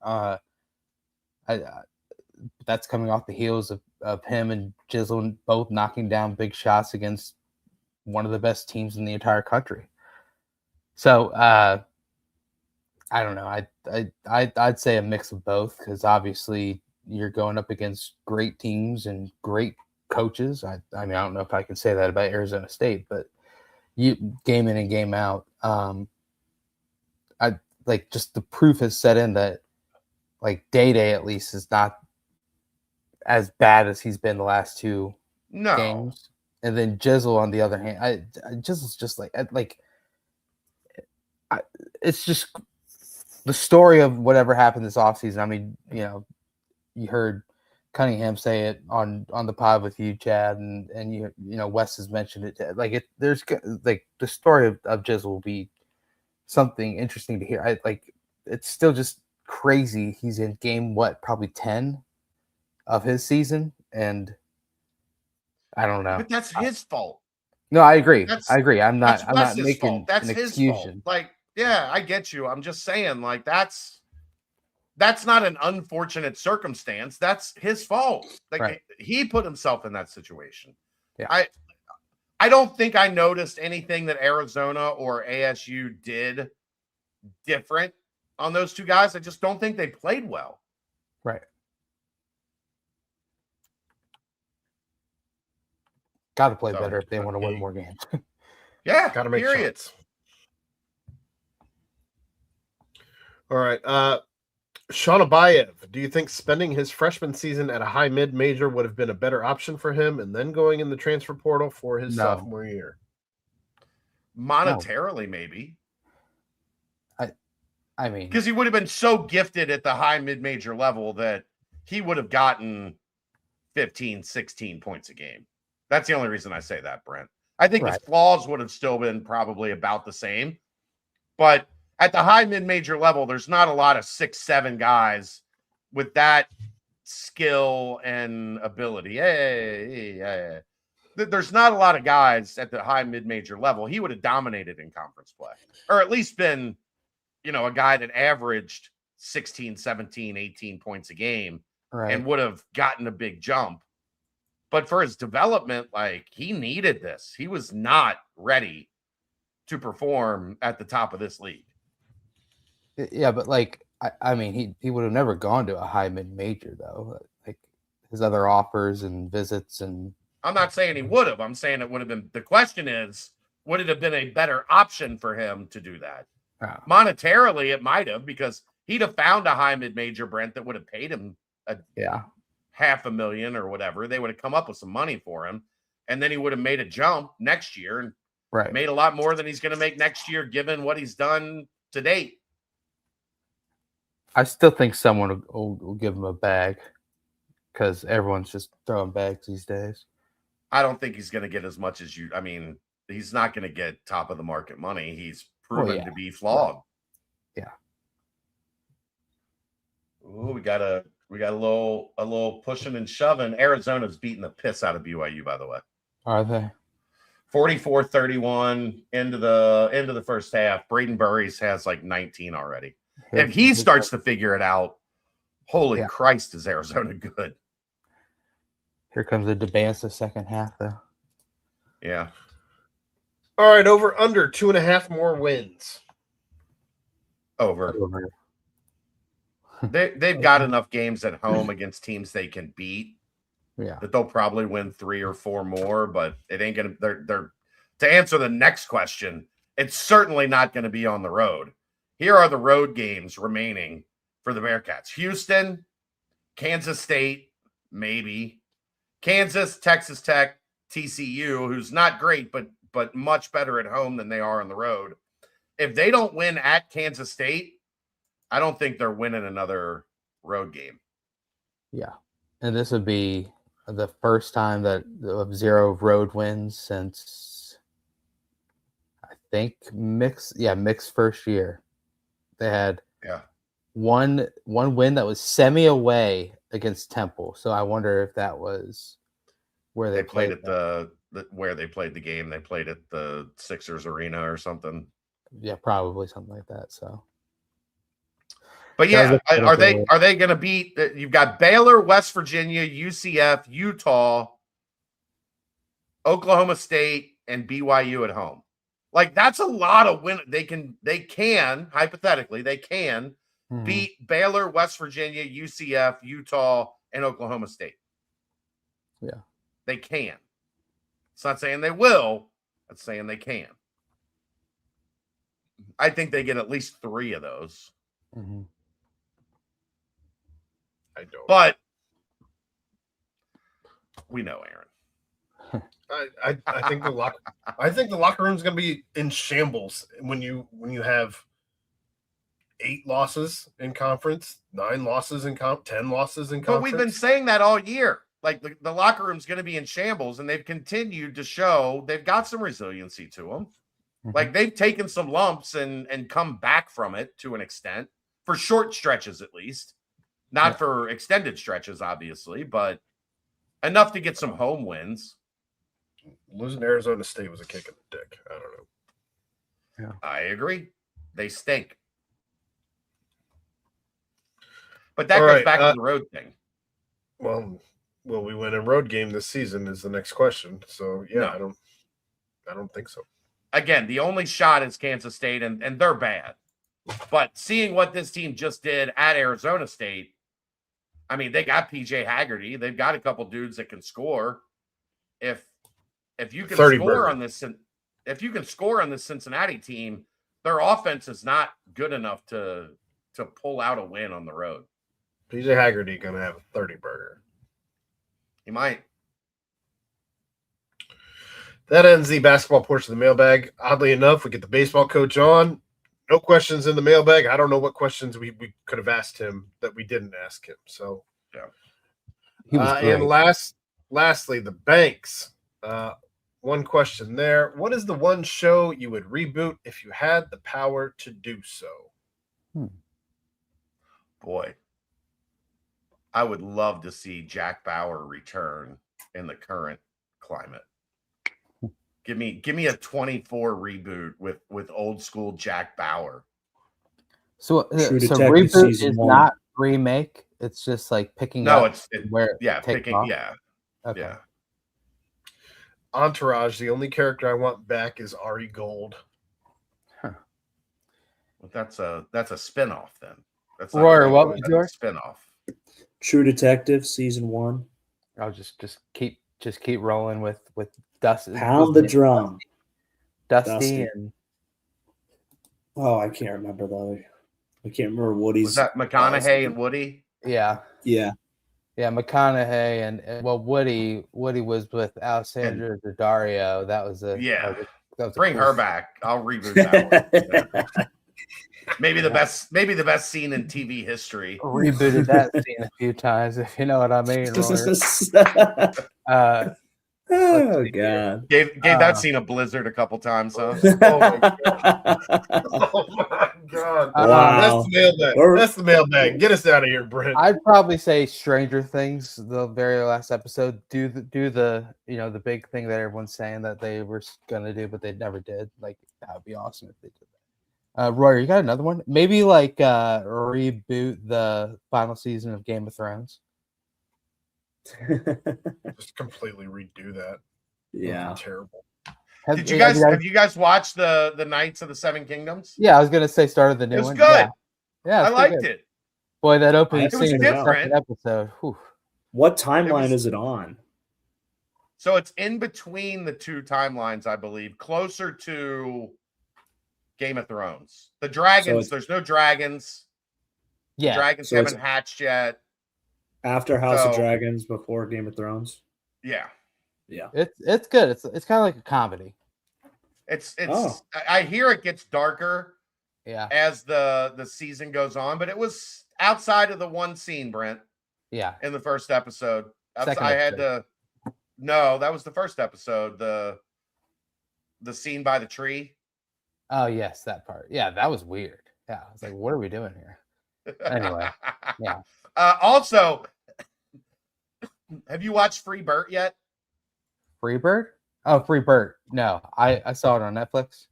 That's coming off the heels of him and Jizzle both knocking down big shots against one of the best teams in the entire country. So I don't know. I'd say a mix of both, because obviously you're going up against great teams and great coaches. I mean, I don't know if I can say that about Arizona State, but you game in and game out. Just the proof has set in that like Day-Day at least is not as bad as he's been the last 2 games. And then Jizzle on the other hand, Jizzle's just it's just the story of whatever happened this offseason. I mean, you heard Cunningham say it on the pod with you, Chad, and you know Wes has mentioned it. There's the story of Jizzle will be something interesting to hear. It's still just crazy. He's in game probably 10 of his season, and I don't know. But that's his fault. No, I agree. I'm not Wes's making fault. That's an his excuse. fault. Yeah, I get you. I'm just saying, that's that's not an unfortunate circumstance. That's his fault. Like Right. he put himself in that situation. Yeah. I don't think I noticed anything that Arizona or ASU did different on those two guys. I just don't think they played well. Right. Got to play So, better if they want to win more games. Yeah, Got to make period. shots. All right. Sean Abayev, do you think spending his freshman season at a high mid major would have been a better option for him and then going in the transfer portal for his No. sophomore year? Monetarily, maybe. I mean, Because he would have been so gifted at the high mid-major level that he would have gotten 15, 16 points a game. That's the only reason I say that, Brent. I think his Right. flaws would have still been probably about the same. But at the high mid-major level, there's not a lot of 6'7" guys with that skill and ability. There's not a lot of guys at the high mid-major level. He would have dominated in conference play, or at least been, a guy that averaged 16, 17, 18 points a game right. and would have gotten a big jump. But for his development, like, he needed this. He was not ready to perform at the top of this league. Yeah, but like, I mean, he would have never gone to a high mid major though. Like his other offers and visits and. I'm not saying he would have. I'm saying it would have been. The question is, would it have been a better option for him to do that? Monetarily, it might have, because he'd have found a high mid major, Brent, that would have paid him $500,000 or whatever. They would have come up with some money for him, and then he would have made a jump next year and made a lot more than he's going to make next year, given what he's done to date. I still think someone will give him a bag because everyone's just throwing bags these days. I don't think he's going to get as much as you. I mean, he's not going to get top of the market money. He's proven to be flawed. Yeah. Ooh, we got a little pushing and shoving. Arizona's beating the piss out of BYU, by the way. Are they? 44-31 into the first half. Braden Burries has like 19 already. If he starts to figure it out, holy Christ, is Arizona good. Here comes the debate the second half, though. Yeah. All right, over under 2.5 more wins. Over. They've got enough games at home against teams they can beat. Yeah. That they'll probably win 3 or 4 more, but it ain't gonna. They're to answer the next question. It's certainly not going to be on the road. Here are the road games remaining for the Bearcats: Houston, Kansas State, maybe Kansas, Texas Tech, TCU, who's not great, but much better at home than they are on the road. If they don't win at Kansas State, I don't think they're winning another road game. Yeah. And this would be the first time that of 0 road wins since, I think, Mick's first year. They had one win that was semi away against Temple. So I wonder if that was where they played at where they played the game. They played at the Sixers Arena or something. Yeah, probably something like that. So, but yeah, are they going to beat? You've got Baylor, West Virginia, UCF, Utah, Oklahoma State, and BYU at home. Like, that's a lot of win. They can hypothetically beat Baylor, West Virginia, UCF, Utah, and Oklahoma State. Yeah, they can. It's not saying they will. It's saying they can. I think they get at least 3 of those. Mm-hmm. I don't. But we know, Aaron. I think the locker room's going to be in shambles when you have 8 losses in conference, 9 losses in 10 losses in conference. But we've been saying that all year. Like, the locker room's going to be in shambles, and they've continued to show they've got some resiliency to them. Mm-hmm. Like, they've taken some lumps and come back from it to an extent, for short stretches at least. Not for extended stretches, obviously, but enough to get some home wins. Losing to Arizona State was a kick in the dick. I don't know. Yeah, I agree. They stink. But that All goes right, back to the road thing. Well, will we win a road game this season is the next question. So yeah, No. I don't think so. Again, the only shot is Kansas State, and they're bad. But seeing what this team just did at Arizona State, I mean, they got PJ Haggerty. They've got a couple dudes that can score. If you can 30 score burger. on this, if you can score on this Cincinnati team, their offense is not good enough to pull out a win on the road. PJ Haggerty gonna have a 30 burger. He might. That ends the basketball portion of the mailbag. Oddly enough, we get the baseball coach on. No questions in the mailbag. I don't know what questions we could have asked him that we didn't ask him. So Yeah. He was great. and lastly, the banks. One question there. What is the one show you would reboot if you had the power to do so? Boy, I would love to see Jack Bauer return in the current climate. Give me a 24 reboot with old school Jack Bauer. So True so Detective reboot season is 1. not remake. It's just like picking No, up it's where yeah, it takes picking off. yeah, Okay. yeah. Entourage. The only character I want back is Ari Gold. Well, that's a spinoff then. That's Royer, what was that's yours? a spinoff. True Detective season 1. I'll just keep rolling with Dusty. Pound the drum. Dusty Dusty. and Oh, I can't remember the other. I can't remember Woody's. Was that McConaughey and Woody? yeah. Yeah. Yeah, McConaughey and well, Woody was with Alessandra Daddario. That was a Yeah. that was a Bring cool her scene. back. I'll reboot that one. Maybe the best scene in TV history. Rebooted that scene a few times, if you know what I mean. Royer. Oh God. Gave that scene a blizzard a couple times, huh? Oh my god! Wow. That's the mailbag. That's the mailbag. Get us out of here, Brent. I'd probably say Stranger Things, the very last episode. Do the the big thing that everyone's saying that they were gonna do, but they never did. Like that would be awesome if they did that. Royer, you got another one? Maybe like reboot the final season of Game of Thrones. Just completely redo that. Yeah. That'd be terrible. Did you guys have you guys watched the Knights of the Seven Kingdoms? Yeah, I was gonna say started the new It was one. good. Yeah, I liked it. Boy, that opening It was scene in the different. second episode. Whew. What timeline was- is it on? So it's in between the two timelines, I believe, closer to Game of Thrones. The dragons, there's no dragons. Yeah, Dragons So it's- haven't hatched yet. After House of So- Dragons, before Game of Thrones? Yeah. Yeah. it's good. It's kind of like a comedy. It's Oh. I hear it gets darker Yeah, as the season goes on, but it was outside of the one scene, Brent, yeah. in the first episode. Second I had to No, that was the first episode. The scene by the tree. Oh yes, that part. Yeah, that was weird. Yeah, I was like, what are we doing here? Anyway, yeah. Also, have you watched Free Burt yet? Freebird? Oh, Freebird. No, I saw it on Netflix.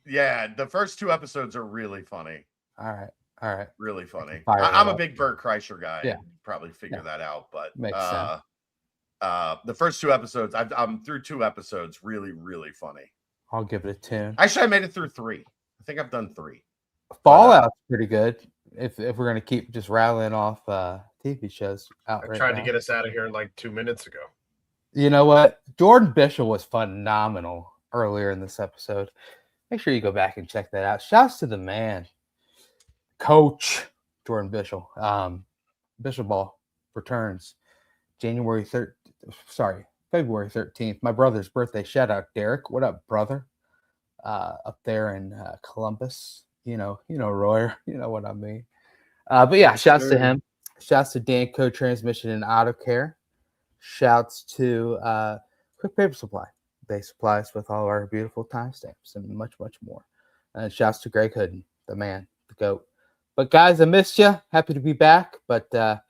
Yeah, the first two episodes are really funny. All right. Really funny. Fire I'm that a up. big Burt Kreischer guy. Yeah. You probably figure Yeah. that out, but Makes sense. the first two episodes, I'm through two episodes. Really, really funny. I'll give it a tune. Actually, I made it through 3. I think I've done 3. Fallout's pretty good. If we're gonna keep just rattling off TV shows out I right tried now. to get us out of here like 2 minutes ago. You know what? Jordan Bishop was phenomenal earlier in this episode. Make sure you go back and check that out. Shouts to the man, Coach Jordan Bishop. Bishop Ball returns February 13th. My brother's birthday. Shout out, Derek. What up, brother? Up there in Columbus. You know, Royer. You know what I mean. But yeah, shouts to him. Shouts to Danco Transmission and Auto Care. Shouts to Quick Paper Supply. They supply us with all our beautiful timestamps and much, much more. And shouts to Greg Hooden, the man, the GOAT. But guys, I missed you. Happy to be back. But for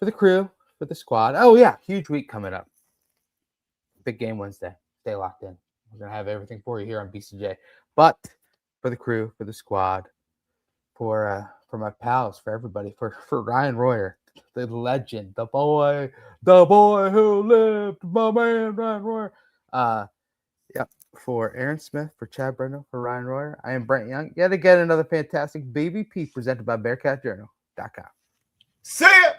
the crew, for the squad. Oh yeah, huge week coming up. Big game Wednesday. Stay locked in. We're gonna have everything for you here on BCJ. But for the crew, for the squad, for my pals, for everybody, for Ryan Royer, the legend, the boy who lived, my man Ryan Royer. Yep. For Aaron Smith, for Chad Brendel, for Ryan Royer, I am Brent Young. Yet again, another fantastic BBP presented by BearcatJournal.com. See ya.